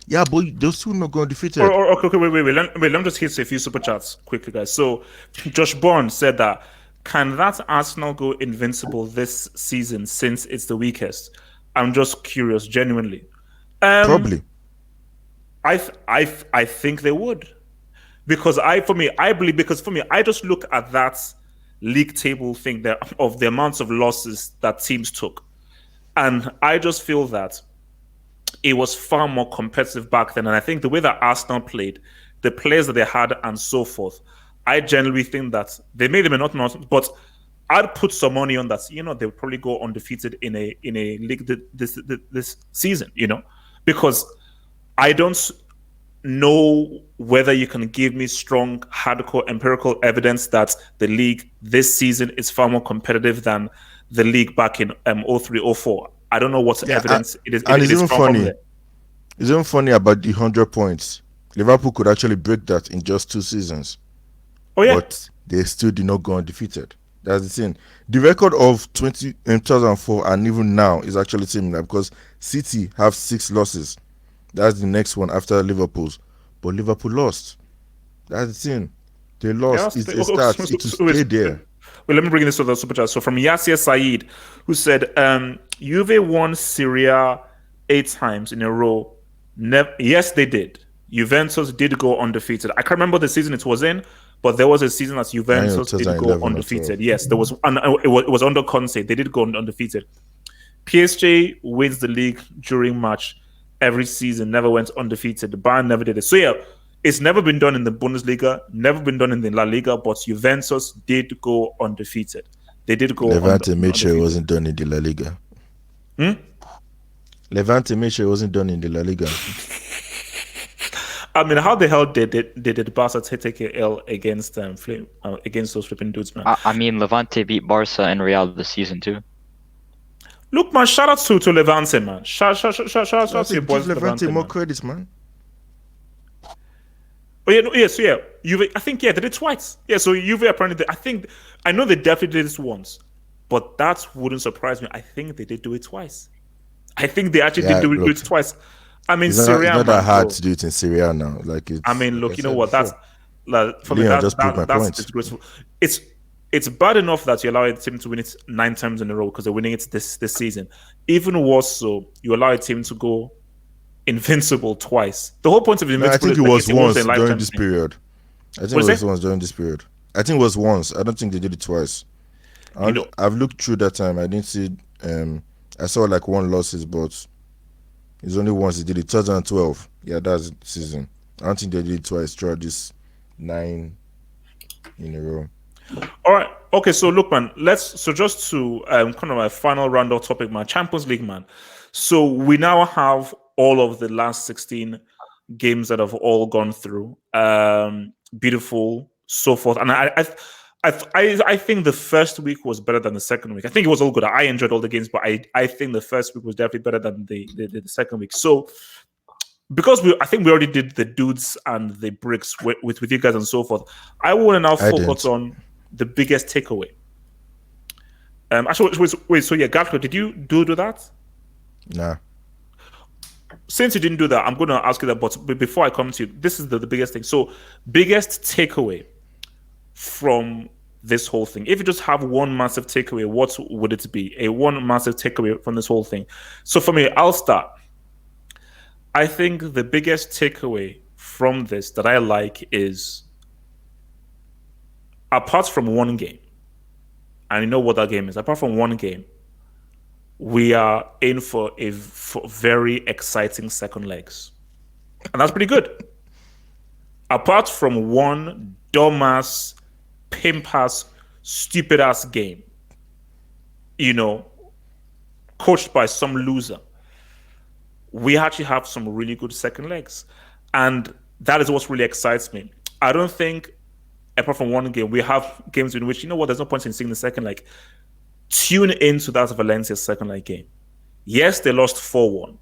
Yeah, but they'll still not go undefeated. Okay, wait. Let me just hit a few super chats quickly, guys. So, Josh Bourne said that, can that Arsenal go invincible this season since it's the weakest? I'm just curious, genuinely. Probably. I think they would, because I just look at that league table thing there of the amounts of losses that teams took, and I just feel that it was far more competitive back then. And I think the way that Arsenal played, the players that they had, and so forth, I generally think that they may not, but I'd put some money on that. They'll probably go undefeated in a league this season. Because I don't know whether you can give me strong, hardcore, empirical evidence that the league this season is far more competitive than the league back in 03-04. I don't know what evidence it is. And it's even funny. It's even funny about the 100 points. Liverpool could actually break that in just 2 seasons. Oh yeah, but they still did not go undefeated. That's the thing. The record of 2004 and even now is actually similar, because City have 6 losses. That's the next one after Liverpool's. But Liverpool lost. That's the thing. They lost. It starts. It will stay there. Well, let me bring this to the super chat. So from Yasir Saeed, who said, Juve won Syria 8 times in a row. Yes, they did. Juventus did go undefeated. I can't remember the season it was in, but there was a season that Juventus did go undefeated. Yes, there was. It was under Conte. They did go undefeated. PSG wins the league during March every season. Never went undefeated. The Bayern never did it. So yeah, it's never been done in the Bundesliga. Never been done in the La Liga. But Juventus did go undefeated. They did go. Levante made sure it wasn't done in the La Liga. Levante made sure it wasn't done in the La Liga. I mean, how the hell did Barca take a L against against those flipping dudes, man? I mean, Levante beat Barca and Real this season too. Look, man, shout out to Levante, man. Shout out to your boys. Give Levante more man. credit, man. Oh yeah, no, yeah. So yeah, Juve. I think they did it twice. Yeah, so Juve apparently. I know they definitely did this once, but that wouldn't surprise me. I think they did do it twice. I think they actually did do it twice. I mean, It's Syria. not that hard to do it in Syria now. Like it's. I mean, look, like you know what? That's for me. Leon just proved my point. Disgraceful. It's bad enough that you allow a team to win it 9 times in a row because they're winning it this season. Even worse, so you allow a team to go invincible twice. The whole point of invincible. I think it was once during this period. I think it was once during this period. I think it was once. I don't think they did it twice. I've looked through that time. I didn't see. I saw like one losses, but it's only once they did it. 2012. Yeah, that's the season. I don't think they did it twice throughout this 9 in a row. All right. Okay. So look, man. So just to kind of my final round-off topic, man. Champions League, man. So we now have all of the last 16 games that have all gone through. Beautiful, so forth. And I think the first week was better than the second week. I think it was all good. I enjoyed all the games, but I think the first week was definitely better than the second week. So because I think we already did the dudes and the bricks with you guys and so forth, I want to now focus on the biggest takeaway. Actually, wait. So yeah, Gatko, did you do that? Nah. Since you didn't do that, I'm going to ask you that. But before I come to you, this is the biggest thing. So, biggest takeaway from this whole thing. If you just have one massive takeaway, what would it be? One massive takeaway from this whole thing. So for me, I'll start. I think the biggest takeaway from this that I like is, apart from one game, and you know what that game is, apart from one game, we are in for very exciting second legs. And that's pretty good. Apart from one dumbass, pimp-ass, stupid-ass game, coached by some loser, we actually have some really good second legs. And that is what really excites me. I don't think, apart from one game, we have games in which, there's no point in seeing the second leg. Tune into that Valencia second leg game. Yes, they lost 4-1.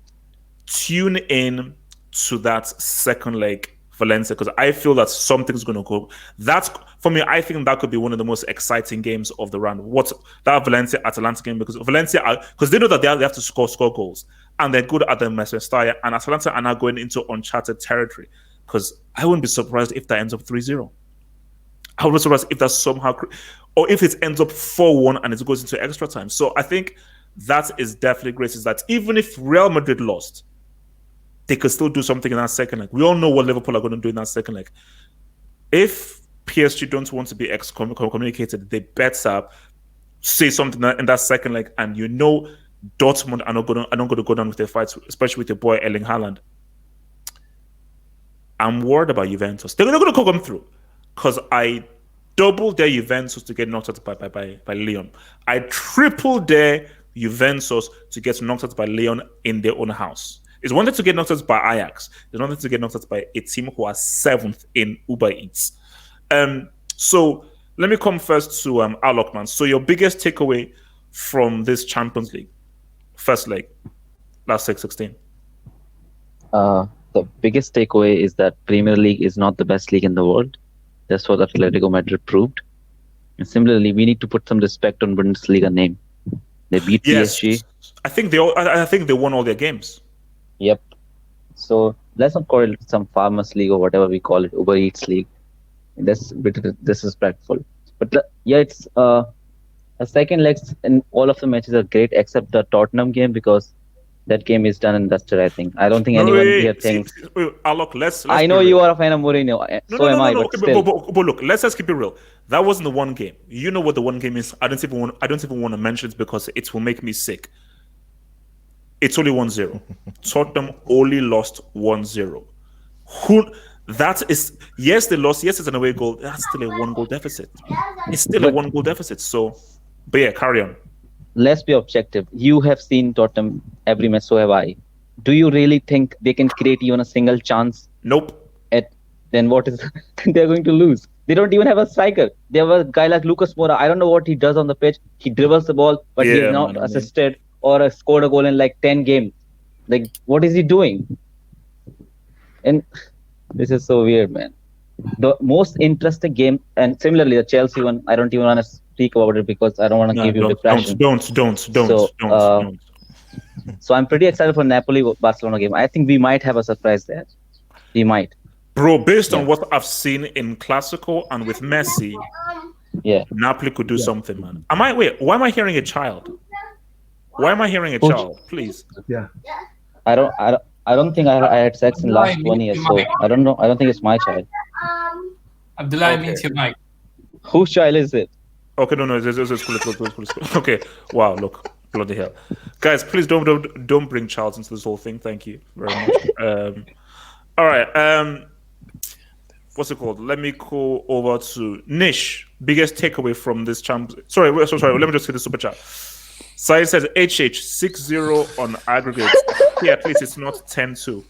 Tune in to that second leg Valencia, because I feel that something's going to go. That's, for me, I think that could be one of the most exciting games of the round. That Valencia-Atalanta game, because because they know that they have to score goals, and they're good at the Messi, and Atalanta are now going into uncharted territory, because I wouldn't be surprised if that ends up 3-0. I would be surprised if that somehow, or if it ends up 4-1 and it goes into extra time. So I think that is definitely great, is that even if Real Madrid lost, they could still do something in that second leg. We all know what Liverpool are going to do in that second leg. If PSG don't want to be excommunicated, they better say something in that second leg, and Dortmund are not going to go down with their fights, especially with your boy Erling Haaland. I'm worried about Juventus. They're not going to come through, because I double dare Juventus to get knocked out by Lyon. I triple dare Juventus to get knocked out by Lyon in their own house. It's one thing to get knocked out by Ajax. It's one thing to get knocked out by a team who are 7th in Uber Eats. So let me come first to Alok, man. So your biggest takeaway from this Champions League, first leg, last 16? The biggest takeaway is that Premier League is not the best league in the world. That's what Atletico Madrid proved. And similarly, we need to put some respect on Bundesliga name. They beat PSG. I think they won all their games. Yep. So let's not call it some Farmers League or whatever we call it, Uber Eats League. That's a bit disrespectful. But it's a second legs in all of the matches are great except the Tottenham game, because that game is done and dusted, I think. I don't think anyone here thinks. Alok, let's I know you are a fan of Mourinho. So am I. But still. But look, let's just keep it real. That wasn't the one game. You know what the one game is. I don't even want to mention it because it will make me sick. It's only 1-0. Tottenham only lost 1-0. Yes, they lost. Yes, it's an away goal. That's still a 1-goal deficit. It's still a 1-goal deficit. So, but yeah, carry on. Let's be objective. You have seen Tottenham every match, so have I. Do you really think they can create even a single chance? Nope. Then what is they're going to lose? They don't even have a striker. They have a guy like Lucas Moura. I don't know what he does on the pitch. He dribbles the ball, but he is not assisted. or scored a goal in like 10 games. Like, what is he doing? And this is so weird, man. The most interesting game, and similarly the Chelsea one, I don't even want to speak about it because I don't want to give you depression. Don't. So I'm pretty excited for Napoli-Barcelona game. I think we might have a surprise there. We might. Bro, based on what I've seen in Classico and with Messi, Napoli could do something, man. Why am I hearing a child? Why am I hearing a child? Please. Yeah. I don't think I had sex in the last 1 year, so I don't know. I don't think it's my child. Abdullah means your mic. Whose child is it? Okay, no, it's cool. Okay, wow, look, bloody hell, guys, please don't bring childs into this whole thing. Thank you very much. All right, what's it called? Let me go over to Nish. Biggest takeaway from this champ. Sorry. Let me just hit the super chat. Sai says HH 6-0 on aggregate. Yeah, at least it's not 10-2.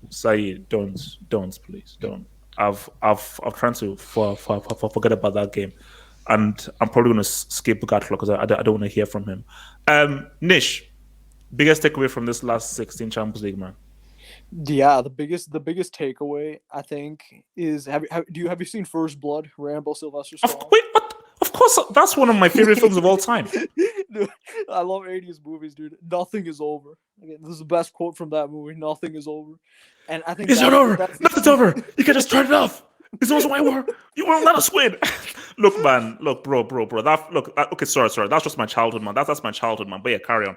Saeed, don't please don't. I've trying to forget about that game, and I'm probably gonna skip Gatlo because I don't want to hear from him. Nish, biggest takeaway from this last 16 Champions League, man. Yeah, the biggest takeaway I think is have you seen First Blood? Rambo Sylvester Stallone. Wait, what? Of course, that's one of my favorite films of all time. Dude, I love 80s movies, dude. Nothing is over. Again, this is the best quote from that movie. Nothing is over, and I think it's not over. Nothing's over. You can just turn it off. It's also why you won't let us win. Look, man. Look, bro. Okay, sorry. That's just my childhood, man. That's my childhood, man. But yeah, carry on.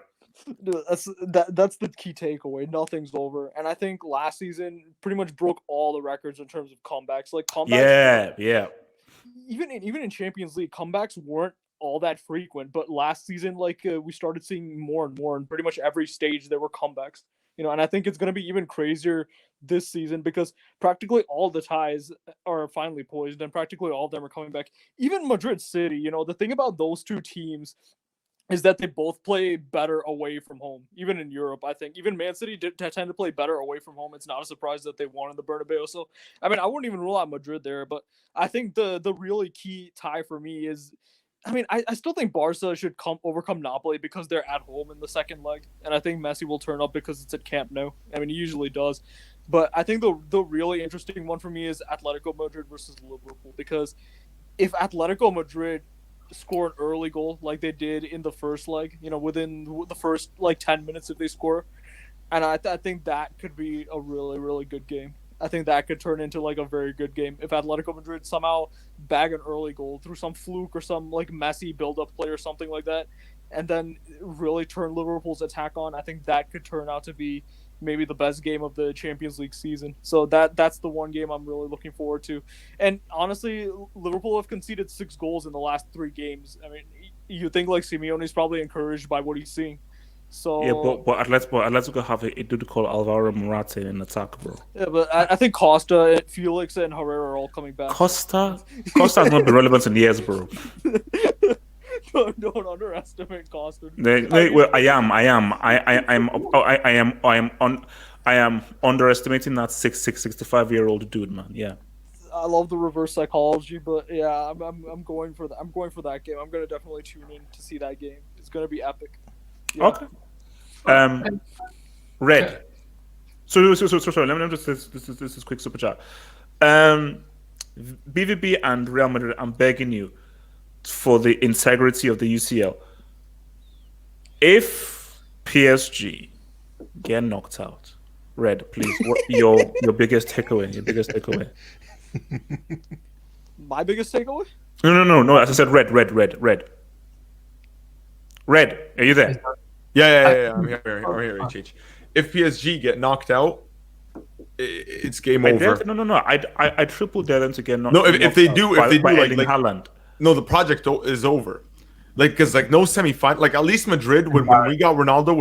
Dude, that's the key takeaway. Nothing's over, and I think last season pretty much broke all the records in terms of comebacks. Like comebacks. Yeah. Even in Champions League, comebacks weren't all that frequent, but last season, we started seeing more and more, and pretty much every stage there were comebacks. And I think it's going to be even crazier this season because practically all the ties are finally poised, and practically all of them are coming back. Even Madrid City, the thing about those two teams is that they both play better away from home. Even in Europe, I think. Even Man City tend to play better away from home. It's not a surprise that they won in the Bernabeu. So, I mean, I wouldn't even rule out Madrid there. But I think the really key tie for me is, I still think Barca should overcome Napoli because they're at home in the second leg. And I think Messi will turn up because it's at Camp Nou. I mean, he usually does. But I think the really interesting one for me is Atletico Madrid versus Liverpool. Because if Atletico Madrid score an early goal like they did in the first leg, within the first 10 minutes if they score, and I think that could be a really, really good game. I think that could turn into a very good game if Atletico Madrid somehow bag an early goal through some fluke or some Messi build-up play or something like that, and then really turn Liverpool's attack on. I think that could turn out to be maybe the best game of the Champions League season. So that's the one game I'm really looking forward to. And honestly, Liverpool have conceded 6 goals in the last 3 games. I mean, you think Simeone's probably encouraged by what he's seeing. So yeah, but Atletico have a dude called Alvaro Morata in attack, bro. Yeah, but I think Costa, Felix, and Herrera are all coming back. Costa has not been relevant in years, bro. Don't underestimate Costa. Well, I am underestimating that 65-year-old dude, man. Yeah. I love the reverse psychology, but yeah, I'm going for that. I'm going for that game. I'm gonna definitely tune in to see that game. It's gonna be epic. Yeah. Okay. Red. So sorry. Let me just this is quick super chat. BVB and Real Madrid, I'm begging you for the integrity of the UCL. If PSG get knocked out, Red, please, what your biggest takeaway? Your biggest takeaway. My biggest takeaway? No. As I said, red. Red, are you there? Yeah. I'm here, HH. If PSG get knocked out, it's game over. No. I triple dare them to get knocked. No, if they do Haaland. No, the project is over. Because no semi-final. At least Madrid, when we got Ronaldo,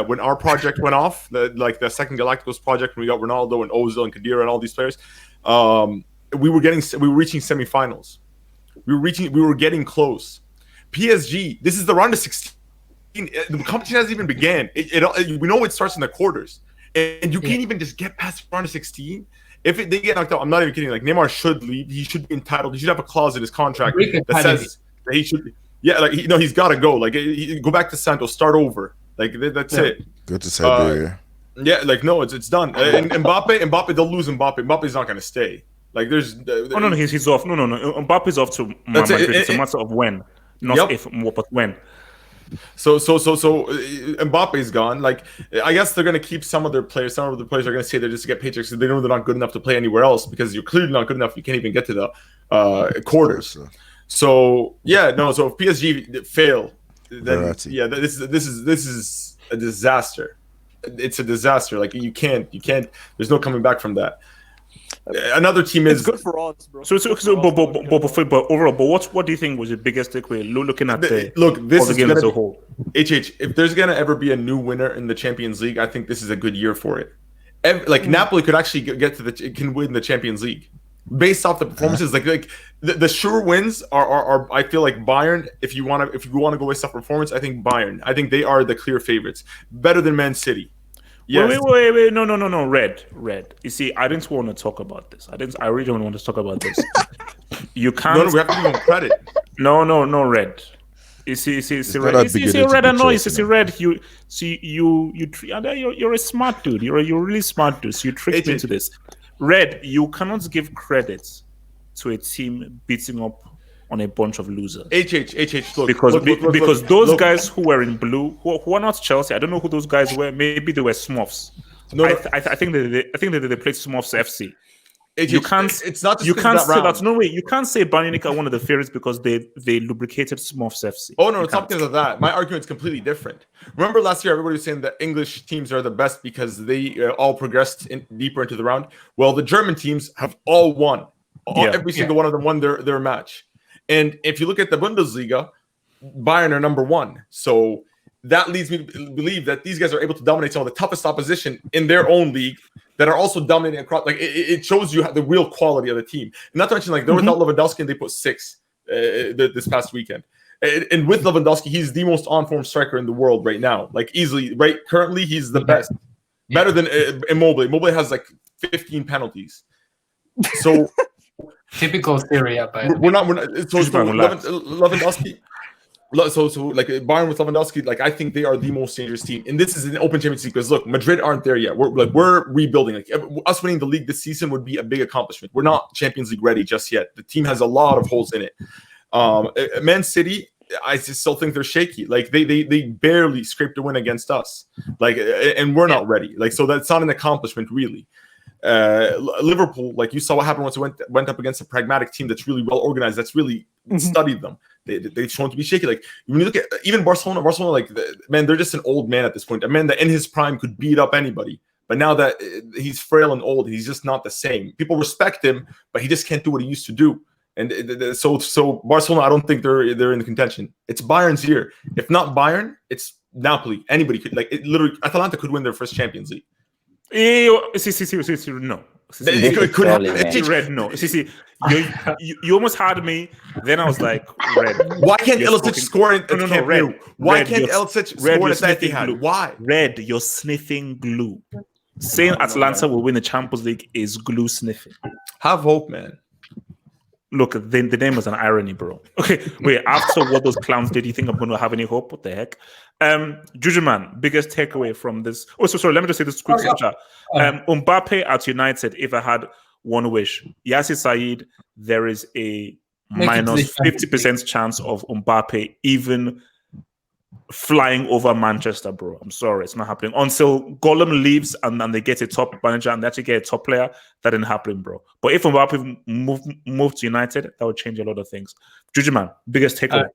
when our project went off, the second Galacticos project, when we got Ronaldo and Ozil and Khedira and all these players, we were reaching semi-finals. We were getting close. PSG, this is the round of 16. The competition hasn't even began. We know it starts in the quarters, and you can't even just get past round of 16. If they get knocked out, I'm not even kidding. Neymar should leave. He should be entitled. He should have a clause in his contract that says that he should. Yeah, like he's got to go. Like go back to Santos, start over. Like that's it. Go to Siberia. Yeah, like no, it's done. And Mbappe, they'll lose Mbappe. Mbappe's not going to stay. Like there's. No, he's off. No. Mbappe's off to Madrid. It's a matter of when, not if, but when. So Mbappe's gone. Like I guess they're gonna keep some of their players. Some of the players are gonna say they're just to get paychecks because they know they're not good enough to play anywhere else because you're clearly not good enough. You can't even get to the quarters. So yeah, no. So if PSG fail, then yeah, this is a disaster. It's a disaster. Like you can't. There's no coming back from that. Another team is good for us, bro. But overall, what do you think was the biggest takeaway? Looking at this is game as a whole. If there's gonna ever be a new winner in the Champions League, I think this is a good year for it. Napoli could actually can win the Champions League based off the performances. Like the sure wins are I feel like Bayern. If you want to go based off performance, I think Bayern. I think they are the clear favorites, better than Man City. Yes. Wait. No. Red. You see, I didn't want to talk about this. I really don't want to talk about this. You can't. No, we have to give him credit. No, Red. You see, Red. You see, Red. I know. You see, Red. You're a smart dude. You're a really smart dude. So you tricked me into this. Red. You cannot give credit to a team beating up on a bunch of losers. Look, because those guys who were in blue, who are not Chelsea, I don't know who those guys were. Maybe they were Smurfs. I think they played Smurfs FC. You can't say that. No way. You can't say Bayern Munich are one of the favorites because they lubricated Smurfs FC. Oh no, it's not because of that. My argument's completely different. Remember last year, everybody was saying that English teams are the best because they all progressed deeper into the round. Well, the German teams have all won. Every single one of them won their match. And if you look at the Bundesliga, Bayern are number one. So that leads me to believe that these guys are able to dominate some of the toughest opposition in their own league that are also dominating across. Like it shows you the real quality of the team. And not to mention, like, they were without Lewandowski and they put 6 this past weekend. And with Lewandowski, he's the most on-form striker in the world right now. Like easily, right? Currently, he's the best. Better than Immobile. Immobile has like 15 penalties. So... Typical Syria, but we're not Lewandowski. So like Bayern with Lewandowski, like I think they are the most dangerous team, and this is an open Champions League because look, Madrid aren't there yet. We're rebuilding. Like us winning the league this season would be a big accomplishment. We're not Champions League ready just yet. The team has a lot of holes in it. Man City, I still think they're shaky. Like they barely scraped a win against us. Like, and we're not ready. Like, so that's not an accomplishment really. Liverpool, like you saw what happened once it went up against a pragmatic team that's really well organized, that's really studied them. They've shown to be shaky. Like when you look at even Barcelona, like man, they're just an old man at this point. A man that in his prime could beat up anybody, but now that he's frail and old, he's just not the same. People respect him, but he just can't do what he used to do. And so Barcelona, I don't think they're in the contention. It's Bayern's year. If not Bayern, it's Napoli. Anybody could, like, literally Atalanta could win their first Champions League. No. It could happen. Red, no. You almost had me. Then I was like, Red. Why can't Elisic score in Red? Why can't Elisic score at Etihad? Why? Red, you're sniffing glue. Saying Atlanta will win the Champions League is glue sniffing. Have hope, man. Look, the name was an irony, bro. Okay, wait. After what those clowns did, you think I'm going to have any hope? What the heck? Juju man, biggest takeaway from this. Oh, so sorry. Let me just say this quick. Mbappe at United. If I had one wish, Yasser Said, there is a minus 50% chance of Mbappe even flying over Manchester, bro. I'm sorry, it's not happening until Gollum leaves and they get a top manager and they actually get a top player. That didn't happen, bro. But if Mbappe moved to United, that would change a lot of things. Juju man, biggest takeaway.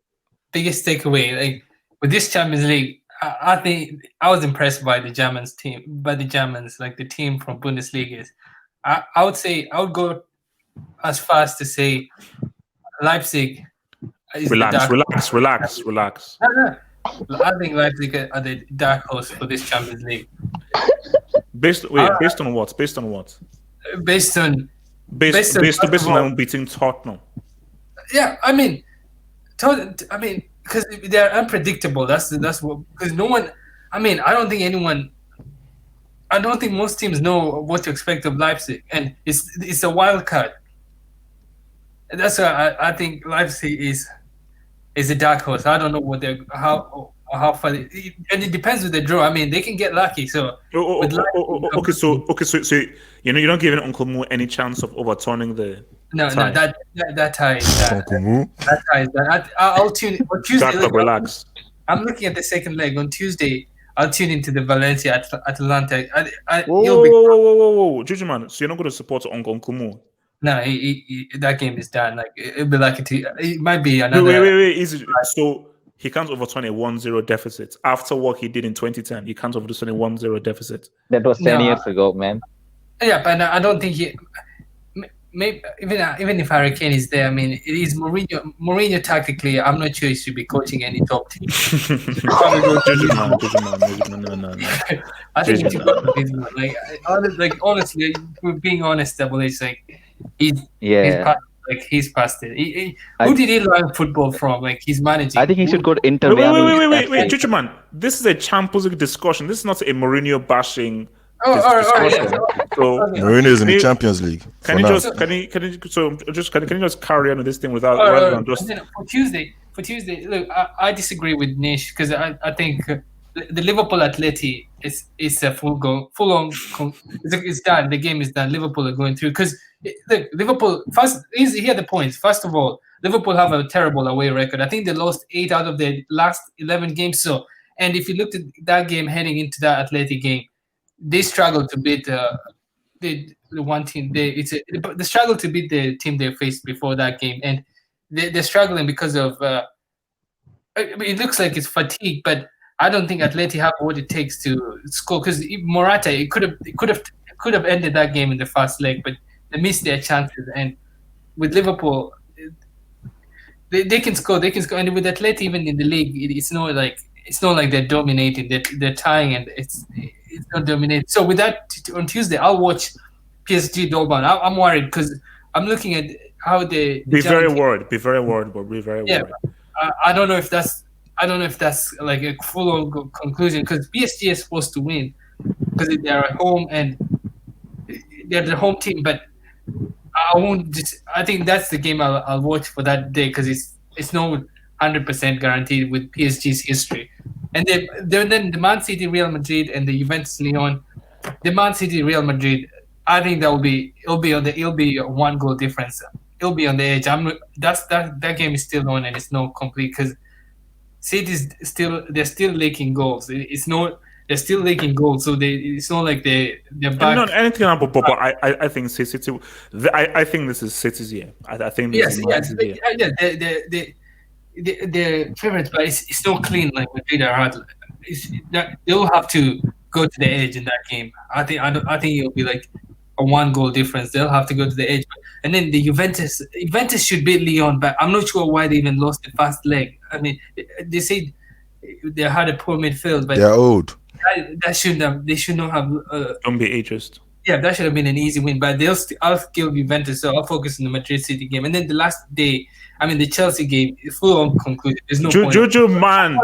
Like with this Champions League, I think I was impressed by the Germans team, like the team from Bundesliga. I would go as far as to say Leipzig. Relax. No. I think Leipzig are the dark horse for this Champions League. Based on what? Based on them beating Tottenham. Yeah, I mean, because they're unpredictable. That's what, because no one. I mean, I don't think most teams know what to expect of Leipzig, and it's a wild card. And that's why I think Leipzig is is a dark horse. I don't know what they're how far, and it depends with the draw. I mean, they can get lucky. So okay, so you're not giving Uncle Mo any chance of overturning the tie. that tie is that. Uncle Mo. That tie is that. I'll tune on Tuesday. Look, relax. I'm looking at the second leg on Tuesday. I'll tune into the Valencia Atalanta. Whoa, Juju man. So you're not going to support Uncle Mo? No, that game is done. Like it'll be like it might be another. Wait. So he can't overturn a 1-0 deficit after what he did in 2010. He can't overturn a 1-0 deficit. That was 10 years ago, man. Yeah, but I don't think he. Maybe even if Harry Kane is there, I mean, it is Mourinho. Mourinho tactically, I'm not sure he should be coaching any top team. Juju man, no. I think he should go to Griezmann. Like honestly, we're being honest, Double H. Like he's past it. Who did he learn football from? Like he's managing. I think he should go to Inter Miami. Wait, Juju man. This is a Champions League discussion. This is not a Mourinho bashing. All right. So Mourinho is in the Champions League. Can you just carry on with this thing without rather than just for Tuesday? Look, I disagree with Nish because I think the Liverpool Atleti is a full on. It's done. The game is done. Liverpool are going through because look, Liverpool first. Here are the points. First of all, Liverpool have a terrible away record. I think they lost 8 out of their last 11 games. So, and if you looked at that game heading into that Atleti game, they struggled to beat the one team. They struggled to beat the team they faced before that game, and they're struggling because of. It looks like it's fatigue, but I don't think Atleti have what it takes to score. Because Morata, it could have ended that game in the first leg, but they missed their chances. And with Liverpool, they can score. And with Atleti, even in the league, it's not like they're dominating. They're tying, and it's not dominating. So with that, on Tuesday, I'll watch PSG Dortmund. I'm worried because I'm looking at how they be very worried, but be very worried. I don't know if that's like a full-on conclusion because PSG is supposed to win because they're at home and they're the home team. But I think that's the game I'll watch for that day because it's no 100% guaranteed with PSG's history. And then the Man City, Real Madrid, and the Juventus Lyon. The Man City, Real Madrid. I think it'll be a 1 goal difference. It'll be on the edge. That game is still on and it's not complete because City's they're still leaking goals. They're still leaking goals. So it's not like they're back. Not anything about, but I think City. I think this is City's year. I think this is City's year. They're favorites, but it's not clean like Madrid are. They'll have to go to the edge in that game. I think it'll be like a 1 goal difference. They'll have to go to the edge, and then the Juventus should beat Lyon, but I'm not sure why they even lost the first leg. I mean, they said they had a poor midfield, but they're old. They should not have. Don't be ageist. Yeah, that should have been an easy win, but I'll kill Juventus, so I'll focus on the Madrid City game. And then the last day, the Chelsea game, full on concluded. There's no point. Juju man.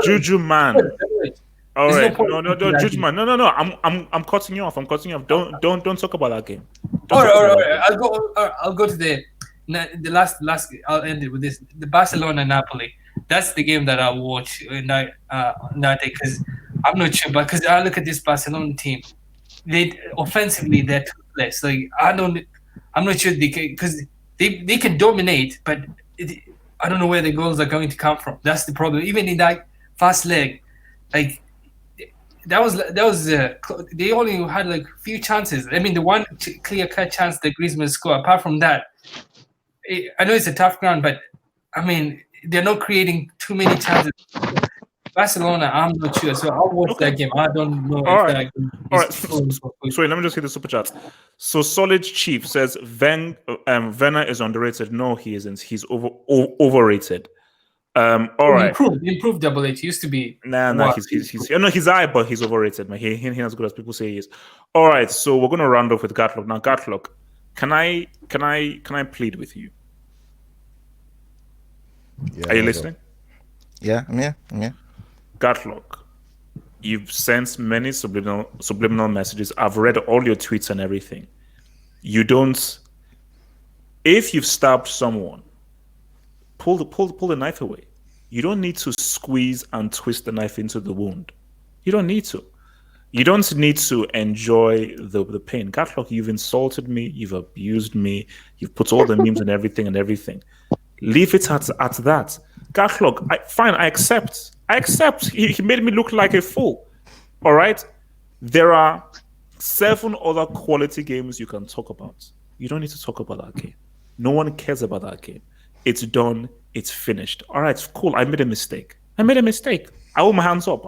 All right, no, Juju man. No. I'm cutting you off. Don't talk about that game. All right. I'll go to the last. I'll end it with this. The Barcelona Napoli. That's the game that I'll watch in that day because I'm not sure, but because I look at this Barcelona team. Offensively they're toothless. Like I'm not sure they can because they can dominate, but I don't know where the goals are going to come from. That's the problem. Even in that first leg, like that was they only had like few chances. I mean, the one clear cut chance that Griezmann scored. Apart from that, I know it's a tough ground, but I mean they're not creating too many chances. Barcelona, I'm not sure, so I'll watch that game. I don't know. All right. Sorry, let me just hit the super chat. So Solid Chief says Werner is underrated. No, he isn't. He's overrated. All right. Improved Double H. Used to be. Nah. He's high, but he's overrated. Man, he ain't as good as people say he is. All right, so we're gonna round off with Gatlock. Now, Gatlock, can I plead with you? Yeah, are you listening? Yeah, I'm here. Gatlock, you've sent many subliminal messages. I've read all your tweets and everything. You don't. If you've stabbed someone, pull the knife away. you don't need to squeeze and twist the knife into the wound. You don't need to. You don't need to enjoy the pain. Gatlock, you've insulted me, you've abused me, you've put all the memes and everything. Leave it at that. Gatlock, fine, I accept. He made me look like a fool. All right? There are 7 other quality games you can talk about. You don't need to talk about that game. No one cares about that game. It's done. It's finished. All right, cool. I made a mistake. I hold my hands up.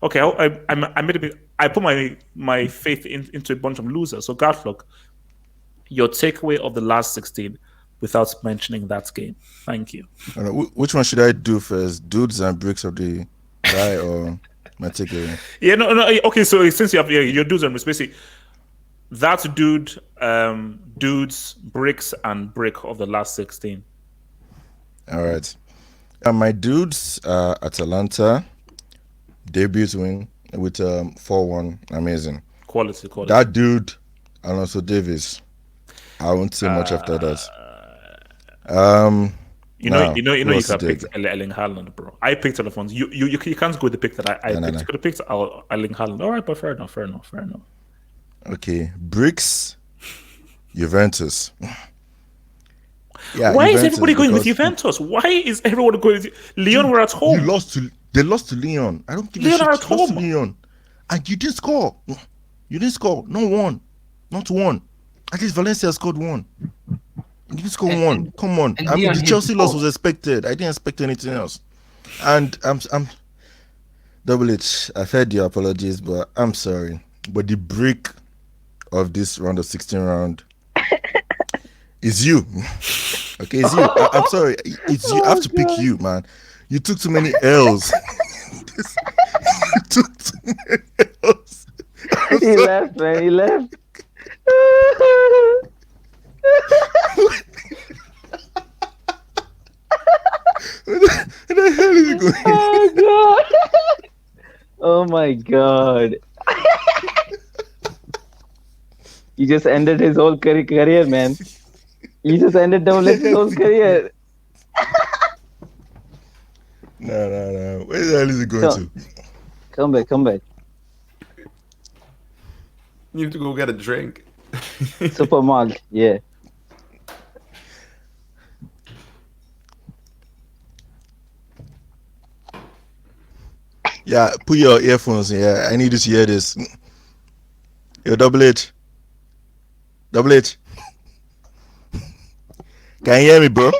Okay, I made I put my faith into a bunch of losers. So Gatlock, your takeaway of the last 16 without mentioning that game. Thank you. Which one should I do first? Dudes and bricks of the guy or my takeaway? Yeah, no. Okay, so since you have your dudes and bricks, basically that dude, dudes, bricks, and brick of the last 16. All right. My dudes, Atalanta, debut win with 4-1. Amazing. Quality. That dude, Alonso Davies. I won't say much after that. You could have picked Erling Haaland, bro. I picked Alphonse. You can't go with the pick that I picked. You could have picked Erling Haaland. All right, but fair enough. Okay, bricks, Juventus. Yeah, why is everybody going with Juventus? Why is everyone going with Lyon? Were at home. They lost to Lyon. I don't give a shit. At home. To Lyon. And you didn't score. Not one. At least Valencia scored 1. You didn't score 1. Come on. I mean, the Chelsea loss was expected. I didn't expect anything else. And I'm Double H. I've heard your apologies, but I'm sorry. But the break of this round of 16 round is you. Okay, it's you. I'm sorry. It's you. I have to pick you, man. You took too many L's. You took too many L's. He left, man. He left. Where the hell is he going? Oh, God. Oh, my God. He just ended his whole career, man. He just ended Double H's whole career. No. Where the hell is he going to? Come back. You need to go get a drink. Super mug, yeah. Yeah, put your earphones in. Yeah, I need to hear this. Yo, Double H. Can you hear me, bro?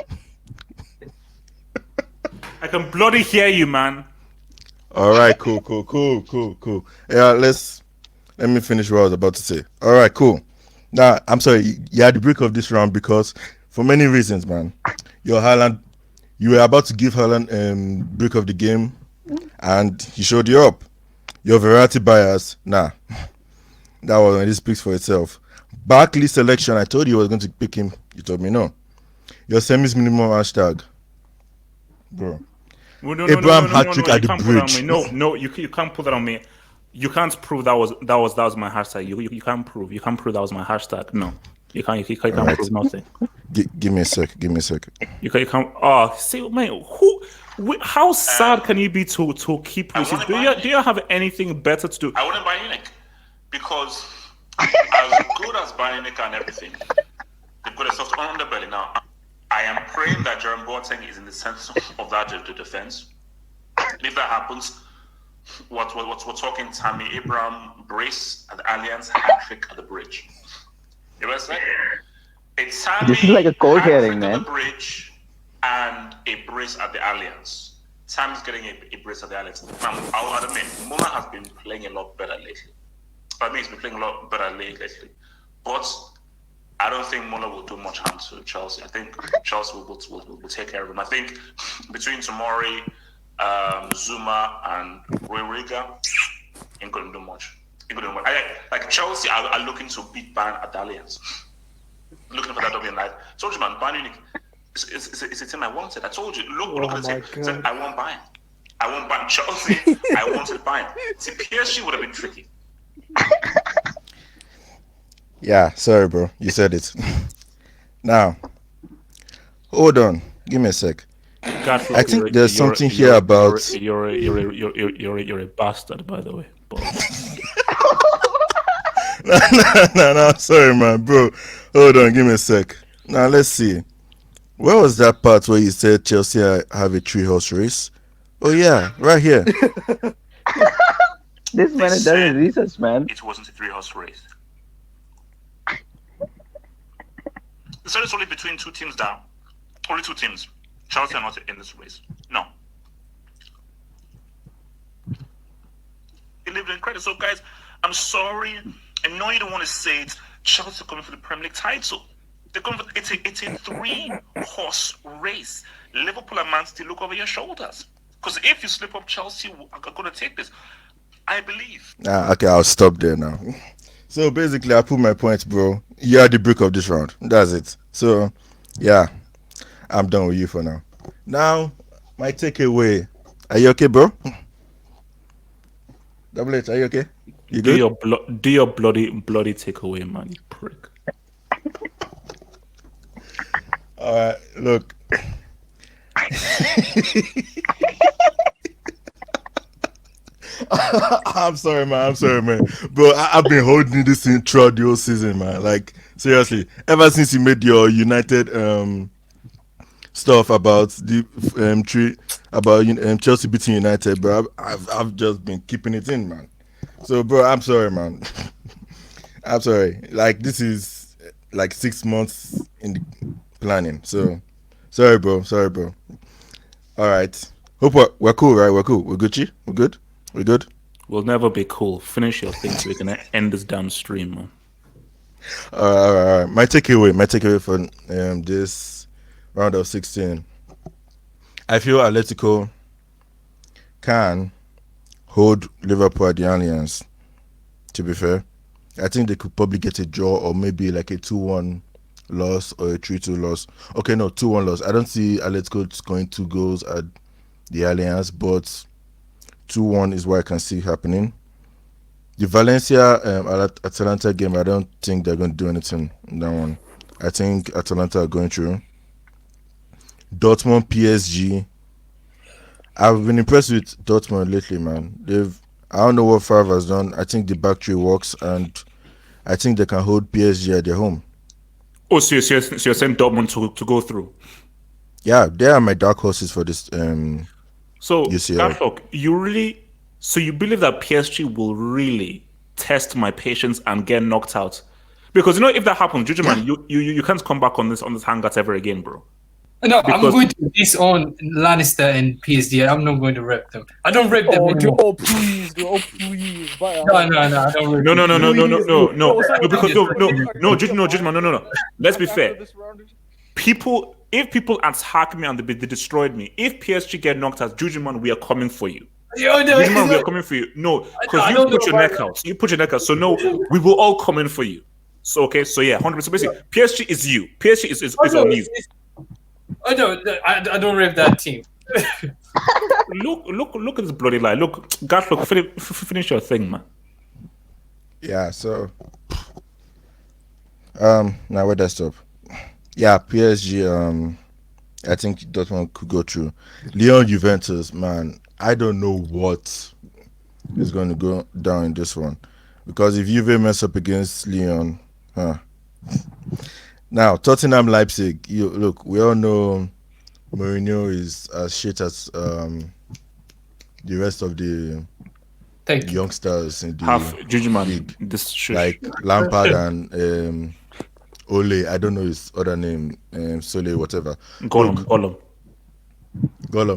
I can bloody hear you, man. All right, cool. Yeah, let me finish what I was about to say. All right, cool. Now, I'm sorry, you had the break of this round because for many reasons, man. You were about to give Haaland break of the game, and he showed you up. Your variety bias, nah. That one, this speaks for itself. Barkley selection, I told you I was going to pick him. You told me no. Your semis minimum hashtag, bro. Abraham hat-trick at the bridge. No, you can't put that on me. You can't prove that was my hashtag. You can't prove that was my hashtag. No, you can't prove nothing. Give me a sec. You can't. Oh, see, man, how sad can you be to keep receipts? Do you have anything better to do? I wouldn't buy Unique because as good as buying Unique and everything, they've got a soft underbelly now. I am praying that Jerome Boateng is in the center of that defense. And if that happens, we're talking Tammy Abraham brace at the Alliance, hat-trick at the bridge. You know what I'm saying? It's Tammy, this is like a court hearing, man. At the bridge and a brace at the Alliance. Tammy's getting a brace at the Alliance. Now, I'll admit, Mona has been playing a lot better lately. He's been playing a lot better lately. But I don't think Muller will do much harm to Chelsea. I think Chelsea will take care of him. I think between Tomori, Zuma, and Roy Riga, ain't going to do much. Like Chelsea are looking to beat Bayern at the Alliance. Looking for that W night. I told you, man, Bayern Munich is a team I wanted. I told you, look at the team. Said, I want Bayern. I want Bayern. Chelsea, I wanted Bayern. See, PSG would have been tricky. Yeah, sorry, bro. You said it. Now, hold on. Give me a sec. God, I think there's something here about. you're a bastard, by the way. But No, sorry, man, bro. Hold on, give me a sec. Now let's see. Where was that part where you said Chelsea have a 3-horse race? Oh yeah, right here. This man has done his research, man. It wasn't a 3-horse race. They said it's only between two teams down. Only two teams. Chelsea are not in this race. No. They lived in credit. So, guys, I'm sorry. I know you don't want to say it. Chelsea are coming for the Premier League title. They're going for it's a 3-horse race. Liverpool and Man City look over your shoulders. Because if you slip up, Chelsea are going to take this. I believe. Okay, I'll stop there now. So basically, I put my points, bro. You are the brick of this round. That's it. So, yeah, I'm done with you for now. Now, my takeaway. Are you okay, bro? Double H, are you okay? You good? do your bloody takeaway, man, you prick. All right, look. I'm sorry, man. Bro, I've been holding this in throughout the whole season, man. Like, seriously. Ever since you made your United stuff about the Chelsea beating United, bro, I've just been keeping it in, man. So, bro, I'm sorry, man. I'm sorry. Like, this is like 6 months in the planning. So, sorry, bro. All right. Hope we're cool, right? We're cool. We're Gucci? We're good? We good? We'll never be cool. Finish your thing so we can end this damn stream, man. All right. My takeaway for this round of 16. I feel Atletico can hold Liverpool at the Allianz. To be fair, I think they could probably get a draw or maybe like a 2-1 loss or a 3-2 loss. Okay, no, 2-1 loss. I don't see Atletico scoring 2 goals at the Allianz, but 2-1 is what I can see happening. The Valencia Atalanta game, I don't think they're going to do anything in that one. I think Atalanta are going through. Dortmund PSG. I've been impressed with Dortmund lately, man. I don't know what Favre has done. I think the back three works, and I think they can hold PSG at their home. Oh, so you're saying Dortmund to go through? Yeah, they are my dark horses for this. So, UCL. Gatlock, you believe that PSG will really test my patience and get knocked out? Because if that happens, Juju man, you can't come back on this Hangout ever again, bro. No, I'm going to disown Lannister and PSG. I'm not going to rep them. I don't rep them anymore. Oh please, dude. Oh please. No, I don't rep No. them. No. Let's be fair. If people attack me and they destroyed me, if PSG get knocked out, Juju man, we are coming for you. Juju man, we are coming for you. No, because you put your neck out. You put your neck out. So no, we will all come in for you. So okay, so yeah, 100%. Basically, PSG is you. PSG is on you. I don't rep that team. Look at this bloody lie. Look, finish your thing, man. Yeah, so now where does stop? Yeah, PSG, I think Dortmund could go through. Lyon Juventus, man, I don't know what is going to go down in this one. Because if Juve mess up against Lyon, Now, Tottenham Leipzig, look, we all know Mourinho is as shit as the rest of the youngsters in the league. Like Lampard and Ole, I don't know his other name, Sole, whatever. Gollum.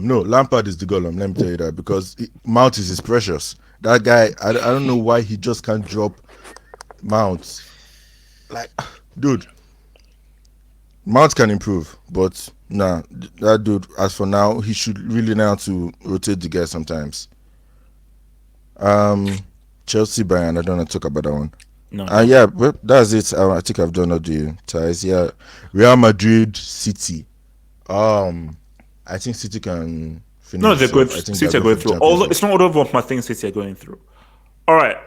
No, Lampard is the Gollum, let me tell you that, because Mount is his precious. That guy, I don't know why he just can't drop Mount. Like, dude, Mount can improve, but nah, that dude, as for now, he should really know how to rotate the guy sometimes. Chelsea, Bayern, I don't want to talk about that one. No. Yeah, but that's it. I think I've done all the ties. Yeah, Real Madrid, City. I think City can finish. No, they're going. City are going through. Although it's not all of my things City are going through. All right,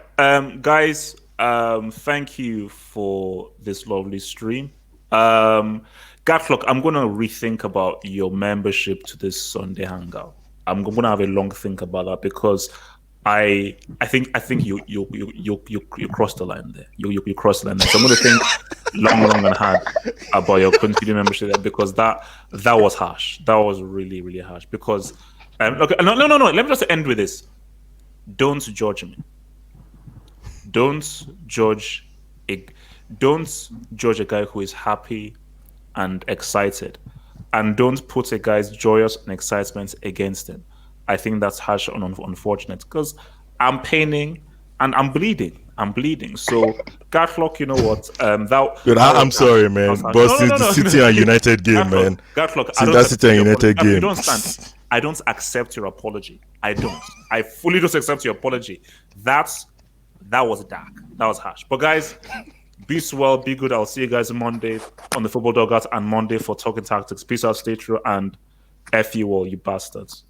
guys. Thank you for this lovely stream. Guys, Gatlock, I'm gonna rethink about your membership to this Sunday hangout. I'm gonna have a long think about that because I think you crossed the line there. You crossed the line there. So I'm gonna think long and hard about your continued membership there because that was harsh. That was really, really harsh. Because okay, no. Let me just end with this. Don't judge me. Don't judge a guy who is happy and excited, and don't put a guy's joyous and excitement against him. I think that's harsh and unfortunate because I'm paining and I'm bleeding. So, Gatlock, you know what? Dude, I'm sorry, man. But since the City and United game, man. Gatlock, since that City and United game. You don't stand. I don't accept your apology. I don't. I fully don't accept your apology. That was dark. That was harsh. But guys, be well, be good. I'll see you guys Monday on the Football Dugout and Monday for Talking Tactics. Peace out, stay true, and F you all, you bastards.